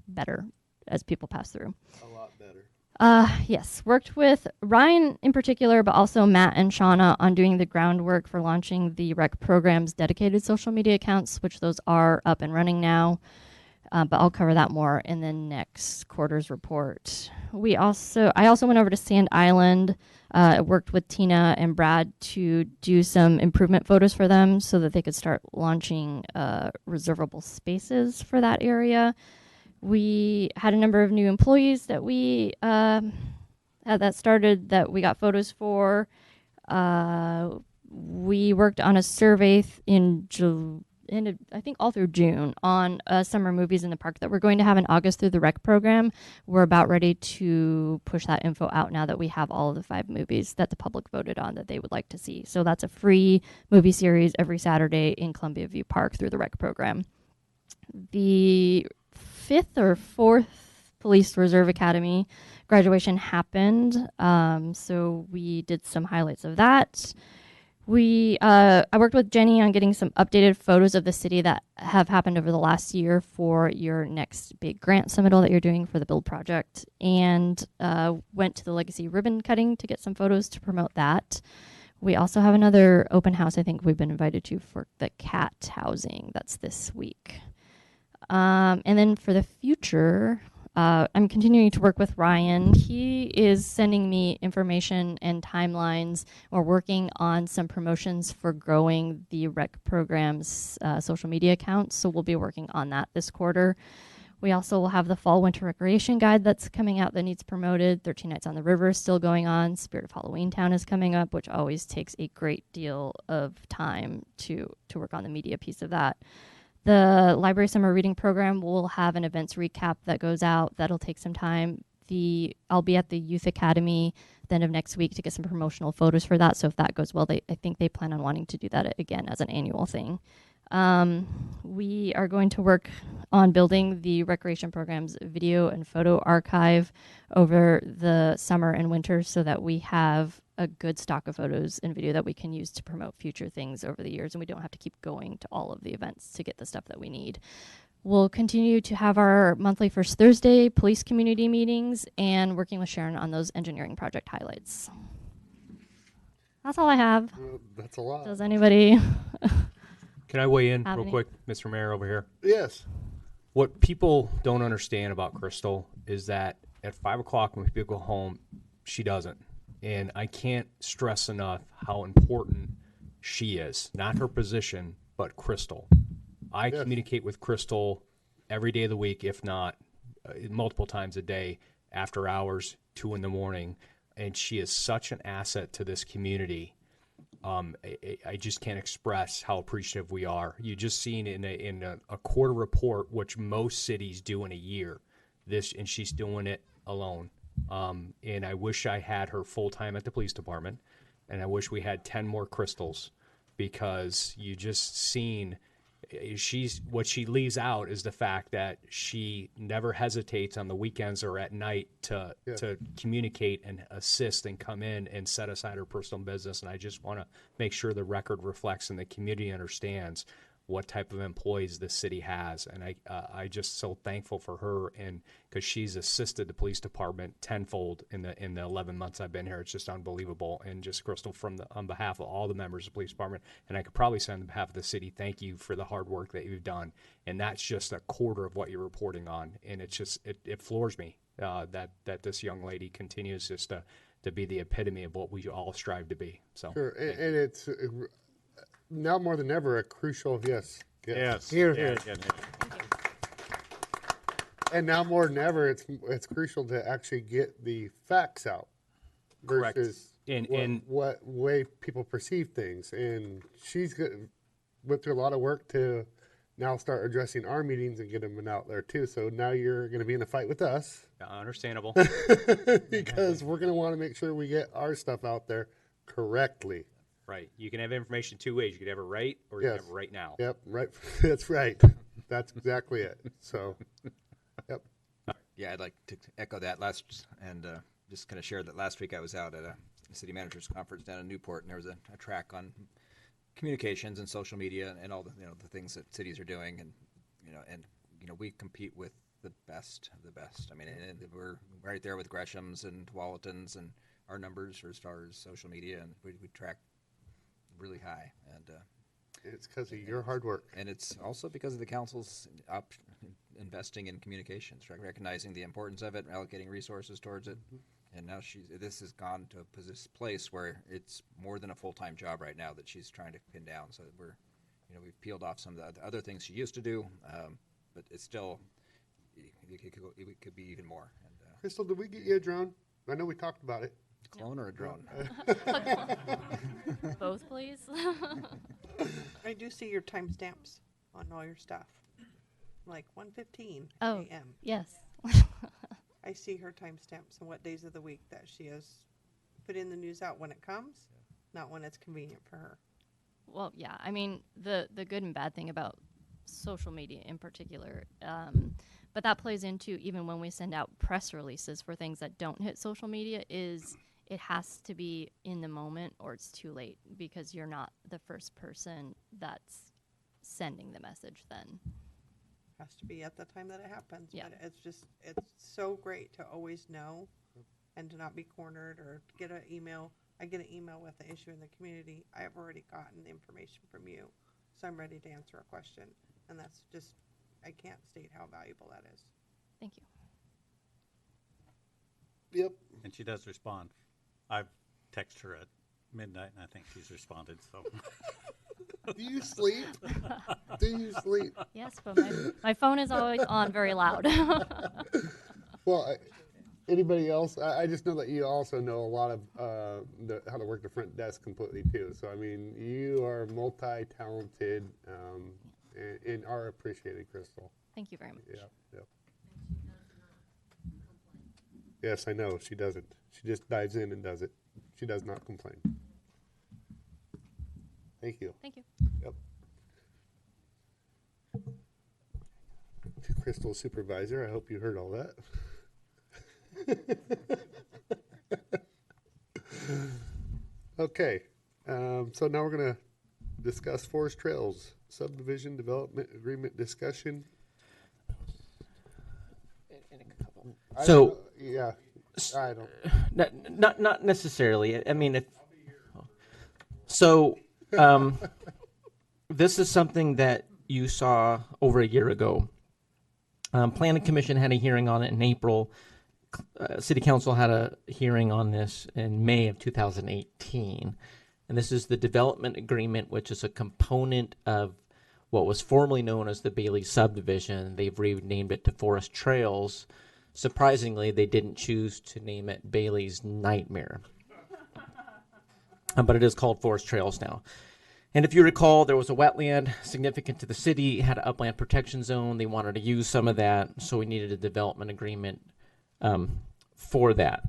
better as people pass through. A lot better. Yes, worked with Ryan in particular, but also Matt and Shauna on doing the groundwork for launching the rec program's dedicated social media accounts, which those are up and running now. But I'll cover that more in the next quarter's report. I also went over to Sand Island, worked with Tina and Brad to do some improvement photos for them so that they could start launching reservable spaces for that area. We had a number of new employees that we had that started that we got photos for. We worked on a survey I think all through June on summer movies in the park that we're going to have in August through the rec program. We're about ready to push that info out now that we have all of the 5 movies that the public voted on that they would like to see. So that's a free movie series every Saturday in Columbia View Park through the rec program. The 5th or 4th Police Reserve Academy graduation happened. So we did some highlights of that. I worked with Jenny on getting some updated photos of the city that have happened over the last year for your next big grant submittal that you're doing for the Build project, and went to the Legacy ribbon cutting to get some photos to promote that. We also have another open house I think we've been invited to for the cat housing. That's this week. And then for the future, I'm continuing to work with Ryan. He is sending me information and timelines. We're working on some promotions for growing the rec program's social media accounts, so we'll be working on that this quarter. We also will have the fall winter recreation guide that's coming out that needs promoted. 13 Nights on the River is still going on. Spirit of Halloween Town is coming up, which always takes a great deal of time to work on the media piece of that. The Library Summer Reading Program will have an events recap that goes out. That'll take some time. I'll be at the Youth Academy the end of next week to get some promotional photos for that. So if that goes well, I think they plan on wanting to do that again as an annual thing. We are going to work on building the recreation program's video and photo archive over the summer and winter so that we have a good stock of photos and video that we can use to promote future things over the years, and we don't have to keep going to all of the events to get the stuff that we need. We'll continue to have our monthly First Thursday police community meetings and working with Sharon on those engineering project highlights. That's all I have. That's a lot. Does anybody Can I weigh in have real any? quick, Mr. Mayor over here? Yes. What people don't understand about Crystal is that at 5 o'clock when people go home, she doesn't. And I can't stress enough how important she is. Not her position, but Crystal. I communicate with Crystal every day of the week, if not multiple times a day, after hours, 2 in the morning. And she is such an asset to this community. I just can't express how appreciative we are. You just seen in a quarter report, which most cities do in a year, and she's doing it alone. And I wish I had her full time at the police department, and I wish we had 10 more Crystals, because you just seen what she leaves out is the fact that she never hesitates on the weekends or at night to communicate and assist and come in and set aside her personal business. And I just want to make sure the record reflects and the community understands what type of employees this city has. And I just so thankful for her, and because she's assisted the police department tenfold in the 11 months I've been here. It's just unbelievable. And just Crystal, on behalf of all the members of the police department, and I could probably say on behalf of the city, thank you for the hard work that you've done. And that's just a quarter of what you're reporting on. And it's just, it floors me that this young lady continues just to be the epitome of what we all strive to be. So sure, and it's now more than ever a crucial yes. Here. And now more than ever, it's crucial to actually get the facts out versus what way people perceive things. And she's went through a lot of work to now start addressing our meetings and get them out there too. So now you're going to be in a fight with us. Understandable. Because we're going to want to make sure we get our stuff out there correctly. Right. You can have information 2 ways. You can have it right, or you can have it right now. Yep. Right. That's right. That's exactly it. So, yep. Yeah, I'd like to echo that and just kind of share that last week I was out at a city managers conference down in Newport, and there was a track on communications and social media and all the the things that cities are doing, and we compete with the best of the best. I mean, and we're right there with Gresham's and Tualatin's, and our numbers as far as social media, and we track really high. And it's because of your hard work. And it's also because of the council's investing in communications, recognizing the importance of it, allocating resources towards it. And now this has gone to this place where it's more than a full-time job right now that she's trying to pin down. So we've peeled off some of the other things she used to do, but it's still, it could be even more. And, Crystal, did we get you a drone? I know we talked about it. Clone or a drone? Both, please. I do see your timestamps on all your stuff, like 1:15 Oh, a.m. yes. I see her timestamps and what days of the week that she has put in the news out when it comes, not when it's convenient for her. Well, yeah. I mean, the good and bad thing about social media in particular, but that plays into even when we send out press releases for things that don't hit social media, is it has to be in the moment or it's too late because you're not the first person that's sending the message then. Has to be at the time that it happens. Yeah. But it's so great to always know and to not be cornered or get an email. I get an email with an issue in the community. I have already gotten the information from you, so I'm ready to answer a question. And that's just, I can't state how valuable that is. Thank you. Yep. And she does respond. I've texted her at midnight, and I think she's responded. So. Do you sleep? Do you sleep? Yes, but my phone is always on very loud. Well, anybody else? I just know that you also know a lot of how to work the front desk completely too. So I mean, you are multi-talented and are appreciated, Crystal. Thank you very much. Yeah. Yep. Yes, I know she doesn't. She just dives in and does it. She does not complain. Thank you. Thank you. Yep. To Crystal supervisor, I hope you heard all that. Okay, so now we're going to discuss Forest Trails subdivision development agreement discussion. So, yeah, I don't. Not necessarily. I mean, this is something that you saw over a year ago. Planning Commission had a hearing on it in April. City Council had a hearing on this in May of 2018. And this is the development agreement, which is a component of what was formerly known as the Bailey subdivision. They've renamed it to Forest Trails. Surprisingly, they didn't choose to name it Bailey's Nightmare. But it is called Forest Trails now. And if you recall, there was a wetland significant to the city. It had an upland protection zone. They wanted to use some of that, so we needed a development agreement for that.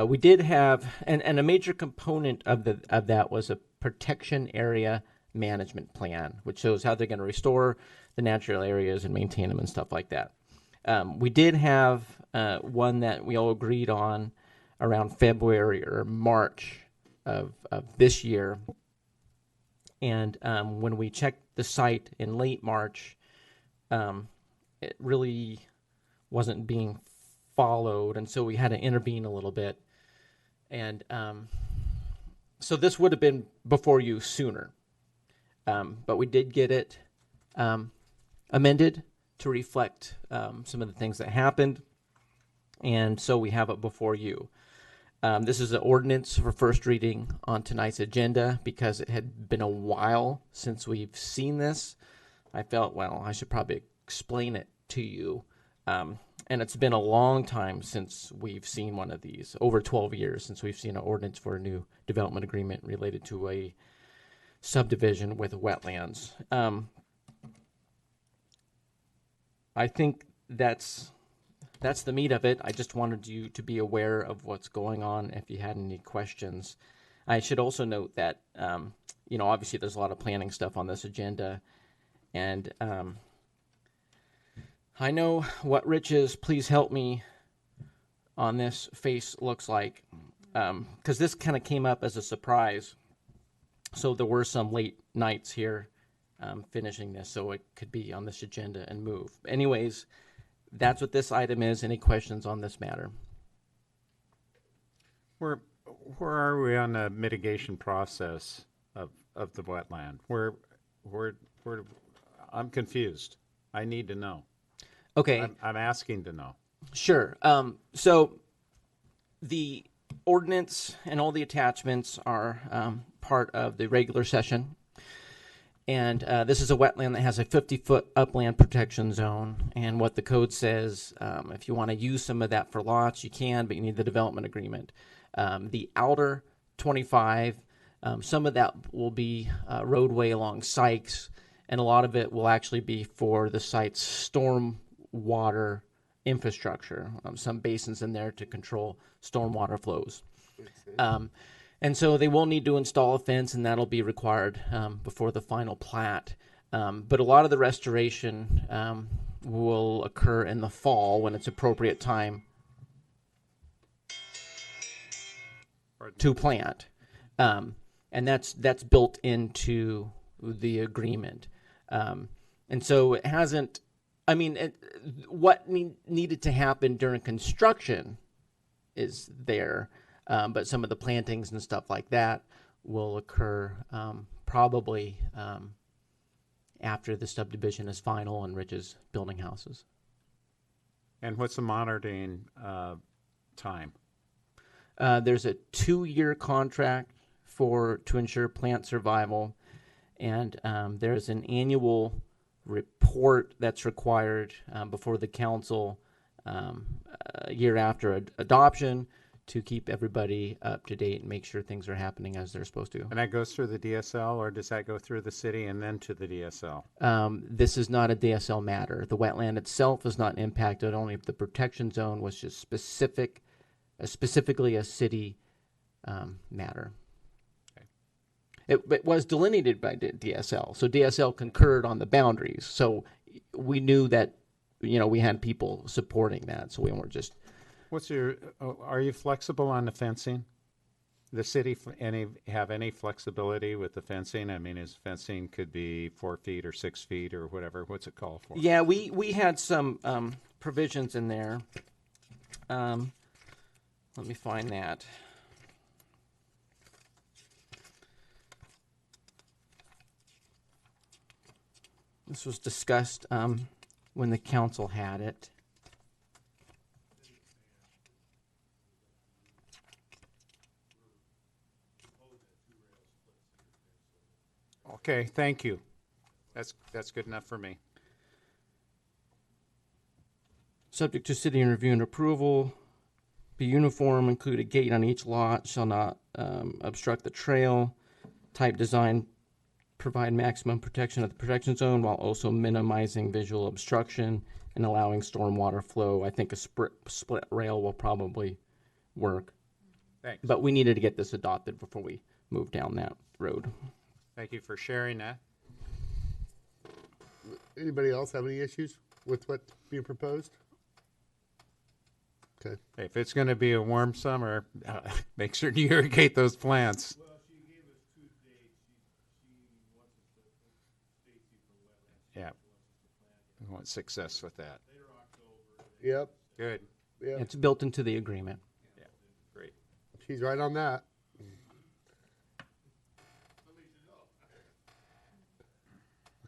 We did have, and a major component of that was a protection area management plan, which shows how they're going to restore the natural areas and maintain them and stuff like that. We did have one that we all agreed on around February or March of this year. And when we checked the site in late March, it really wasn't being followed, and so we had to intervene a little bit. And so this would have been before you sooner. But we did get it amended to reflect some of the things that happened, and so we have it before you. This is an ordinance for first reading on tonight's agenda because it had been a while since we've seen this. I felt, well, I should probably explain it to you. And it's been a long time since we've seen one of these, over 12 years since we've seen an ordinance for a new development agreement related to a subdivision with wetlands. I think that's the meat of it. I just wanted you to be aware of what's going on if you had any questions. I should also note that, obviously there's a lot of planning stuff on this agenda. And I know what Rich's "please help me" on this face looks like, because this kind of came up as a surprise. So there were some late nights here finishing this, so it could be on this agenda and move. Anyways, that's what this item is. Any questions on this matter? Where are we on the mitigation process of the wetland? I'm confused. I need to know. Okay. I'm asking to know. Sure. So the ordinance and all the attachments are part of the regular session. And this is a wetland that has a 50-foot upland protection zone. And what the code says, if you want to use some of that for lots, you can, but you need the development agreement. The outer 25, some of that will be roadway along Sykes, and a lot of it will actually be for the site's storm water infrastructure. Some basins in there to control stormwater flows. And so they will need to install a fence, and that'll be required before the final plat. But a lot of the restoration will occur in the fall when it's appropriate time to plant. And that's built into the agreement. And so it hasn't, I mean, what needed to happen during construction is there. But some of the plantings and stuff like that will occur probably after the subdivision is final and Rich is building houses. And what's the monitoring time? There's a 2-year contract to ensure plant survival, and there's an annual report that's required before the council a year after adoption, to keep everybody up to date and make sure things are happening as they're supposed to. And that goes through the DSL, or does that go through the city and then to the DSL? This is not a DSL matter. The wetland itself is not impacted, only if the protection zone was just specifically a city matter. Okay. It was delineated by DSL, so DSL concurred on the boundaries. So we knew that, we had people supporting that, so we weren't just... Are you flexible on the fencing? The city have any flexibility with the fencing? I mean, fencing could be 4 feet or 6 feet or whatever. What's it called for? Yeah, we had some provisions in there. Let me find that. This was discussed when the council had it. Okay, thank you. That's good enough for me. Subject to city review and approval, be uniform, include a gate on each lot, shall not obstruct the trail. Type design, provide maximum protection of the protection zone while also minimizing visual obstruction and allowing stormwater flow. I think a split rail will probably work. Thanks. But we needed to get this adopted before we move down that road. Thank you for sharing that. Anybody else have any issues with what's being proposed? Okay. Hey, if it's going to be a warm summer, make sure to irrigate those plants. Well, she gave us 2 dates. She wants us to Stacy for wetlands. Yeah. We want success with that. Later October. Yep. Good. Yep. It's built into the agreement. Yeah. Great. She's right on that.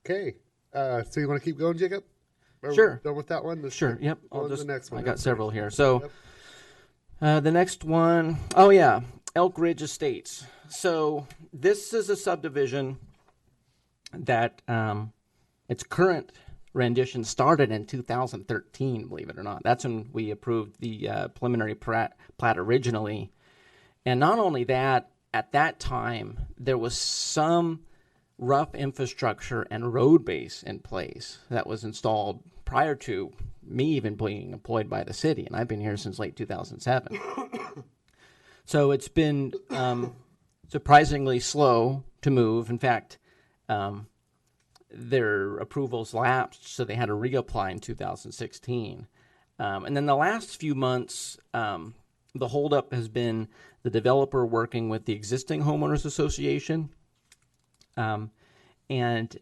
Okay. So you want to keep going, Jacob? Are Sure. we done with that one? Sure. Yep. Go on to the next one. I got several here. So the next one, oh yeah, Elk Ridge Estates. So this is a subdivision that its current rendition started in 2013, believe it or not. That's when we approved the preliminary plat originally. And not only that, at that time, there was some rough infrastructure and road base in place that was installed prior to me even being employed by the city, and I've been here since late 2007. So it's been surprisingly slow to move. In fact, their approvals lapsed, so they had to reapply in 2016. And then the last few months, the holdup has been the developer working with the existing homeowners association. And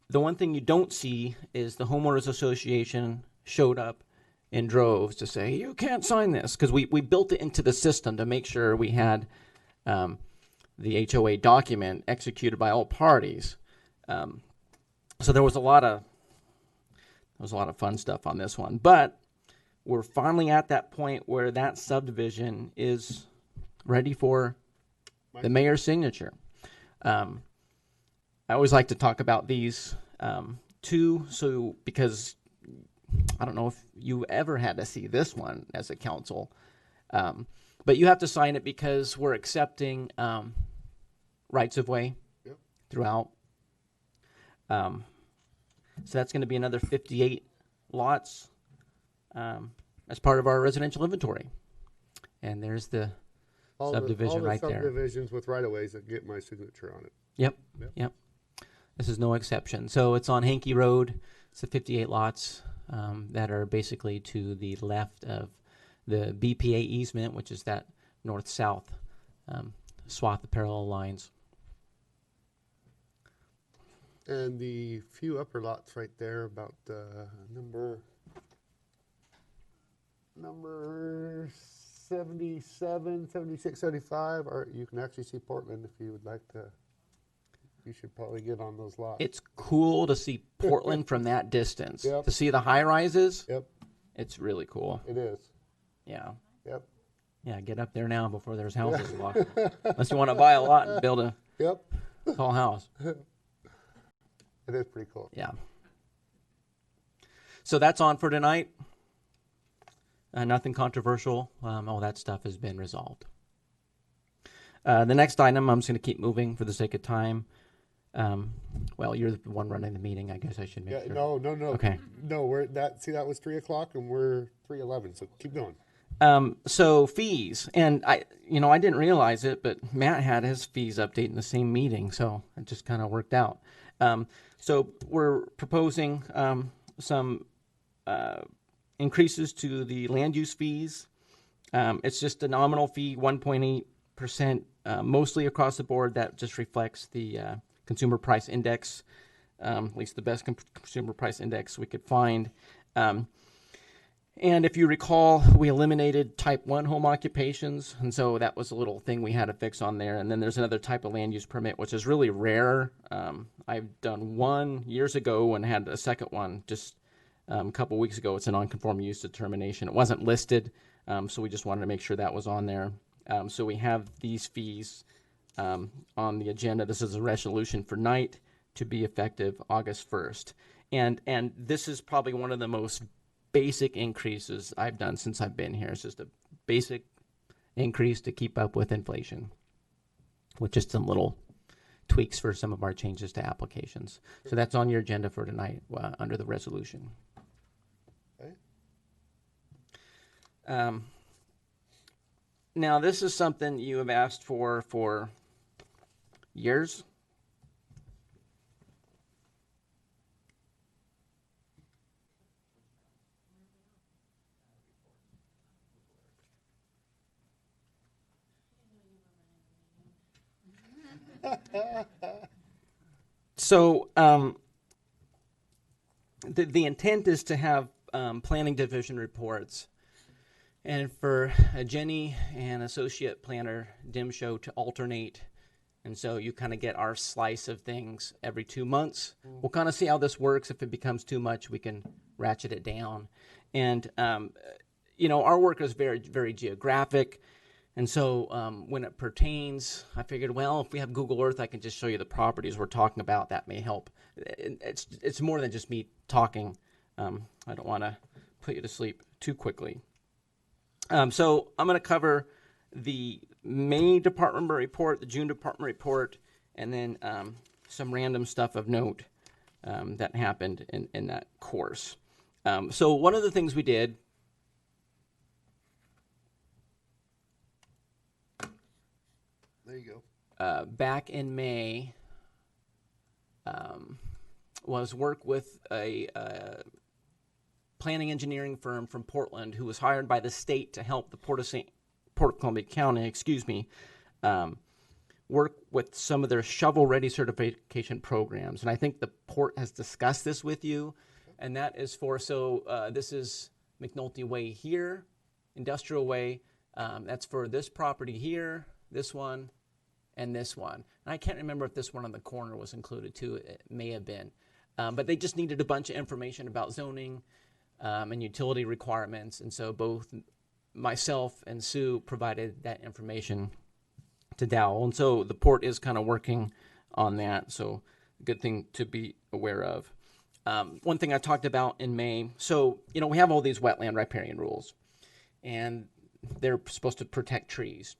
the one thing you don't see is the homeowners association showed up in droves to say, you can't sign this, because we built it into the system to make sure we had the HOA document executed by all parties. So there was a lot of fun stuff on this one, but we're finally at that point where that subdivision is ready for the mayor's signature. I always like to talk about these too, because I don't know if you ever had to see this one as a council, but you have to sign it because we're accepting rights of way throughout. So that's going to be another 58 lots as part of our residential inventory. And there's the subdivision right there. Subdivisions with right-of-ways that get my signature on it. Yep. This is no exception. So it's on Hankey Road. It's the 58 lots that are basically to the left of the BPA easement, which is that north-south swath of parallel lines. And the few upper lots right there, about number 77, 76, 75, or you can actually see Portland if you would like to. You should probably get on those lots. It's cool to see Portland from that distance. Yep. To see the high rises. Yep. It's really cool. It is. Yeah. Yep. Yeah, get up there now before there's houses blocked. Unless you want to buy a lot and build a tall house. It is pretty cool. Yeah. So that's on for tonight. Nothing controversial. All that stuff has been resolved. The next item, I'm just going to keep moving for the sake of time. Well, you're the one running the meeting. I guess I should make sure. No. Okay. No, that was 3:00 and we're 3:11. So keep going. So fees, and I didn't realize it, but Matt had his fees update in the same meeting, so it just kind of worked out. So we're proposing some increases to the land use fees. It's just a nominal fee, 1.8%, mostly across the board. That just reflects the consumer price index, at least the best consumer price index we could find. And if you recall, we eliminated type 1 home occupations, and so that was a little thing we had to fix on there. And then there's another type of land use permit, which is really rare. I've done one years ago and had a second one just a couple weeks ago. It's a non-conforming use determination. It wasn't listed, so we just wanted to make sure that was on there. So we have these fees on the agenda. This is a resolution for night to be effective August 1st. And this is probably one of the most basic increases I've done since I've been here. It's just a basic increase to keep up with inflation, with just some little tweaks for some of our changes to applications. So that's on your agenda for tonight under the resolution. Okay. Now this is something you have asked for years. So the intent is to have planning division reports, and for Jenny and associate planner Dimshow to alternate, and so you kind of get our slice of things every 2 months. We'll kind of see how this works. If it becomes too much, we can ratchet it down. And our work is very, very geographic. And so when it pertains, I figured, well, if we have Google Earth, I can just show you the properties we're talking about. That may help. It's more than just me talking. I don't want to put you to sleep too quickly. So I'm going to cover the May department report, the June department report, and then some random stuff of note that happened in that course. So one of the things we did, there you go. Back in May, was work with a planning engineering firm from Portland who was hired by the state to help the Port of Columbia County, work with some of their shovel-ready certification programs. And I think the port has discussed this with you, and that is this is McNulty Way here, Industrial Way. That's for this property here, this one, and this one. And I can't remember if this one on the corner was included too. It may have been. But they just needed a bunch of information about zoning and utility requirements. And so both myself and Sue provided that information to Dowell. And so the port is kind of working on that. So a good thing to be aware of. One thing I talked about in May, so, we have all these wetland riparian rules, and they're supposed to protect trees.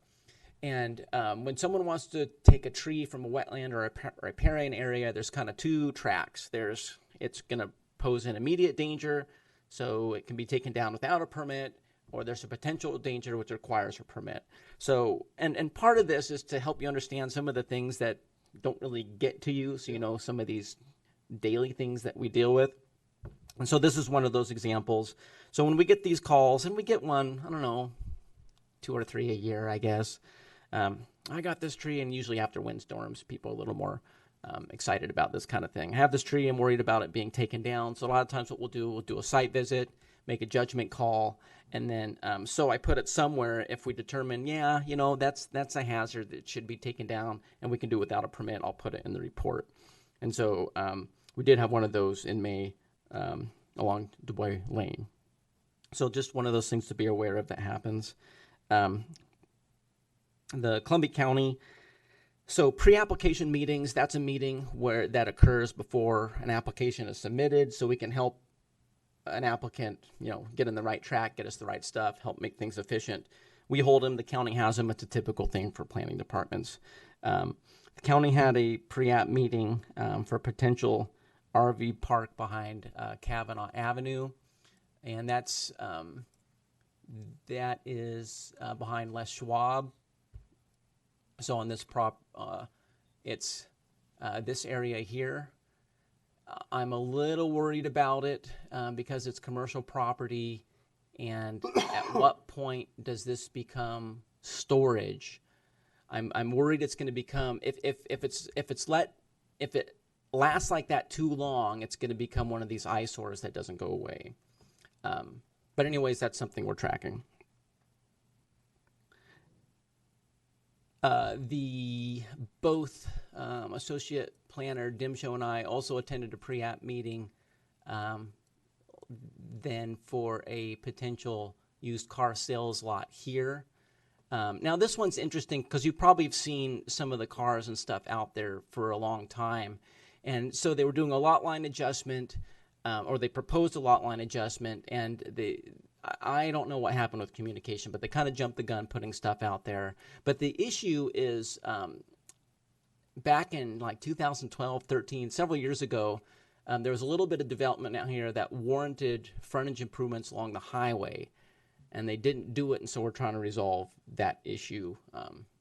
And when someone wants to take a tree from a wetland or a riparian area, there's kind of two tracks. It's going to pose an immediate danger, so it can be taken down without a permit, or there's a potential danger which requires a permit. So, and part of this is to help you understand some of the things that don't really get to you, so you know some of these daily things that we deal with. And so this is one of those examples. So when we get these calls, and we get one, I don't know, 2 or 3 a year, I guess. I got this tree, and usually after windstorms, people are a little more excited about this kind of thing. I have this tree, I'm worried about it being taken down. So a lot of times what we'll do a site visit, make a judgment call, and then so I put it somewhere. If we determine, that's a hazard that should be taken down, and we can do it without a permit, I'll put it in the report. And so we did have one of those in May along Dubois Lane. So just one of those things to be aware of that happens. The Columbia County, so pre-application meetings, that's a meeting that occurs before an application is submitted, so we can help an applicant, get in the right track, get us the right stuff, help make things efficient. We hold them, the county has them. It's a typical thing for planning departments. The county had a pre-app meeting for a potential RV park behind Kavanaugh Avenue, and that is behind Les Schwab. So on this it's this area here. I'm a little worried about it because it's commercial property, and at what point does this become storage? I'm worried it's going to become if it lasts like that too long, it's going to become one of these eyesores that doesn't go away. But anyways, that's something we're tracking. Both Associate Planner Dimshow and I also attended a pre-app meeting then for a potential used car sales lot here. Now this one's interesting because you probably have seen some of the cars and stuff out there for a long time. And so they were doing a lot line adjustment, or they proposed a lot line adjustment, and I don't know what happened with communication, but they kind of jumped the gun putting stuff out there. But the issue is back in like 2012, 13, several years ago, there was a little bit of development out here that warranted frontage improvements along the highway, and they didn't do it, and so we're trying to resolve that issue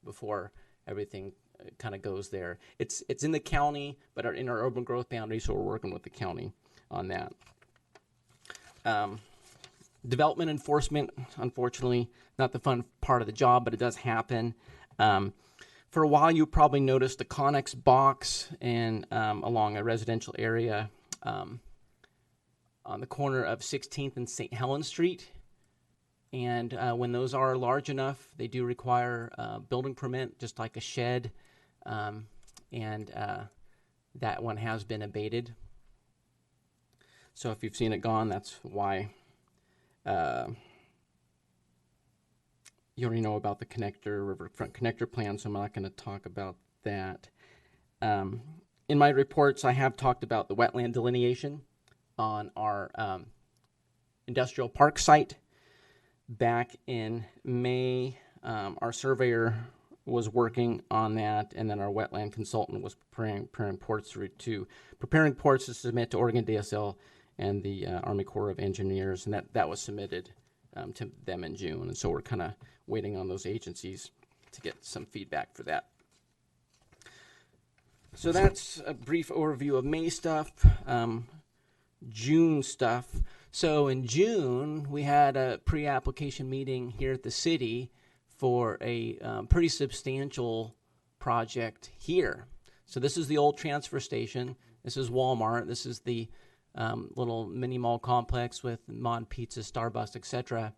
before everything kind of goes there. It's in the county, but in our urban growth boundary, so we're working with the county on that. Development enforcement, unfortunately, not the fun part of the job, but it does happen. For a while, you probably noticed the Connex box and along a residential area on the corner of 16th and St. Helens Street. And when those are large enough, they do require a building permit, just like a shed. And that one has been abated. So if you've seen it gone, that's why. You already know about the connector, riverfront connector plan, so I'm not going to talk about that. In my reports, I have talked about the wetland delineation on our industrial park site. Back in May, our surveyor was working on that, and then our wetland consultant was preparing reports to submit to Oregon DSL and the Army Corps of Engineers, and that was submitted to them in June, and so we're kind of waiting on those agencies to get some feedback for that. So that's a brief overview of May stuff. June stuff. So in June, we had a pre-application meeting here at the city for a pretty substantial project here. So this is the old transfer station. This is Walmart. This is the little mini mall complex with Mon Pizza, Starbucks, etc.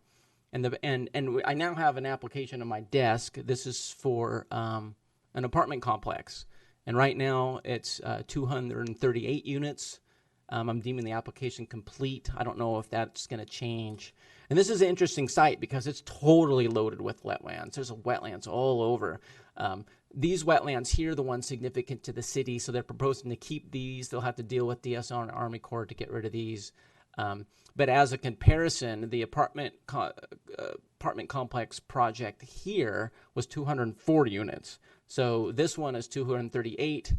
And I now have an application on my desk. This is for an apartment complex, and right now it's 238 units. I'm deeming the application complete. I don't know if that's going to change. And this is an interesting site because it's totally loaded with wetlands. There's wetlands all over. These wetlands here, the ones significant to the city, so they're proposing to keep these. They'll have to deal with DSR and Army Corps to get rid of these. But as a comparison, the apartment complex project here was 240 units. So this one is 238,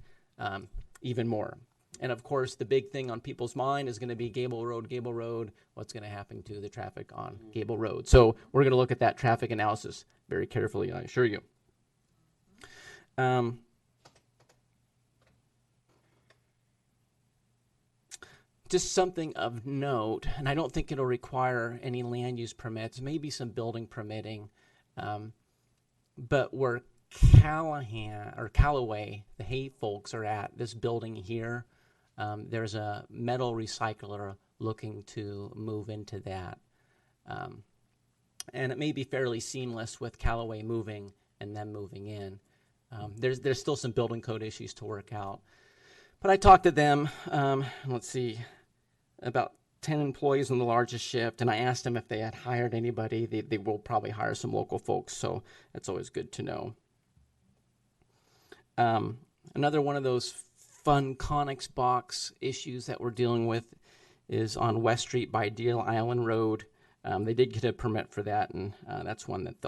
even more. And of course, the big thing on people's mind is going to be Gable Road, what's going to happen to the traffic on Gable Road. So we're going to look at that traffic analysis very carefully, I assure you. Just something of note, and I don't think it'll require any land use permits, maybe some building permitting, but where Callaway, the Hay folks are at, this building here, there's a metal recycler looking to move into that. And it may be fairly seamless with Callaway moving and them moving in. There's still some building code issues to work out. But I talked to them, let's see, about 10 employees on the largest shift, and I asked them if they had hired anybody. They will probably hire some local folks, so that's always good to know. Another one of those fun Conex box issues that we're dealing with is on West Street by Deal Island Road. They did get a permit for that, and that's one that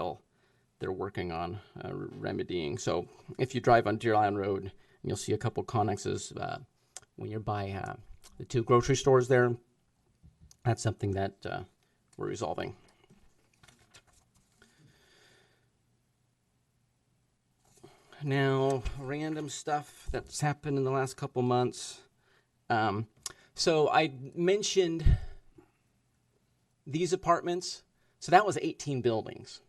they're working on remedying. So if you drive on Deer Island Road, you'll see a couple Conexes when you're by the two grocery stores there. That's something that we're resolving. Now, random stuff that's happened in the last couple months. So I mentioned these apartments. So that was 18 buildings.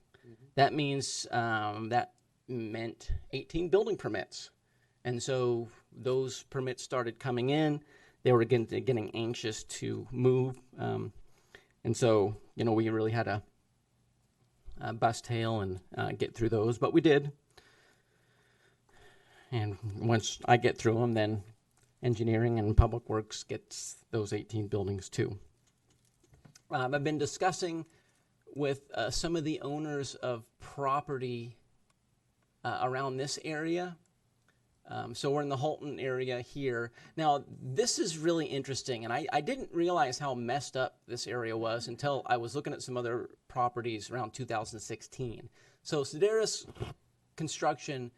That means that meant 18 building permits. And so those permits started coming in. They were getting anxious to move. And so, we really had to bust tail and get through those, but we did. And once I get through them, then engineering and public works gets those 18 buildings too. I've been discussing with some of the owners of property around this area. So we're in the Halton area here. Now, this is really interesting, and I didn't realize how messed up this area was until I was looking at some other properties around 2016. So Sedaris Construction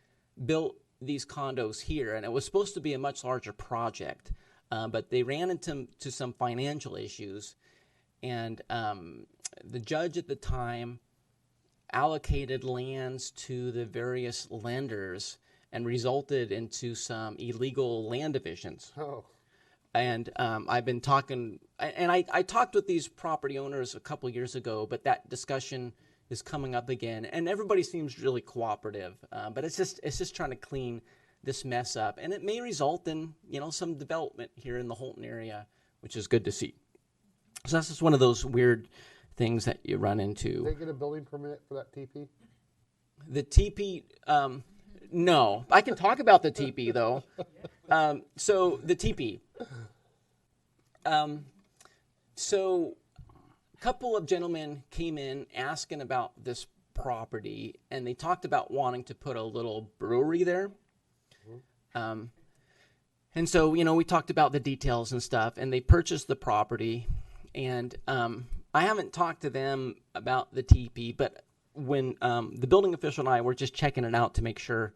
built these condos here, and it was supposed to be a much larger project, but they ran into some financial issues, and the judge at the time allocated lands to the various lenders and resulted into some illegal land divisions. Oh. And I've been talking, and I talked with these property owners a couple years ago, but that discussion is coming up again, and everybody seems really cooperative. But it's just trying to clean this mess up, and it may result in some development here in the Halton area, which is good to see. So that's just one of those weird things that you run into. Did they get a building permit for that TP? The TP, no. I can talk about the TP though. So the TP. So a couple of gentlemen came in asking about this property, and they talked about wanting to put a little brewery there. And so, we talked about the details and stuff, and they purchased the property. And I haven't talked to them about the TP, but when the building official and I were just checking it out to make sure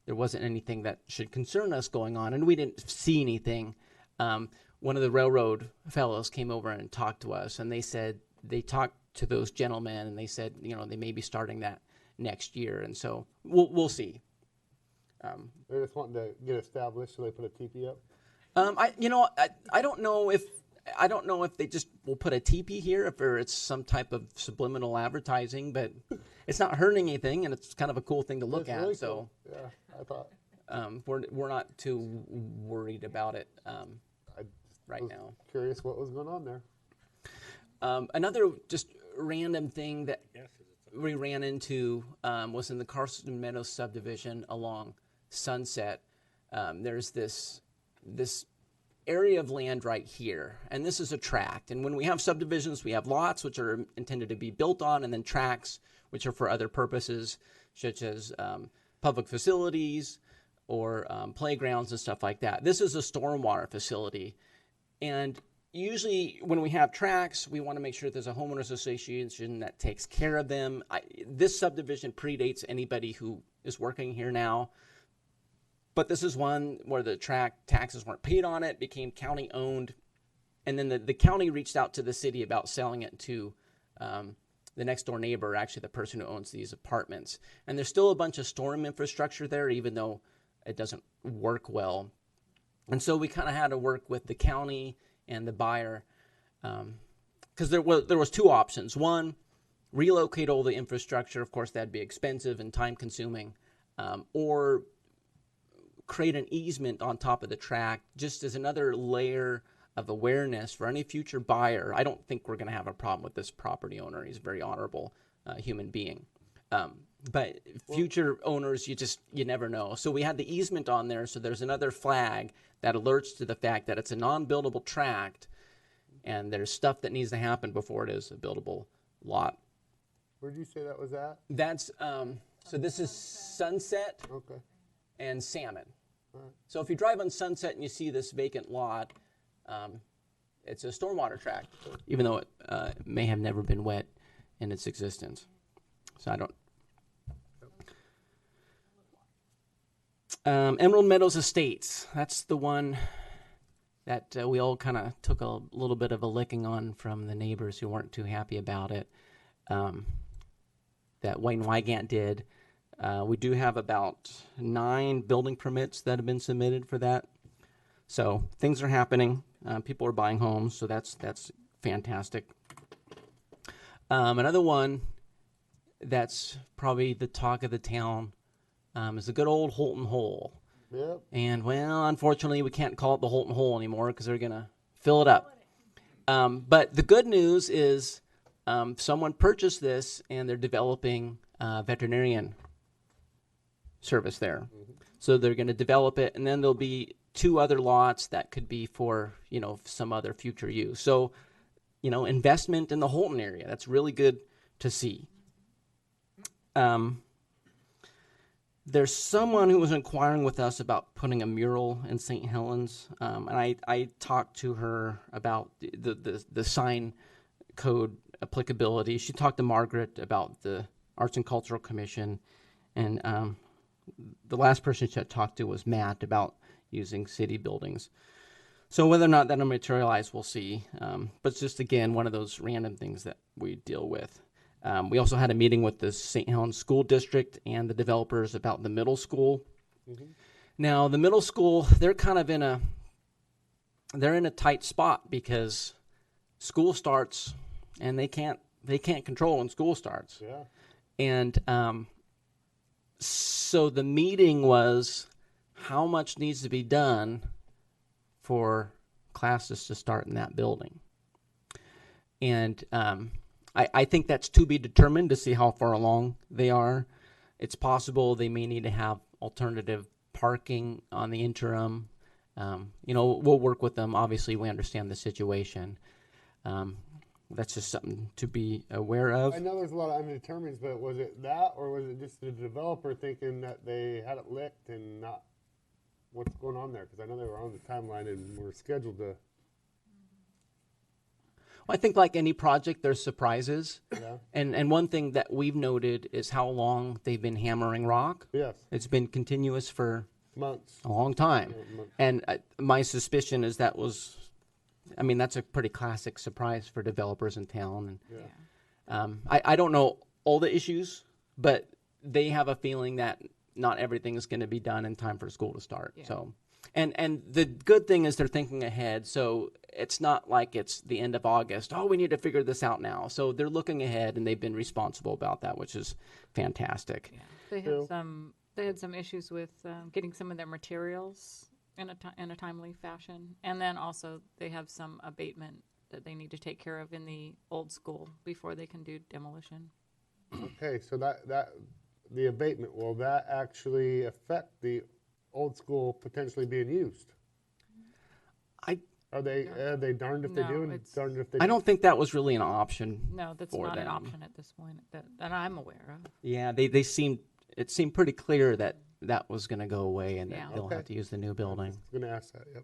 there wasn't anything that should concern us going on, and we didn't see anything, one of the railroad fellows came over and talked to us, and they said they talked to those gentlemen, and they said, they may be starting that next year, and so we'll see. They're just wanting to get established, so they put a TP up. I don't know if they just will put a teepee here, if it's some type of subliminal advertising, but it's not hurting anything, and it's kind of a cool thing to look at. Really so, cool. Yeah, I thought. we're not too worried about it. I right now. Curious what was going on there. Another just random thing that we ran into was in the Carson Meadows subdivision along Sunset. There's this area of land right here, and this is a tract. And when we have subdivisions, we have lots which are intended to be built on, and then tracts which are for other purposes, such as public facilities or playgrounds and stuff like that. This is a stormwater facility, and usually when we have tracts, we want to make sure there's a homeowners association that takes care of them. This subdivision predates anybody who is working here now. But this is one where the tract taxes weren't paid on it, became county owned. And then the county reached out to the city about selling it to the next door neighbor, actually the person who owns these apartments. And there's still a bunch of storm infrastructure there, even though it doesn't work well. And so we kind of had to work with the county and the buyer, because there was two options. One, relocate all the infrastructure. Of course, that'd be expensive and time consuming. Or create an easement on top of the tract just as another layer of awareness for any future buyer. I don't think we're going to have a problem with this property owner. He's a very honorable human being. But future owners, you never know. So we had the easement on there, so there's another flag that alerts to the fact that it's a non-buildable tract, and there's stuff that needs to happen before it is a buildable lot. Where did you say that was at? That's, so this is Sunset Okay. and Salmon. All right. So if you drive on Sunset and you see this vacant lot, it's a stormwater tract, even though it may have never been wet in its existence. So I don't. Emerald Meadows Estates, that's the one that we all kind of took a little bit of a licking on from the neighbors who weren't too happy about it, that Wayne Wygant did. We do have about 9 building permits that have been submitted for that. So things are happening. People are buying homes, so that's fantastic. Another one that's probably the talk of the town is the good old Holton Hole. Yep. And, well, unfortunately, we can't call it the Holton Hole anymore because they're going to fill it up. But the good news is someone purchased this, and they're developing veterinarian service there. So they're going to develop it, and then there'll be 2 other lots that could be for, some other future use. So, investment in the Holton area. That's really good to see. There's someone who was inquiring with us about putting a mural in St. Helens, and I talked to her about the sign code applicability. She talked to Margaret about the Arts and Cultural Commission, and the last person she had talked to was Matt about using city buildings. So whether or not that'll materialize, we'll see. But it's just, again, one of those random things that we deal with. We also had a meeting with the St. Helens School District and the developers about the middle school. Mm-hmm. Now, the middle school, they're kind of in a tight spot because school starts, and they can't control when school starts. Yeah. And so the meeting was how much needs to be done for classes to start in that building. And I think that's to be determined to see how far along they are. It's possible they may need to have alternative parking on the interim. We'll work with them. Obviously, we understand the situation. That's just something to be aware of. I know there's a lot of undetermineds, but was it that, or was it just the developer thinking that they had it licked and not what's going on there? Because I know they were on the timeline and were scheduled to. Well, I think like any project, there's surprises. Yeah. And one thing that we've noted is how long they've been hammering rock. Yes. It's been continuous for months. A long time. Yeah, months. And my suspicion is that's a pretty classic surprise for developers in town. And yeah. I don't know all the issues, but they have a feeling that not everything is going to be done in time for school to start. Yeah. So, and the good thing is they're thinking ahead. So it's not like it's the end of August. Oh, we need to figure this out now. So they're looking ahead, and they've been responsible about that, which is fantastic. Yeah. They had some issues with getting some of their materials in a timely fashion. And then also they have some abatement that they need to take care of in the old school before they can do demolition. Okay, so that the abatement, will that actually affect the old school potentially being used? Are they darned if they do and darned if they I don't think that was really an option. No, that's for not an them. option at this point that I'm aware of. Yeah, it seemed pretty clear that that was going to go away and that they'll have to use the new building. I was going to ask that, yep.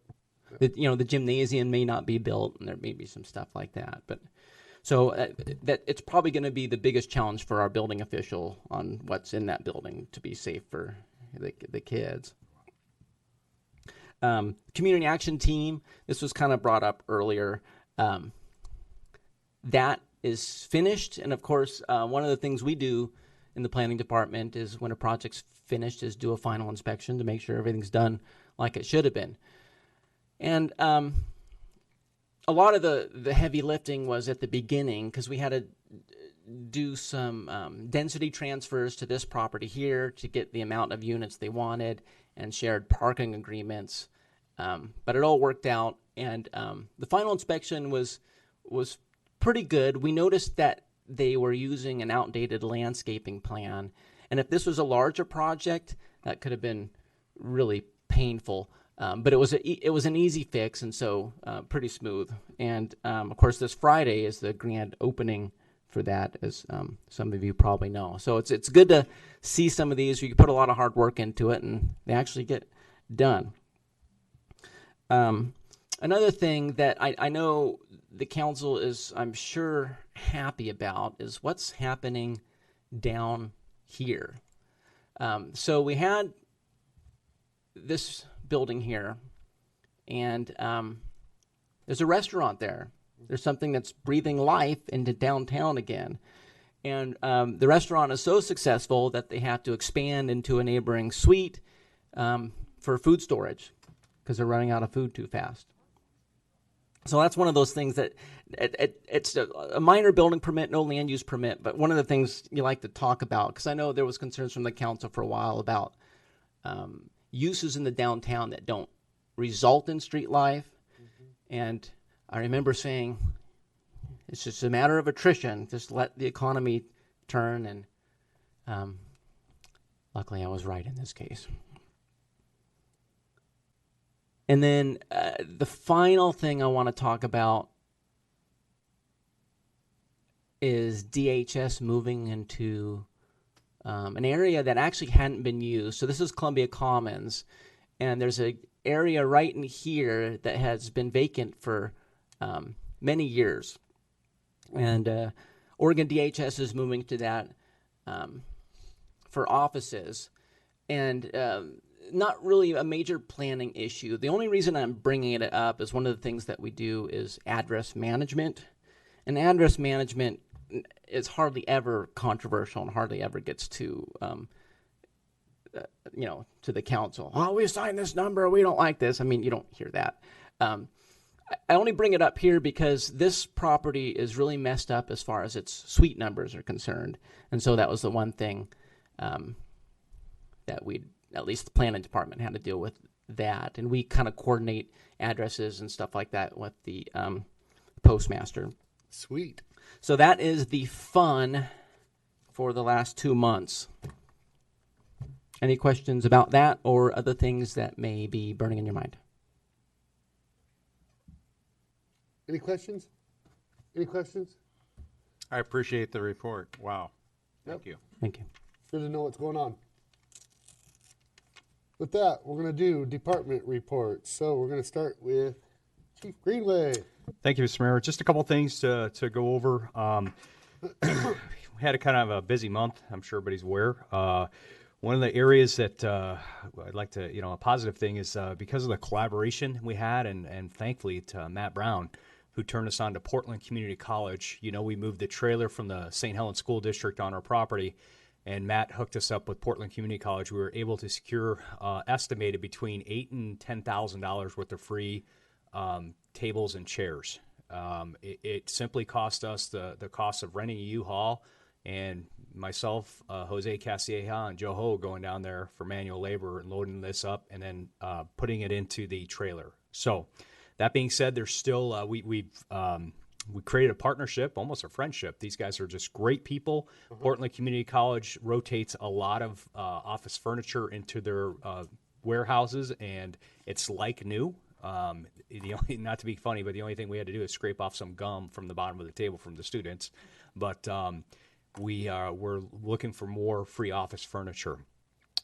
The gymnasium may not be built, and there may be some stuff like that. But so that it's probably going to be the biggest challenge for our building official on what's in that building to be safe for the kids. Community action team. This was kind of brought up earlier. That is finished, and of course, one of the things we do in the planning department is when a project's finished is do a final inspection to make sure everything's done like it should have been. And a lot of the heavy lifting was at the beginning because we had to do some density transfers to this property here to get the amount of units they wanted and shared parking agreements. But it all worked out, and the final inspection was pretty good. We noticed that they were using an outdated landscaping plan, and if this was a larger project, that could have been really painful. But it was an easy fix, and so pretty smooth. And of course, this Friday is the grand opening for that, as some of you probably know. So it's good to see some of these. You put a lot of hard work into it, and they actually get done. Another thing that I know the council is, I'm sure, happy about is what's happening down here. So we had this building here, and there's a restaurant there. There's something that's breathing life into downtown again. And the restaurant is so successful that they have to expand into a neighboring suite for food storage because they're running out of food too fast. So that's one of those things that it's a minor building permit, no land use permit, but one of the things you like to talk about, because I know there was concerns from the council for a while about uses in the downtown that don't result in street life. And I remember saying, it's just a matter of attrition. Just let the economy turn. And luckily I was right in this case. And then the final thing I want to talk about is DHS moving into an area that actually hadn't been used. So this is Columbia Commons, and there's an area right in here that has been vacant for many years. And Oregon DHS is moving to that for offices. And not really a major planning issue. The only reason I'm bringing it up is one of the things that we do is address management. And address management is hardly ever controversial and hardly ever gets to, to the council. Oh, we assigned this number. We don't like this. I mean, you don't hear that. I only bring it up here because this property is really messed up as far as its suite numbers are concerned. And so that was the one thing that at least the planning department had to deal with that. And we kind of coordinate addresses and stuff like that with the postmaster. Sweet. So that is the fun for the last 2 months. Any questions about that or other things that may be burning in your mind? Any questions? Any questions? I appreciate the report. Wow. Thank you. Thank you. Good to know what's going on. With that, we're going to do department reports. So we're going to start with Chief Greenway. Thank you, Mr. Mayor. Just a couple things to go over. We had a kind of a busy month. I'm sure everybody's aware. One of the areas that I'd like to, a positive thing is because of the collaboration we had, and thankfully to Matt Brown, who turned us on to Portland Community College. We moved the trailer from the St. Helens School District on our property, and Matt hooked us up with Portland Community College. We were able to secure estimated between $8,000 and $10,000 worth of free tables and chairs. It simply cost us the cost of renting a U-Haul and myself, Jose Casieja, and Joe Ho going down there for manual labor and loading this up and then putting it into the trailer. So that being said, there's still, we created a partnership, almost a friendship. These guys are just great people. Portland Community College rotates a lot of office furniture into their warehouses, and it's like new. Not to be funny, but the only thing we had to do is scrape off some gum from the bottom of the table from the students. But we're looking for more free office furniture.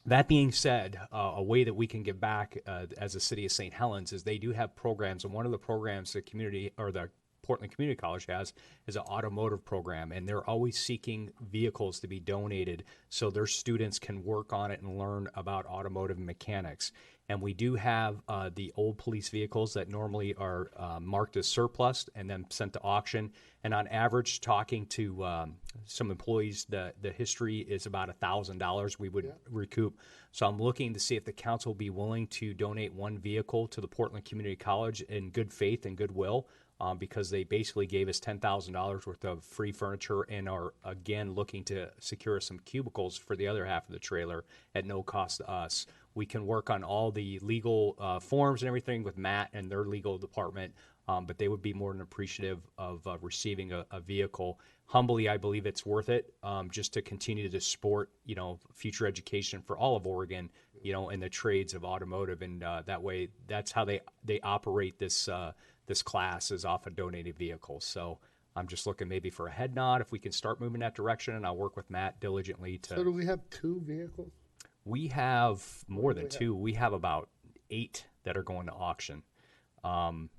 That being said, a way that we can give back as a city of St. Helens is they do have programs, and one of the programs the community or the Portland Community College has is an automotive program, and they're always seeking vehicles to be donated so their students can work on it and learn about automotive mechanics. And we do have the old police vehicles that normally are marked as surplus and then sent to auction. And on average, talking to some employees, the history is about $1,000 we would recoup. So I'm looking to see if the council will be willing to donate one vehicle to the Portland Community College in good faith and goodwill. Because they basically gave us $10,000 worth of free furniture and are, again, looking to secure some cubicles for the other half of the trailer at no cost to us. We can work on all the legal forms and everything with Matt and their legal department, but they would be more than appreciative of receiving a vehicle. Humbly, I believe it's worth it just to continue to support, future education for all of Oregon, in the trades of automotive. And that way, that's how they operate this this class is off of donated vehicles. So I'm just looking maybe for a head nod if we can start moving that direction, and I'll work with Matt diligently to. So do we have 2 vehicles? We have more than 2. We have about 8 that are going to auction. When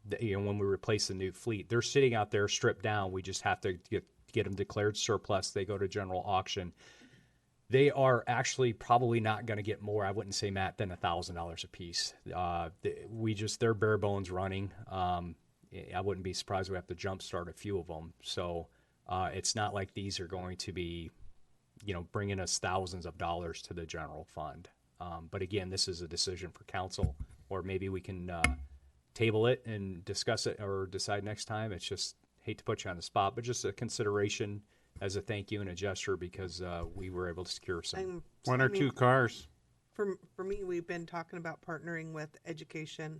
we replace the new fleet, they're sitting out there stripped down. We just have to get them declared surplus. They go to general auction. They are actually probably not going to get more, I wouldn't say, Matt, than $1,000 a piece. They're bare bones running. I wouldn't be surprised we have to jumpstart a few of them. So it's not like these are going to be, bringing us thousands of dollars to the general fund. But again, this is a decision for council, or maybe we can table it and discuss it or decide next time. It's just, hate to put you on the spot, but just a consideration as a thank you and a gesture because we were able to secure some. One or 2 cars. For me, we've been talking about partnering with education.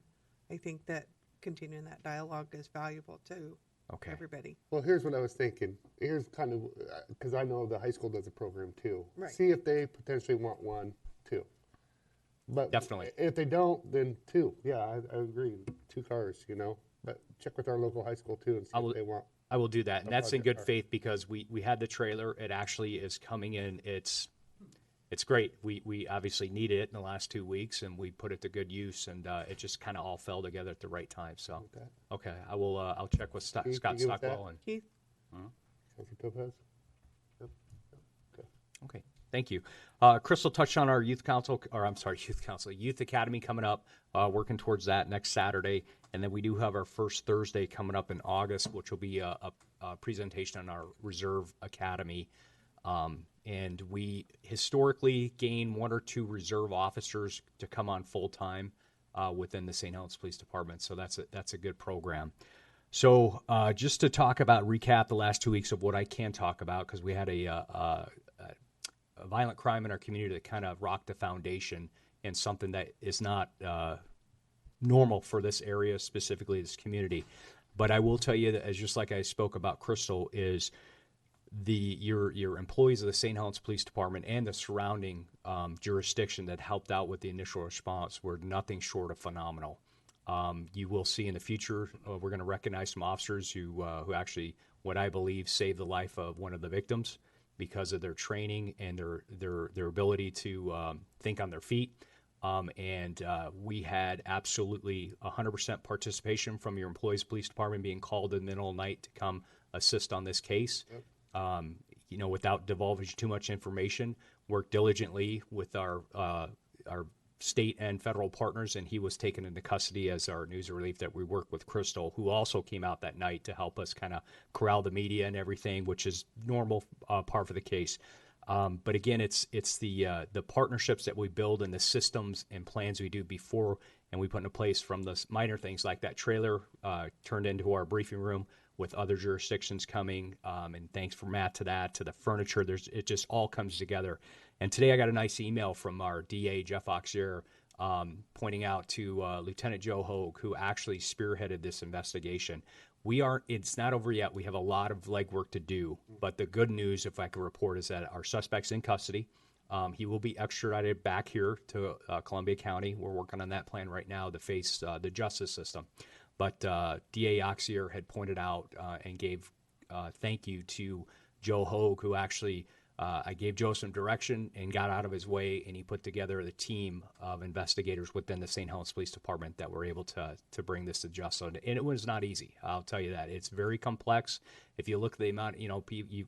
I think that continuing that dialogue is valuable too. Okay. Everybody. Well, here's what I was thinking. Here's kind of, because I know the high school does a program too. Right. See if they potentially want one too. But definitely, if they don't, then 2. Yeah, I agree. 2 cars, But check with our local high school too and see if they want. I will do that, and that's in good faith because we had the trailer. It actually is coming in. It's great. We obviously needed it in the last 2 weeks, and we put it to good use, and it just kind of all fell together at the right time. So, okay, I will. I'll check with Scott Stockwell and Keith. Topaz. Okay, thank you. Crystal touched on our youth academy coming up. Working towards that next Saturday, and then we do have our first Thursday coming up in August, which will be a presentation on our Reserve Academy. And we historically gain 1 or 2 reserve officers to come on full time within the St. Helens Police Department. So that's a good program. So just to recap the last 2 weeks of what I can talk about, because we had a violent crime in our community that kind of rocked the foundation, and something that is not normal for this area, specifically this community. But I will tell you that, as just like I spoke about Crystal, is your employees of the St. Helens Police Department and the surrounding jurisdiction that helped out with the initial response were nothing short of phenomenal. You will see in the future, we're going to recognize some officers who actually, what I believe, saved the life of one of the victims because of their training and their ability to think on their feet. We had absolutely 100% participation from your employees' police department being called in the middle of the night to come assist on this case. Yep. Without divulging too much information, worked diligently with our state and federal partners, and he was taken into custody as our news relief that we work with Crystal, who also came out that night to help us kind of corral the media and everything, which is normal part of the case. But again, it's the partnerships that we build and the systems and plans we do before and we put into place, from the minor things like that trailer turned into our briefing room with other jurisdictions coming. And thanks for Matt to that, to the furniture. It just all comes together. And today I got a nice email from our DA, Jeff Oxier, pointing out to Lieutenant Joe Hogue, who actually spearheaded this investigation. It's not over yet. We have a lot of legwork to do, but the good news, if I can report, is that our suspect's in custody. He will be extradited back here to Columbia County. We're working on that plan right now to face the justice system. But DA Oxier had pointed out and gave thank you to Joe Hogue, who actually I gave Joe some direction and got out of his way, and he put together the team of investigators within the St. Helens Police Department that were able to bring this to justice. And it was not easy, I'll tell you that. It's very complex. If you look at the amount,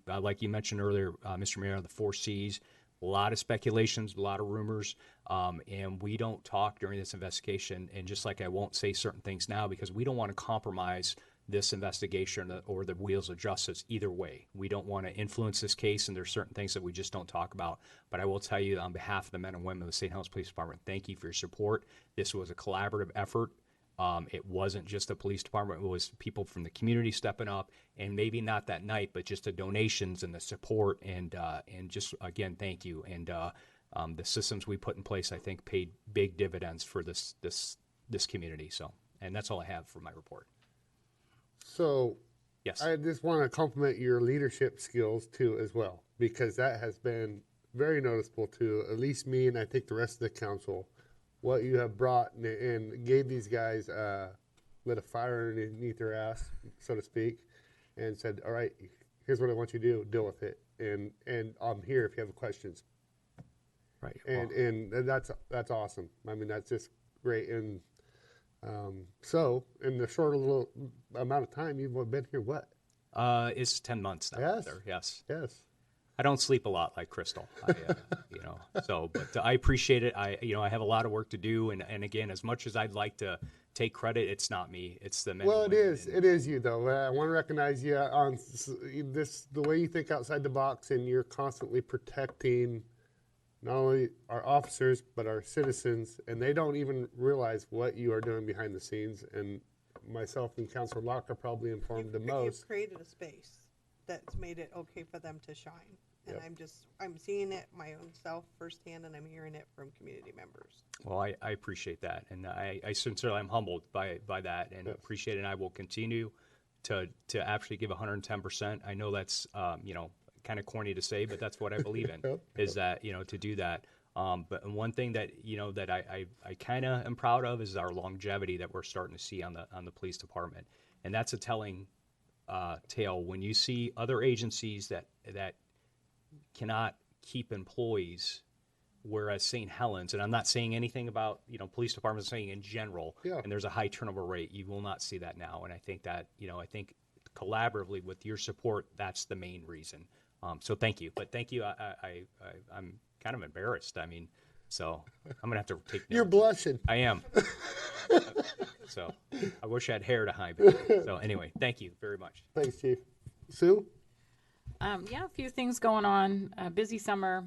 like you mentioned earlier, Mr. Mayor, the 4 Cs, a lot of speculations, a lot of rumors, and we don't talk during this investigation. And just like I won't say certain things now, because we don't want to compromise this investigation or the wheels of justice either way. We don't want to influence this case, and there's certain things that we just don't talk about. But I will tell you, on behalf of the men and women of the St. Helens Police Department, thank you for your support. This was a collaborative effort. It wasn't just the police department. It was people from the community stepping up, and maybe not that night, but just the donations and the support, and just, again, thank you. And the systems we put in place, I think, paid big dividends for this community. So, and that's all I have for my report. So, yes, I just want to compliment your leadership skills too, as well, because that has been very noticeable to at least me, and I think the rest of the council. What you have brought and gave these guys lit a fire underneath their ass, so to speak, and said, "All right, here's what I want you to do. Deal with it, and I'm here if you have questions." Right. And that's awesome. I mean, that's just great. And so, in the short little amount of time you've been here, what? It's 10 months now. Yes. Yes. Yes. I don't sleep a lot like Crystal, but I appreciate it. I have a lot of work to do. And again, as much as I'd like to take credit, it's not me, it's the men. Well, it is you though. I want to recognize you on this, the way you think outside the box, and you're constantly protecting not only our officers, but our citizens, and they don't even realize what you are doing behind the scenes. And myself and Councilor Locke are probably informed the most. You've created a space that's made it okay for them to shine. And Yep. I'm seeing it my own self firsthand, and I'm hearing it from community members. Well, I appreciate that. And I sincerely am humbled by that, and appreciate it. And I will continue to actually give 110%. I know that's, kind of corny to say, but that's what I believe in, is that, to do that. But one thing that, that I kind of am proud of is our longevity that we're starting to see on the police department. And that's a telling tale when you see other agencies that cannot keep employees, whereas St. Helens, and I'm not saying anything about, police departments, saying in general, and there's a high turnover rate, you will not see that now. And I think that, I think collaboratively with your support, that's the main reason. So thank you. But thank you. I'm kind of embarrassed. I mean, so I'm going to have to take notes. You're blushing. I am. So I wish I had hair to hide it. So anyway, thank you very much. Thanks, Chief. Sue? A few things going on. Busy summer.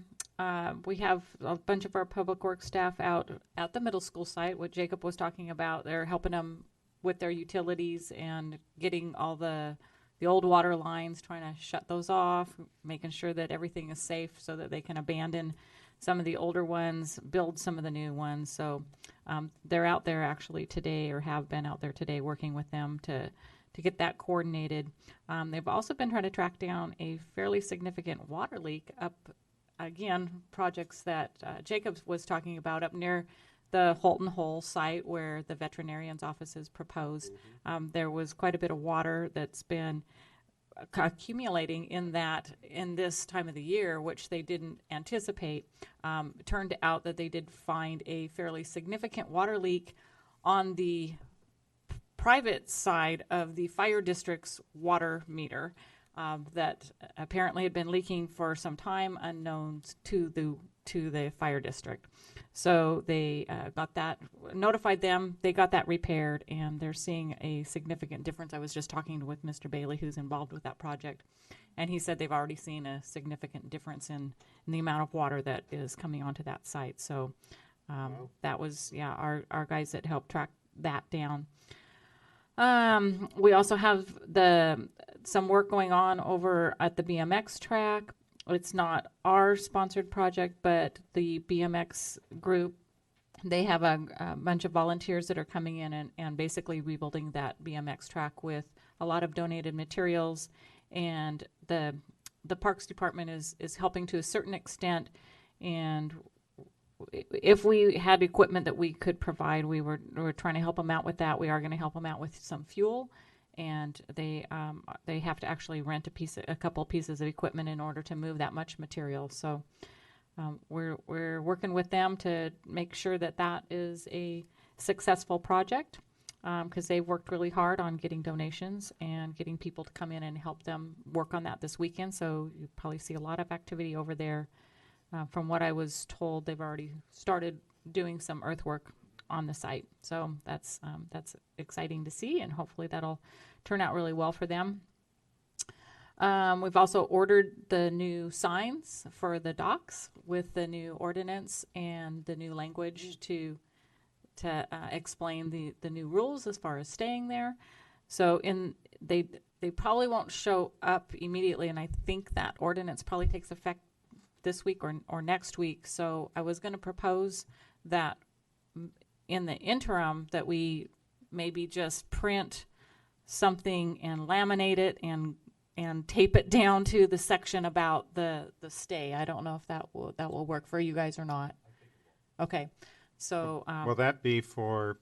We have a bunch of our public works staff out at the middle school site, what Jacob was talking about. They're helping them with their utilities and getting all the old water lines, trying to shut those off, making sure that everything is safe so that they can abandon some of the older ones, build some of the new ones. So they're out there actually today, or have been out there today, working with them to get that coordinated. They've also been trying to track down a fairly significant water leak up, again, projects that Jacobs was talking about up near the Holton Hole site where the veterinarian's office is proposed. There was quite a bit of water that's been accumulating in this time of the year, which they didn't anticipate. It turned out that they did find a fairly significant water leak on the private side of the fire district's water meter that apparently had been leaking for some time, unknown to the to the fire district. So they got that, notified them, they got that repaired, and they're seeing a significant difference. I was just talking with Mr. Bailey, who's involved with that project, and he said they've already seen a significant difference in the amount of water that is coming onto that site. So that was, our guys that helped track that down. We also have some work going on over at the BMX track. It's not our sponsored project, but the BMX group, they have a bunch of volunteers that are coming in and basically rebuilding that BMX track with a lot of donated materials. And the Parks Department is helping to a certain extent. And if we had equipment that we could provide, we're trying to help them out with that. We are going to help them out with some fuel. And they have to actually rent a couple pieces of equipment in order to move that much material. So we're working with them to make sure that is a successful project, because they've worked really hard on getting donations and getting people to come in and help them work on that this weekend. So you probably see a lot of activity over there. From what I was told, they've already started doing some earthwork on the site. So that's exciting to see, and hopefully that'll turn out really well for them. We've also ordered the new signs for the docks with the new ordinance and the new language to explain the new rules as far as staying there. So they probably won't show up immediately, and I think that ordinance probably takes effect this week or next week. So I was going to propose that in the interim that we maybe just print something and laminate it and tape it down to the section about the stay. I don't know if that will work for you guys or not. Okay. So will that be for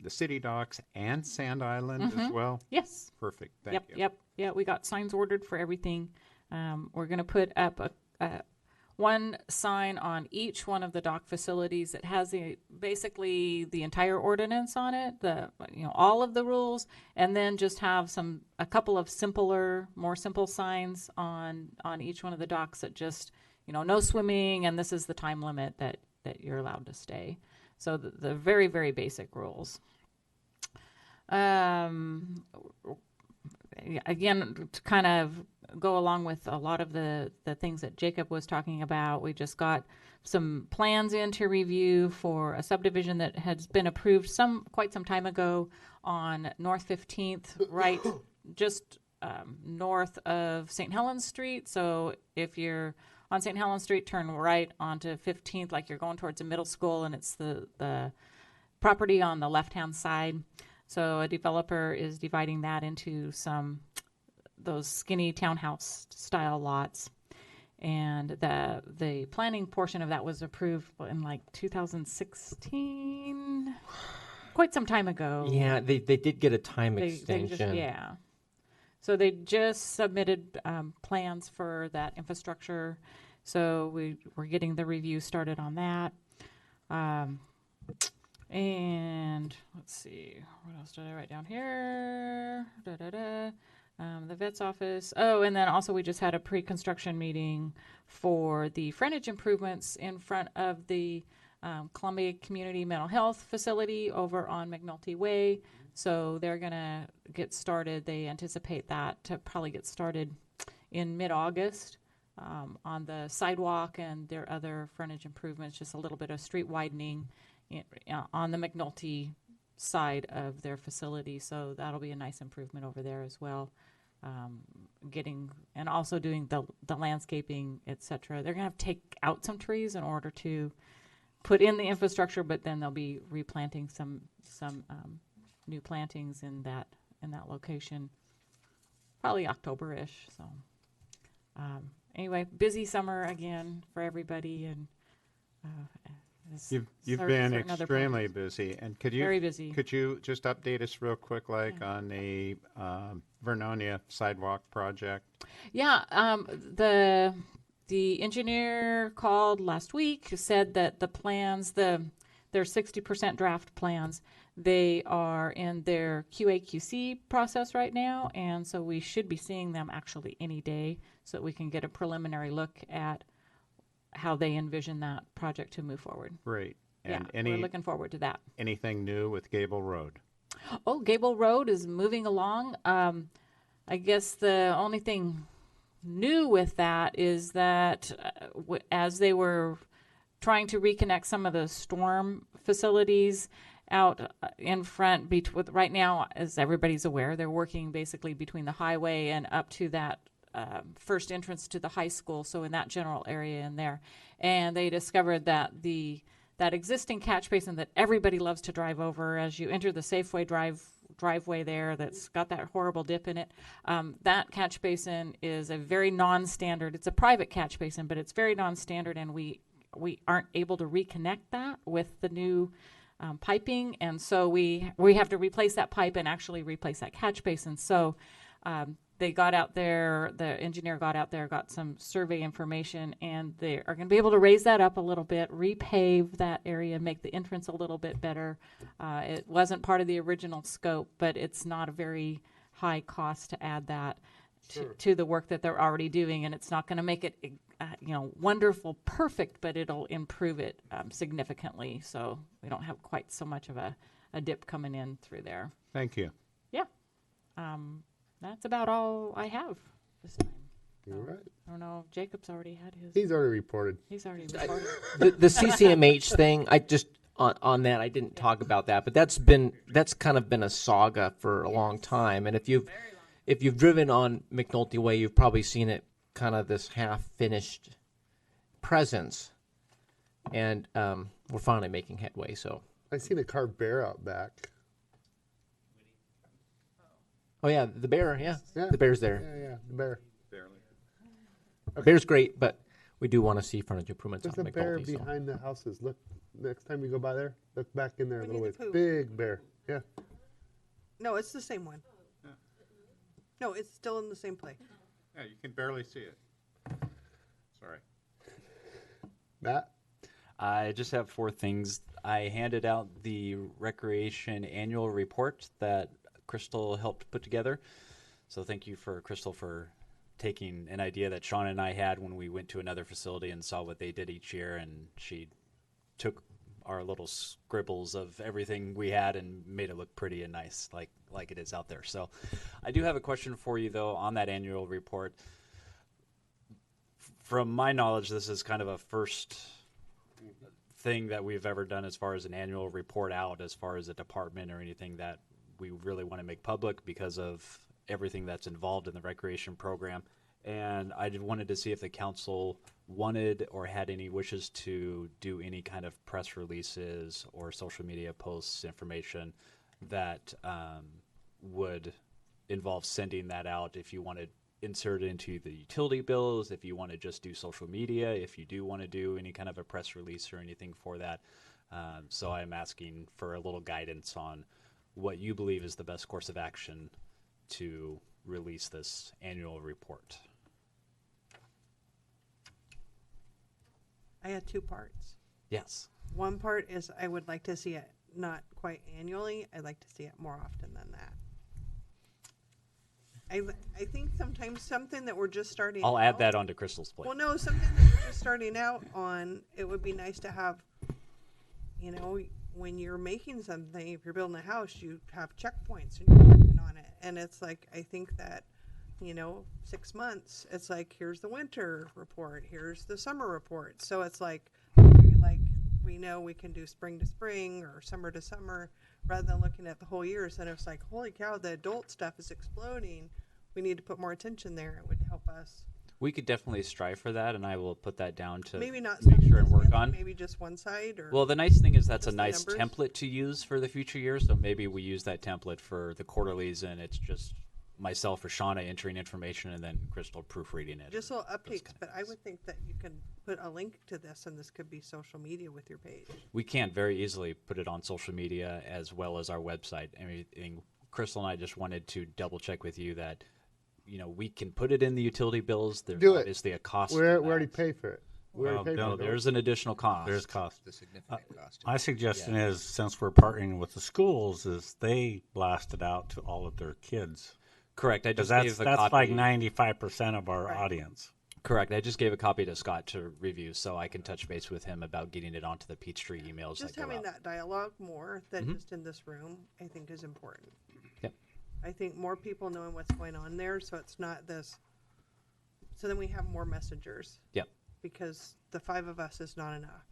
the city docks and Sand Island as well? Yes. Perfect. Thank you. Yeah, we got signs ordered for everything. We're going to put up one sign on each one of the dock facilities that has basically the entire ordinance on it, all of the rules, and then just have a couple of more simple signs on each one of the docks that just, no swimming, and this is the time limit that you're allowed to stay. So the very, very basic rules. Again, to kind of go along with a lot of the things that Jacob was talking about, we just got some plans in to review for a subdivision that has been approved quite some time ago on North 15th, right just north of St. Helens Street. So if you're on St. Helens Street, turn right onto 15th like you're going towards the middle school, and it's the property on the left-hand side. So a developer is dividing that into those skinny townhouse style lots, and the planning portion of that was approved in like 2016, quite some time ago. Yeah, they did get a time extension. So they just submitted plans for that infrastructure. So we're getting the review started on that. And let's see, what else did I write down here? The vet's office. Oh, and then also we just had a pre-construction meeting for the frontage improvements in front of the Columbia Community Mental Health Facility over on McNulty Way. So they're going to get started. They anticipate that to probably get started in mid-August on the sidewalk and their other frontage improvements, just a little bit of street widening on the McNulty side of their facility. So that'll be a nice improvement over there as well. And also doing the landscaping, etc. They're going to have to take out some trees in order to put in the infrastructure, but then they'll be replanting some new plantings in that location, probably October-ish. So anyway, busy summer again for everybody, and you've been extremely busy. And very busy. Could you just update us real quick, on the Vernonia sidewalk project? Yeah, the engineer called last week, said that the plans, their 60% draft plans, they are in their QA/QC process right now, and so we should be seeing them actually any day, so that we can get a preliminary look at how they envision that project to move forward. Great. And yeah, we're looking forward to that. Anything new with Gable Road? Oh, Gable Road is moving along. I guess the only thing new with that is that as they were trying to reconnect some of the storm facilities out in front, right now, as everybody's aware, they're working basically between the highway and up to that first entrance to the high school, so in that general area in there. And they discovered that that existing catch basin that everybody loves to drive over as you enter the Safeway driveway there that's got that horrible dip in it, that catch basin is a very non-standard. It's a private catch basin, but it's very non-standard, and we aren't able to reconnect that with the new piping, and so we have to replace that pipe and actually replace that catch basin. So they got out there, the engineer got out there, got some survey information, and they are going to be able to raise that up a little bit, repave that area, make the entrance a little bit better. It wasn't part of the original scope, but it's not a very high cost to add that to the work that they're already doing, and it's not going to make it wonderful, perfect, but it'll improve it significantly, so we don't have quite so much of a dip coming in through there. Thank you. Yeah. That's about all I have this time. All right. I don't know. Jacob's already had his. He's already reported. He's already reported. The CCMH thing, I just on that I didn't talk about that, but that's kind of been a saga for a long time. And if you've driven on McNulty Way, you've probably seen it kind of this half-finished presence, and we're finally making headway. So I seen a carved bear out back. Oh yeah, the bear. Yeah, the bear's there. Yeah, the bear. The bear's great, but we do want to see frontage improvements There's on a bear McNulty. behind the houses. Look, next time you go by there, look back in there a little Winnie ways. the Pooh. Big bear. Yeah. No, it's the same one. No, it's still in the same place. Yeah, you can barely see it. Sorry. Matt? I just have 4 things. I handed out the recreation annual report that Crystal helped put together. So thank you for Crystal for taking an idea that Sean and I had when we went to another facility and saw what they did each year, and she took our little scribbles of everything we had and made it look pretty and nice like it is out there. So I do have a question for you though on that annual report. From my knowledge, this is kind of a first thing that we've ever done as far as an annual report out as far as a department or anything that we really want to make public because of everything that's involved in the recreation program. And I just wanted to see if the council wanted or had any wishes to do any kind of press releases or social media posts, information that would involve sending that out. If you want to insert it into the utility bills, if you want to just do social media, if you do want to do any kind of a press release or anything for that. So I'm asking for a little guidance on what you believe is the best course of action to release this annual report. I had 2 parts. Yes. One part is I would like to see it not quite annually. I'd like to see it more often than that. I think sometimes something that we're just starting I'll out, add that onto Crystal's plate. Well, no, something that we're just starting out on, it would be nice to have, when you're making something, if you're building a house, you have checkpoints and you're working on it. And it's like, I think that, 6 months, it's like, here's the winter report, here's the summer report. So it's like we know we can do spring to spring or summer to summer rather than looking at the whole year. So it's like, holy cow, the adult stuff is exploding. We need to put more attention there. It would help us. We could definitely strive for that, and I will put that down to Maybe not make sure and work on. Maybe just one side. Or well, the nice thing is that's a just the nice numbers. template to use for the future years. So maybe we use that template for the quarterlies, and it's just myself or Shauna entering information, and then Crystal proofreading it. Just little updates, but I would think that you can put a link to this, and this could be social media with your page. We can very easily put it on social media as well as our website. I mean, Crystal and I just wanted to double check with you that, we can put it in the utility bills. There's obviously a cost. We already pay for it. No, there's an additional cost. There's cost. The significant cost. My suggestion is, since we're partnering with the schools, is they blast it out to all of their kids. Correct. I Because just gave a that's copy. like 95% of our audience. Correct. I just gave a copy to Scott to review, so I can touch base with him about getting it onto the Peachtree emails Just that go having out. that dialogue more than Mhm. just in this room, I think is important. Yep. I think more people knowing what's going on there, so it's not this, so then we have more messengers. Yep. Because the 5 of us is not enough.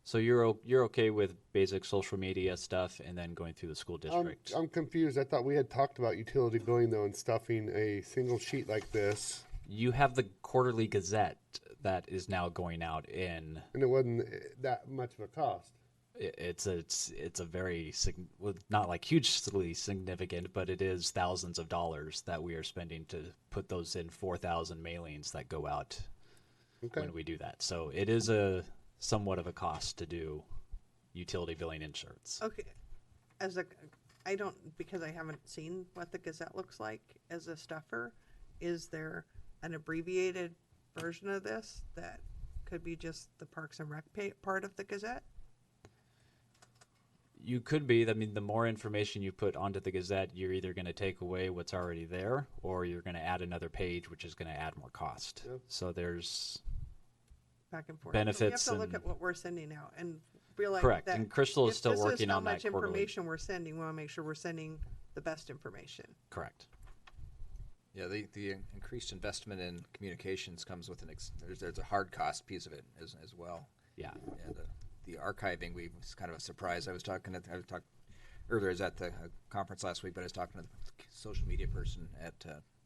So you're okay with basic social media stuff and then going through the school district? I'm confused. I thought we had talked about utility billing though and stuffing a single sheet like this. You have the Quarterly Gazette that is now going out in. And it wasn't that much of a cost. It's a very well, not like hugely significant, but it is thousands of dollars that we are spending to put those in 4,000 mailings that go out when we do that. So it is a somewhat of a cost to do utility billing inserts. Okay. I don't, because I haven't seen what the Gazette looks like as a stuffer, is there an abbreviated version of this that could be just the Parks and Rec part of the Gazette? You could be. I mean, the more information you put onto the Gazette, you're either going to take away what's already there, or you're going to add another page, which is going to add more cost. Yep. So there's Back and forth. benefits. So we have to look and at what we're sending out and realize Correct. that And Crystal is if still this working how on that much quarterly. information we're sending, we want to make sure we're sending the best information. Correct. Yeah, the increased investment in communications comes with there's a hard cost piece of it as well. Yeah. And the archiving was kind of a surprise. I talked earlier. I was at the conference last week, but I was talking to the social media person at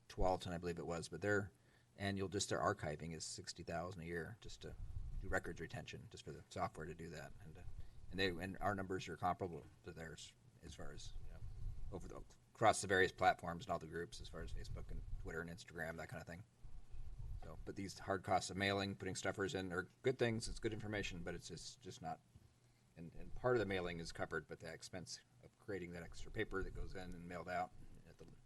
Tualatin, I believe it was. But their archiving is $60,000 a year just to do records retention, just for the software to do that. And our numbers are comparable to theirs as far as across the various platforms and all the groups, as far as Facebook and Twitter and Instagram, that kind of thing. So, but these hard costs of mailing, putting stuffers in, are good things. It's good information, but it's just not. And part of the mailing is covered, but the expense of creating that extra paper that goes in and mailed out.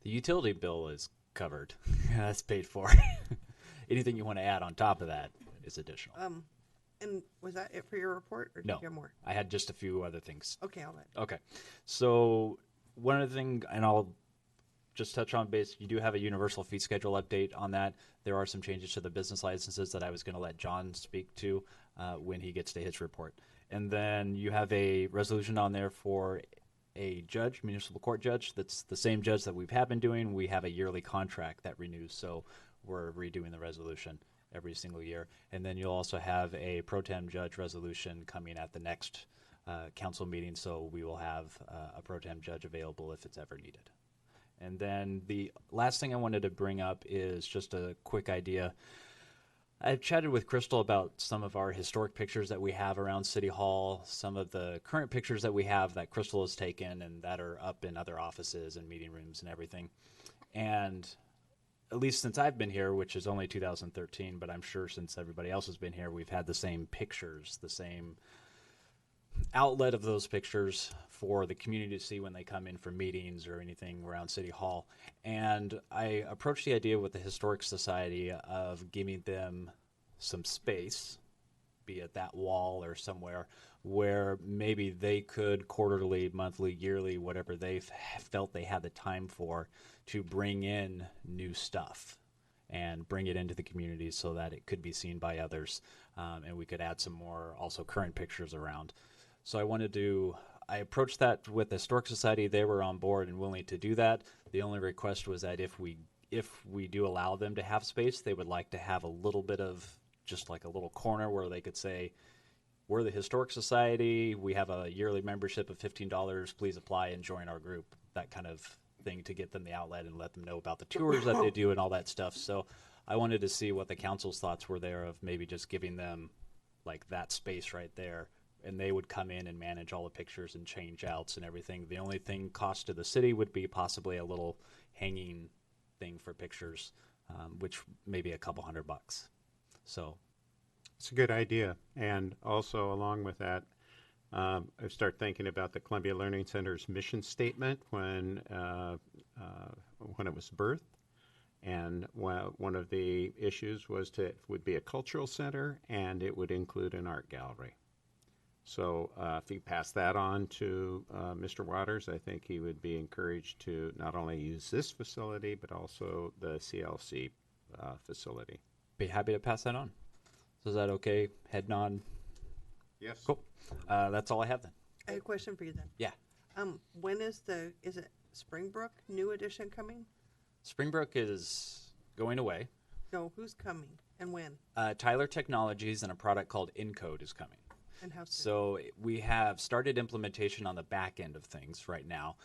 The utility bill is covered. That's paid for. Anything you want to add on top of that is additional. And was that it for your report, or did No, you have more? I had just a few other things. Okay, I'll let. Okay, so one other thing, and I'll just touch on base. You do have a universal fee schedule update on that. There are some changes to the business licenses that I was going to let John speak to when he gets to his report. And then you have a resolution on there for a judge, municipal court judge. That's the same judge that we've been doing. We have a yearly contract that renews, so we're redoing the resolution every single year. And then you'll also have a pro tem judge resolution coming at the next council meeting, so we will have a pro tem judge available if it's ever needed. And then the last thing I wanted to bring up is just a quick idea. I've chatted with Crystal about some of our historic pictures that we have around City Hall, some of the current pictures that we have that Crystal has taken and that are up in other offices and meeting rooms and everything. And at least since I've been here, which is only 2013, but I'm sure since everybody else has been here, we've had the same pictures, the same outlet of those pictures for the community to see when they come in for meetings or anything around City Hall. And I approached the idea with the Historic Society of giving them some space, be it that wall or somewhere, where maybe they could quarterly, monthly, yearly, whatever they felt they had the time for, to bring in new stuff and bring it into the community so that it could be seen by others, and we could add some more also current pictures around. So I approached that with the Historic Society. They were on board and willing to do that. The only request was that if we do allow them to have space, they would like to have a little bit of just like a little corner where they could say, we're the Historic Society, we have a yearly membership of $15, please apply and join our group, that kind of thing, to get them the outlet and let them know about the tours that they do and all that stuff. So I wanted to see what the council's thoughts were there of maybe just giving them like that space right there, and they would come in and manage all the pictures and change outs and everything. The only thing cost to the city would be possibly a little hanging thing for pictures, which may be a couple $100. So it's a good idea. And also along with that, I start thinking about the Columbia Learning Center's mission statement when it was birthed. And one of the issues was it would be a cultural center and it would include an art gallery. So if you pass that on to Mr. Waters, I think he would be encouraged to not only use this facility, but also the CLC facility. Be happy to pass that on. So is that okay? Head nod. Yes. Cool. That's all I have then. I have a question for you then. Yeah. When is it Springbrook new edition coming? Springbrook is going away. No, who's coming and when? Tyler Technologies and a product called Encode is coming. And how soon? So we have started implementation on the back end of things right now.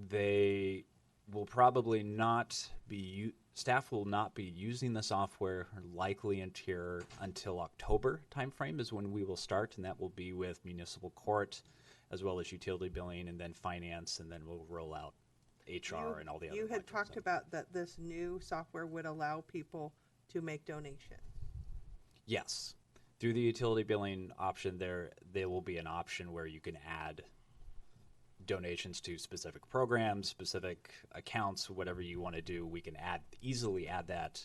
They will probably not be, staff will not be using the software likely until October timeframe is when we will start, and that will be with municipal court as well as utility billing and then finance, and then we'll roll out HR and all the other. You had talked about that this new software would allow people to make donations. Yes. Through the utility billing option, there will be an option where you can add donations to specific programs, specific accounts, whatever you want to do. We can easily add that,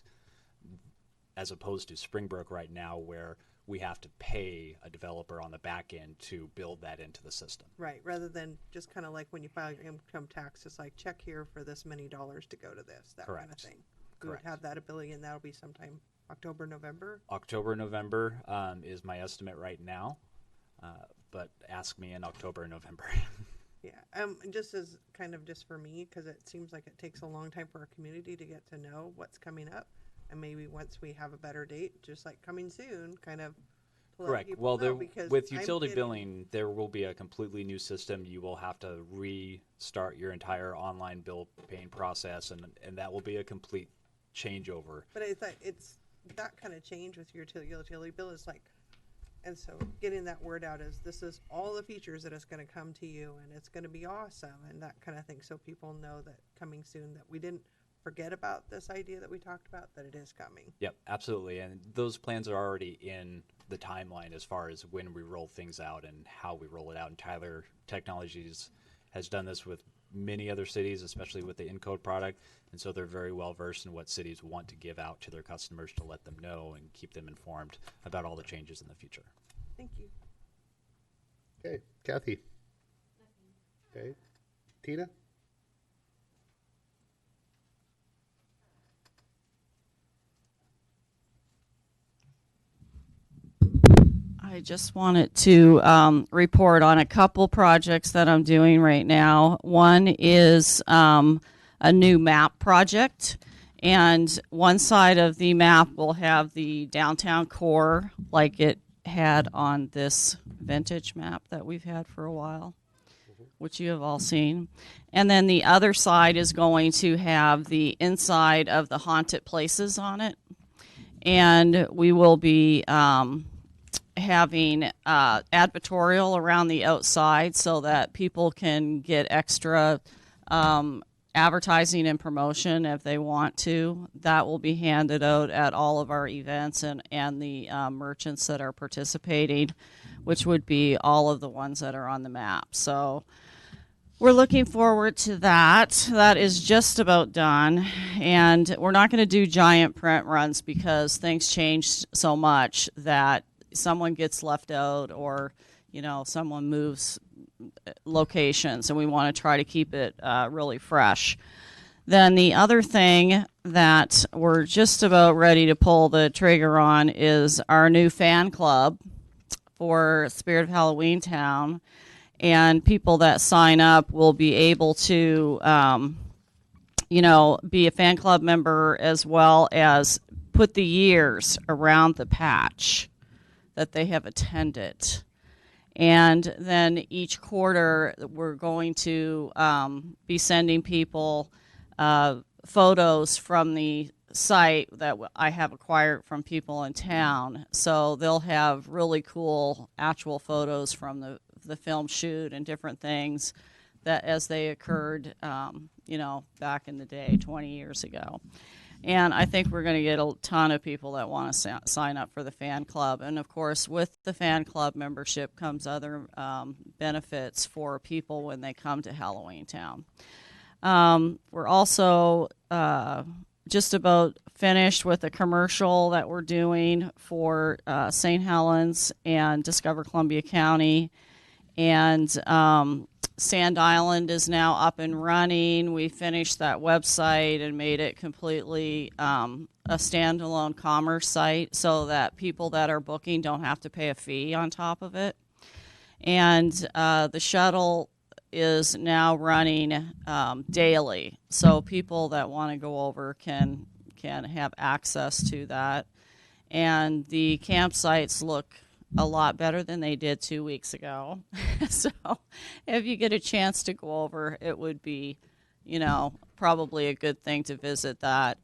as opposed to Springbrook right now, where we have to pay a developer on the back end to build that into the system. Right, rather than just kind of like when you file your income tax, it's like check here for this many dollars to go to this, that kind of thing. We would have that ability, and that'll be sometime October, November. October, November is my estimate right now, but ask me in October and November. Yeah, just as kind of just for me, because it seems like it takes a long time for our community to get to know what's coming up, and maybe once we have a better date, just like coming soon, kind of. To let Correct. people Well, know, because with I'm utility getting- billing, there will be a completely new system. You will have to restart your entire online bill paying process, and that will be a complete changeover. But it's like it's that kind of change with your utility bill is like, and so getting that word out is this is all the features that it's going to come to you, and it's going to be awesome, and that kind of thing, so people know that coming soon, that we didn't forget about this idea that we talked about, that it is coming. Yep, absolutely. And those plans are already in the timeline as far as when we roll things out and how we roll it out. And Tyler Technologies has done this with many other cities, especially with the Encode product. And so they're very well versed in what cities want to give out to their customers to let them know and keep them informed about all the changes in the future. Thank you. Okay, Kathy. Okay, Tina. I just wanted to report on a couple projects that I'm doing right now. One is a new map project, and one side of the map will have the downtown core like it had on this vintage map that we've had for a while, which you have all seen. And then the other side is going to have the inside of the haunted places on it. And we will be having advertorial around the outside so that people can get extra advertising and promotion if they want to. That will be handed out at all of our events and the merchants that are participating, which would be all of the ones that are on the map. So we're looking forward to that. That is just about done. And we're not going to do giant print runs because things change so much that someone gets left out or, you know, someone moves locations, and we want to try to keep it really fresh. Then the other thing that we're just about ready to pull the trigger on is our new fan club for Spirit of Halloween Town. And people that sign up will be able to, be a fan club member as well as put the years around the patch that they have attended. And then each quarter, we're going to be sending people photos from the site that I have acquired from people in town. So they'll have really cool actual photos from the film shoot and different things that as they occurred, back in the day, 20 years ago. And I think we're going to get a ton of people that want to sign up for the fan club. And, of course, with the fan club membership comes other benefits for people when they come to Halloween Town. We're also just about finished with a commercial that we're doing for St. Helens and Discover Columbia County. And Sand Island is now up and running. We finished that website and made it completely a standalone commerce site so that people that are booking don't have to pay a fee on top of it. And the shuttle is now running daily, so people that want to go over can have access to that. And the campsites look a lot better than they did 2 weeks ago. So if you get a chance to go over, it would be, probably a good thing to visit that.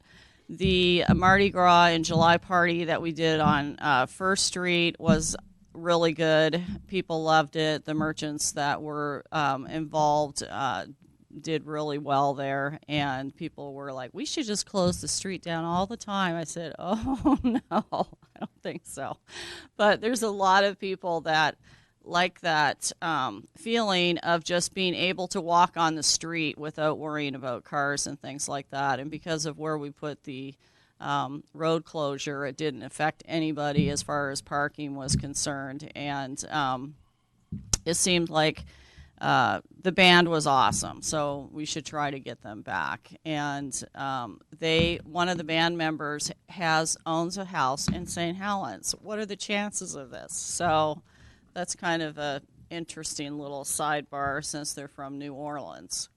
The Mardi Gras and July party that we did on First Street was really good. People loved it. The merchants that were involved did really well there, and people were like, we should just close the street down all the time. I said, oh no, I don't think so. But there's a lot of people that like that feeling of just being able to walk on the street without worrying about cars and things like that. And because of where we put the road closure, it didn't affect anybody as far as parking was concerned. And it seemed like the band was awesome, so we should try to get them back. And one of the band members owns a house in St. Helens. What are the chances of this? So that's kind of a interesting little sidebar since they're from New Orleans.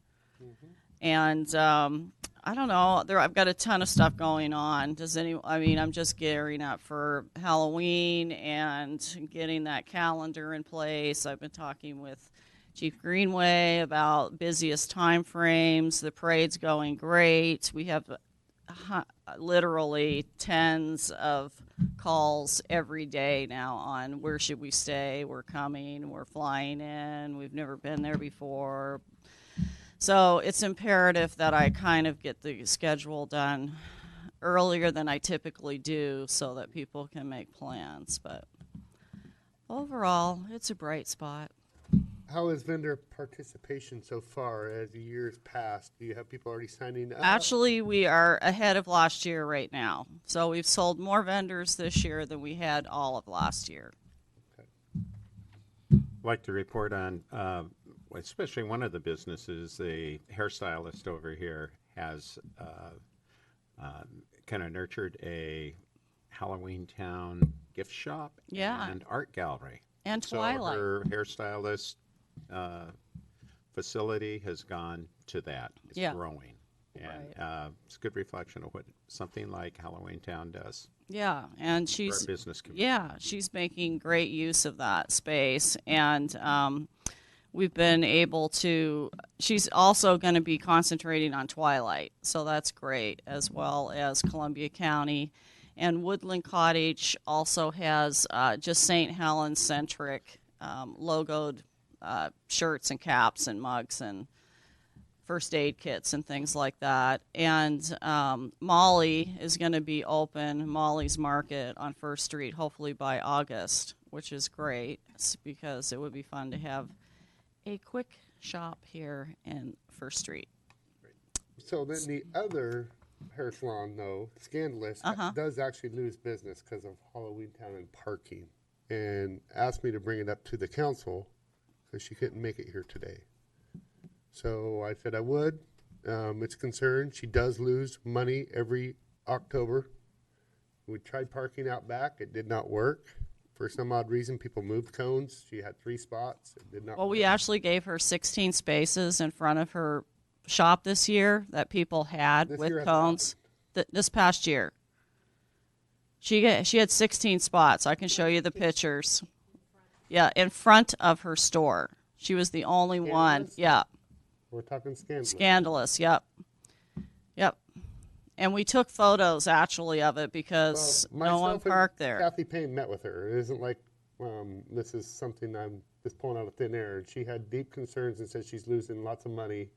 Mm-hmm. And I don't know. I've got a ton of stuff going on. I'm just gearing up for Halloween and getting that calendar in place. I've been talking with Chief Greenway about busiest time frames. The parade's going great. We have literally tens of calls every day now on where should we stay. We're coming. We're flying in. We've never been there before. So it's imperative that I kind of get the schedule done earlier than I typically do so that people can make plans. But overall, it's a bright spot. How is vendor participation so far as the years passed? Do you have people already signing up? Actually, we are ahead of last year right now. So we've sold more vendors this year than we had all of last year. I'd like to report on, especially one of the businesses, the hairstylist over here has kind of nurtured a Halloween Town gift shop and art gallery. And so Twilight. Her hairstylist facility has gone to that. It's growing. And it's a good reflection of what something like Halloween Town does. Yeah, and for our business community. Yeah, she's making great use of that space, and we've been able to. She's also going to be concentrating on Twilight, so that's great, as well as Columbia County, and Woodland Cottage also has just St. Helens centric logoed shirts and caps and mugs and first aid kits and things like that. And Molly is going to be open, Molly's Market on First Street, hopefully by August, which is great because it would be fun to have a quick shop here in First Street. So then the other hair salon, though, Scandalous, does actually lose business because of Halloween Town and parking, and asked me to bring it up to the council because she couldn't make it here today. So I said I would. It's concerned. She does lose money every October. We tried parking out back. It did not work. For some odd reason, people moved cones. She had 3 spots. It did not work. We actually gave her 16 spaces in front of her shop this year that people had with cones. This past year. She had 16 spots. I can show you the pictures. Yeah, in front of her store. She was the only one. Yeah. We're talking Scandalous. Scandalous, yep. Yep. And we took photos, actually, of it because no one parked there. Kathy Payne met with her. It isn't like this is something I'm just pulling out of thin air. She had deep concerns and said she's losing lots of money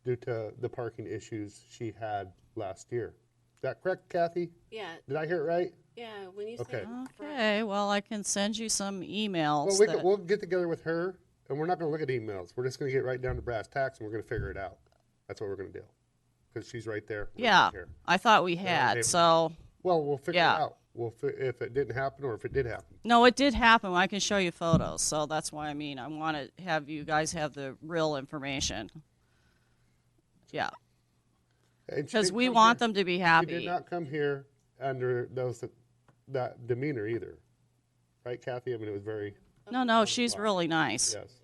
due to the parking issues she had last year. Is that correct, Kathy? Yeah. Did I hear it right? Yeah, when you Okay. Okay, well, I can send you some emails. Well, we'll get together with her, and we're not going to look at emails. We're just going to get right down to brass tacks, and we're going to figure it out. That's what we're going to do. Because she's right there. Yeah, I thought we had, so. Well, we'll figure it out. Well, if it didn't happen, or if it did happen. No, it did happen. I can show you photos. So that's why I want to have you guys have the real information. Yeah. And she Because didn't we come want here- them to be She happy. did not come here under that demeanor either, right, Kathy? I mean, it was very. No, she's really nice. Yes.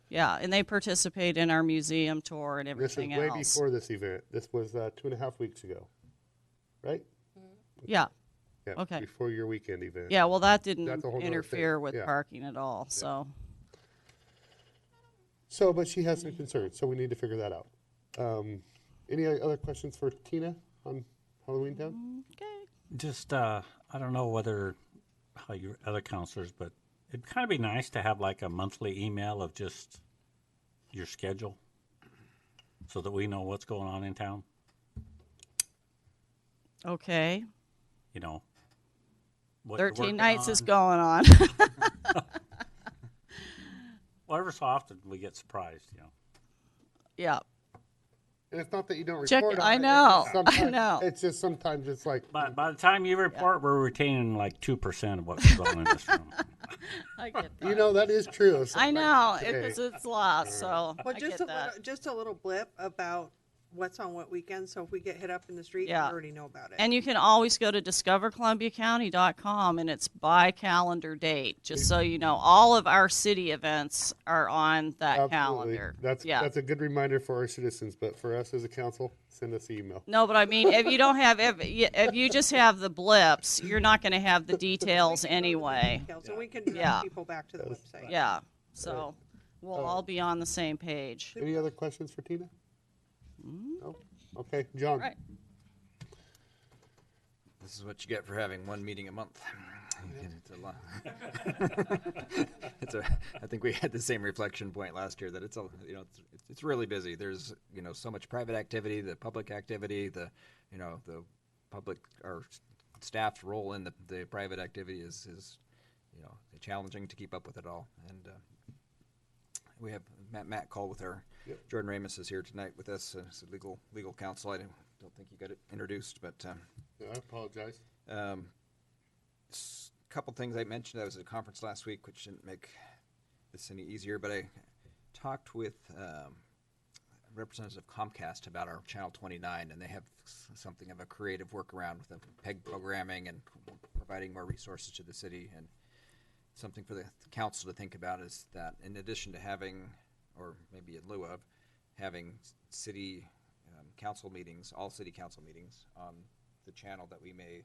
Yeah, and they participate in our museum tour and This is everything way else. before this event. This was 2.5 weeks ago, right? Yeah. Yeah. Okay. Before your weekend event. Yeah, well, that didn't That's a whole nother interfere thing. with Yeah. parking at all. So, So, but she has some concerns, so we need to figure that out. Any other questions for Tina on Halloween Town? Just, I don't know how your other counselors, but it'd kind of be nice to have like a monthly email of just your schedule so that we know what's going on in town. okay. You know, what you're 13 working nights is on. going on. Well, every so often we get surprised, you know. Yeah. And it's not that you don't Check- report on I it, it's know, just I sometimes- know. It's just sometimes it's like. By the time you report, we're retaining like 2% of what's going on in this room. I get that. You know, that is true. It's I like, know, hey. because it's lost. So, Well, I just get a that. little, just a little blip about what's on what weekend. So if we get hit up in the street, Yeah. we already know about it. And you can always go to discovercolumbiacounty.com and it's by calendar date, just so you know. All of our city events are on that Absolutely. calendar. That's yeah. a good reminder for our citizens, but for us as a council, send us an email. No, but I mean, if you don't have, if you just have the blips, you're not going to have the details anyway. So we can direct Yeah. people back to the website. Yeah. So we'll all be on the same page. Any other questions for Tina? Mm-hmm. No? Okay, John. Right. This is what you get for having one meeting a month. It's a lot. I think we had the same reflection point last year that it's it's really busy. There's so much private activity, the public activity, the public or staff's role in the private activity is challenging to keep up with it all. And we have Matt Call with our Jordan Ramus is here tonight with us as a legal counsel. I don't think you got it introduced, but Yeah, I apologize. a couple things I mentioned. I was at a conference last week, which didn't make this any easier, but I talked with representative of Comcast about our Channel 29, and they have something of a creative workaround with the PEG programming and providing more resources to the city. And something for the council to think about is that in addition to having, or maybe in lieu of, having city council meetings, all city council meetings on the channel, that we may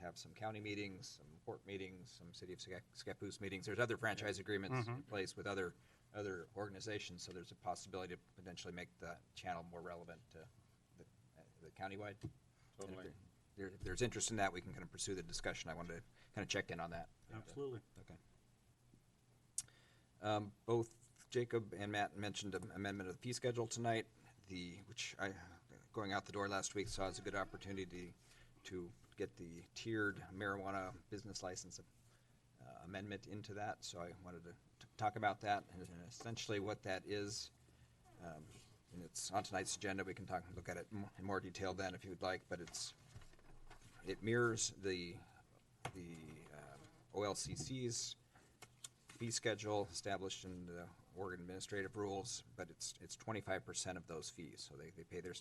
have some county meetings, some port meetings, some city of Scappoose meetings. There's other franchise agreements in place with other organizations, so there's a possibility to potentially make the channel more relevant to the countywide. Totally. If there's interest in that, we can kind of pursue the discussion. I wanted to kind of check in on that. Absolutely. Okay. Both Jacob and Matt mentioned an amendment of the fee schedule tonight, which I, going out the door last week, saw as a good opportunity to get the tiered marijuana business license amendment into that. So I wanted to talk about that, and essentially what that is. And it's on tonight's agenda. We can look at it in more detail then if you would like, but it mirrors the OLCC's fee schedule established in the Oregon administrative rules, but it's 25% of those fees. So they pay their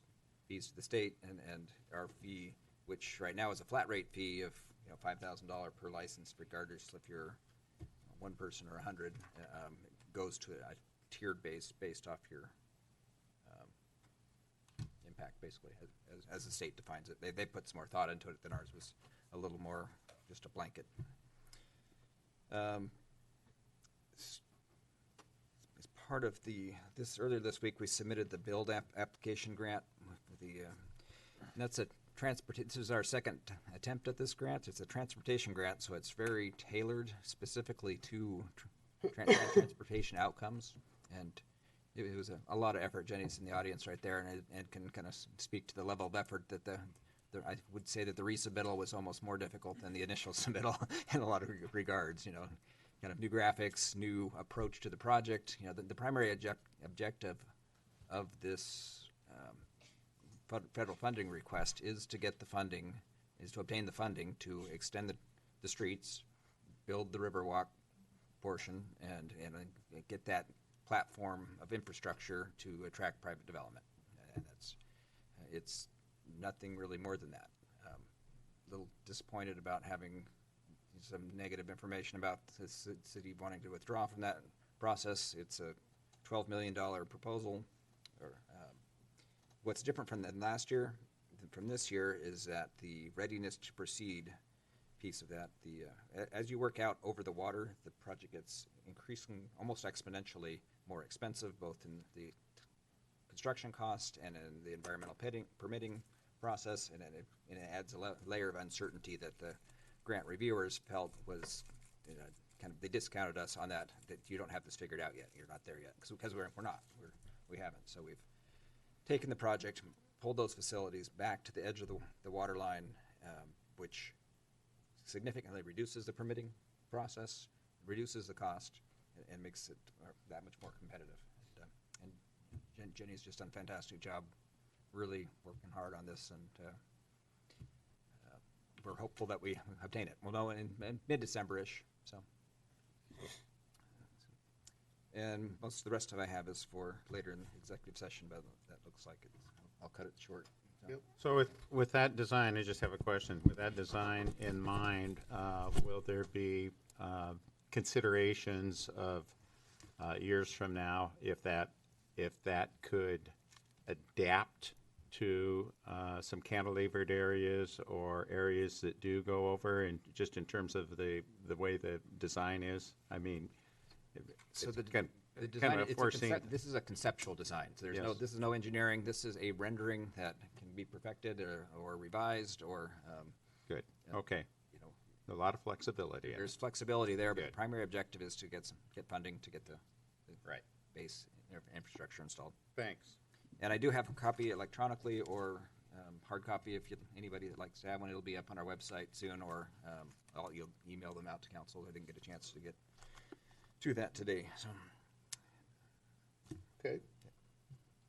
fees to the state, and our fee, which right now is a flat rate fee of $5,000 per license, regardless if you're one person or 100, goes to a tiered base based off your impact, basically, as the state defines it. They put some more thought into it than ours was a little more just a blanket. As part of earlier this week, we submitted the build application grant. And that's this is our second attempt at this grant. It's a transportation grant, so it's very tailored specifically to transportation outcomes. And it was a lot of effort. Jenny's in the audience right there, and can kind of speak to the level of effort that I would say that the resubmittal was almost more difficult than the initial submittal in a lot of regards. Kind of new graphics, new approach to the project. The primary objective of this federal funding request is to get the funding is to obtain the funding to extend the streets, build the Riverwalk portion, and get that platform of infrastructure to attract private development. And it's nothing really more than that. A little disappointed about having some negative information about the city wanting to withdraw from that process. It's a $12 million proposal. What's different from last year, from this year, is that the readiness to proceed piece of that, as you work out over the water, the project gets increasing almost exponentially more expensive, both in the construction cost and in the environmental permitting process, and it adds a layer of uncertainty that the grant reviewers felt was they discounted us on that you don't have this figured out yet, you're not there yet, because we're not, we haven't. So we've taken the project, pulled those facilities back to the edge of the water line, which significantly reduces the permitting process, reduces the cost, and makes it that much more competitive. And Jenny's just done a fantastic job really working hard on this, and we're hopeful that we obtain it. We'll know in mid-December-ish. So, and most of the rest of I have is for later in the executive session, but that looks like I'll cut it short. So. So with that design, I just have a question. With that design in mind, will there be considerations of years from now if that could adapt to some cantilevered areas or areas that do go over, and just in terms of the way the design is? I mean, so the design, this is a conceptual design. So there's this is no engineering. This is a rendering that can be perfected or revised or. Good. Okay. A lot of flexibility. There's flexibility there, but the primary objective is to get funding to get the base infrastructure installed. Thanks. And I do have a copy electronically or hard copy if anybody that likes to have one. It'll be up on our website soon, or you'll email them out to council. I didn't get a chance to get to that today. So. Okay.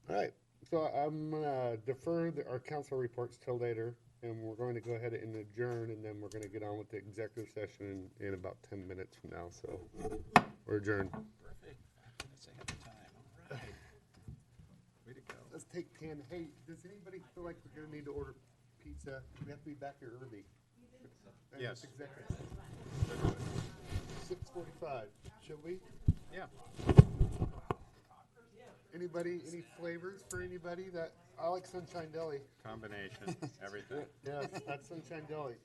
All right. So I'm going to defer our council reports till later, and we're going to go ahead and adjourn, and then we're going to get on with the executive session in about 10 minutes from now. So we're adjourned. Perfect. Let's say at the time. All right. Way to go. Let's take 10. Hey, does anybody feel like we're going to need to order pizza? We have to be back here early. Yes. Executive. 6:45. Should we? Yeah. Anybody, any flavors for anybody? That I like Sunshine Deli. Combination, everything. Yes, that's Sunshine Deli.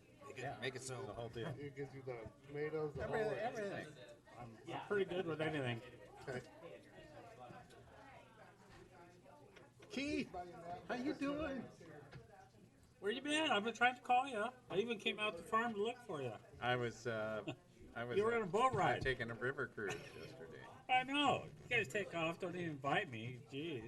Make it so. The whole deal. It gives you the tomatoes, the Everything. I'm pretty good with anything. Okay. Keith, how you doing? Where you been? I've been trying to call you. I even came out the farm to look for you. I was You were on a boat ride. taking a river cruise yesterday. I know. You guys take off. Don't even invite me. Jeez.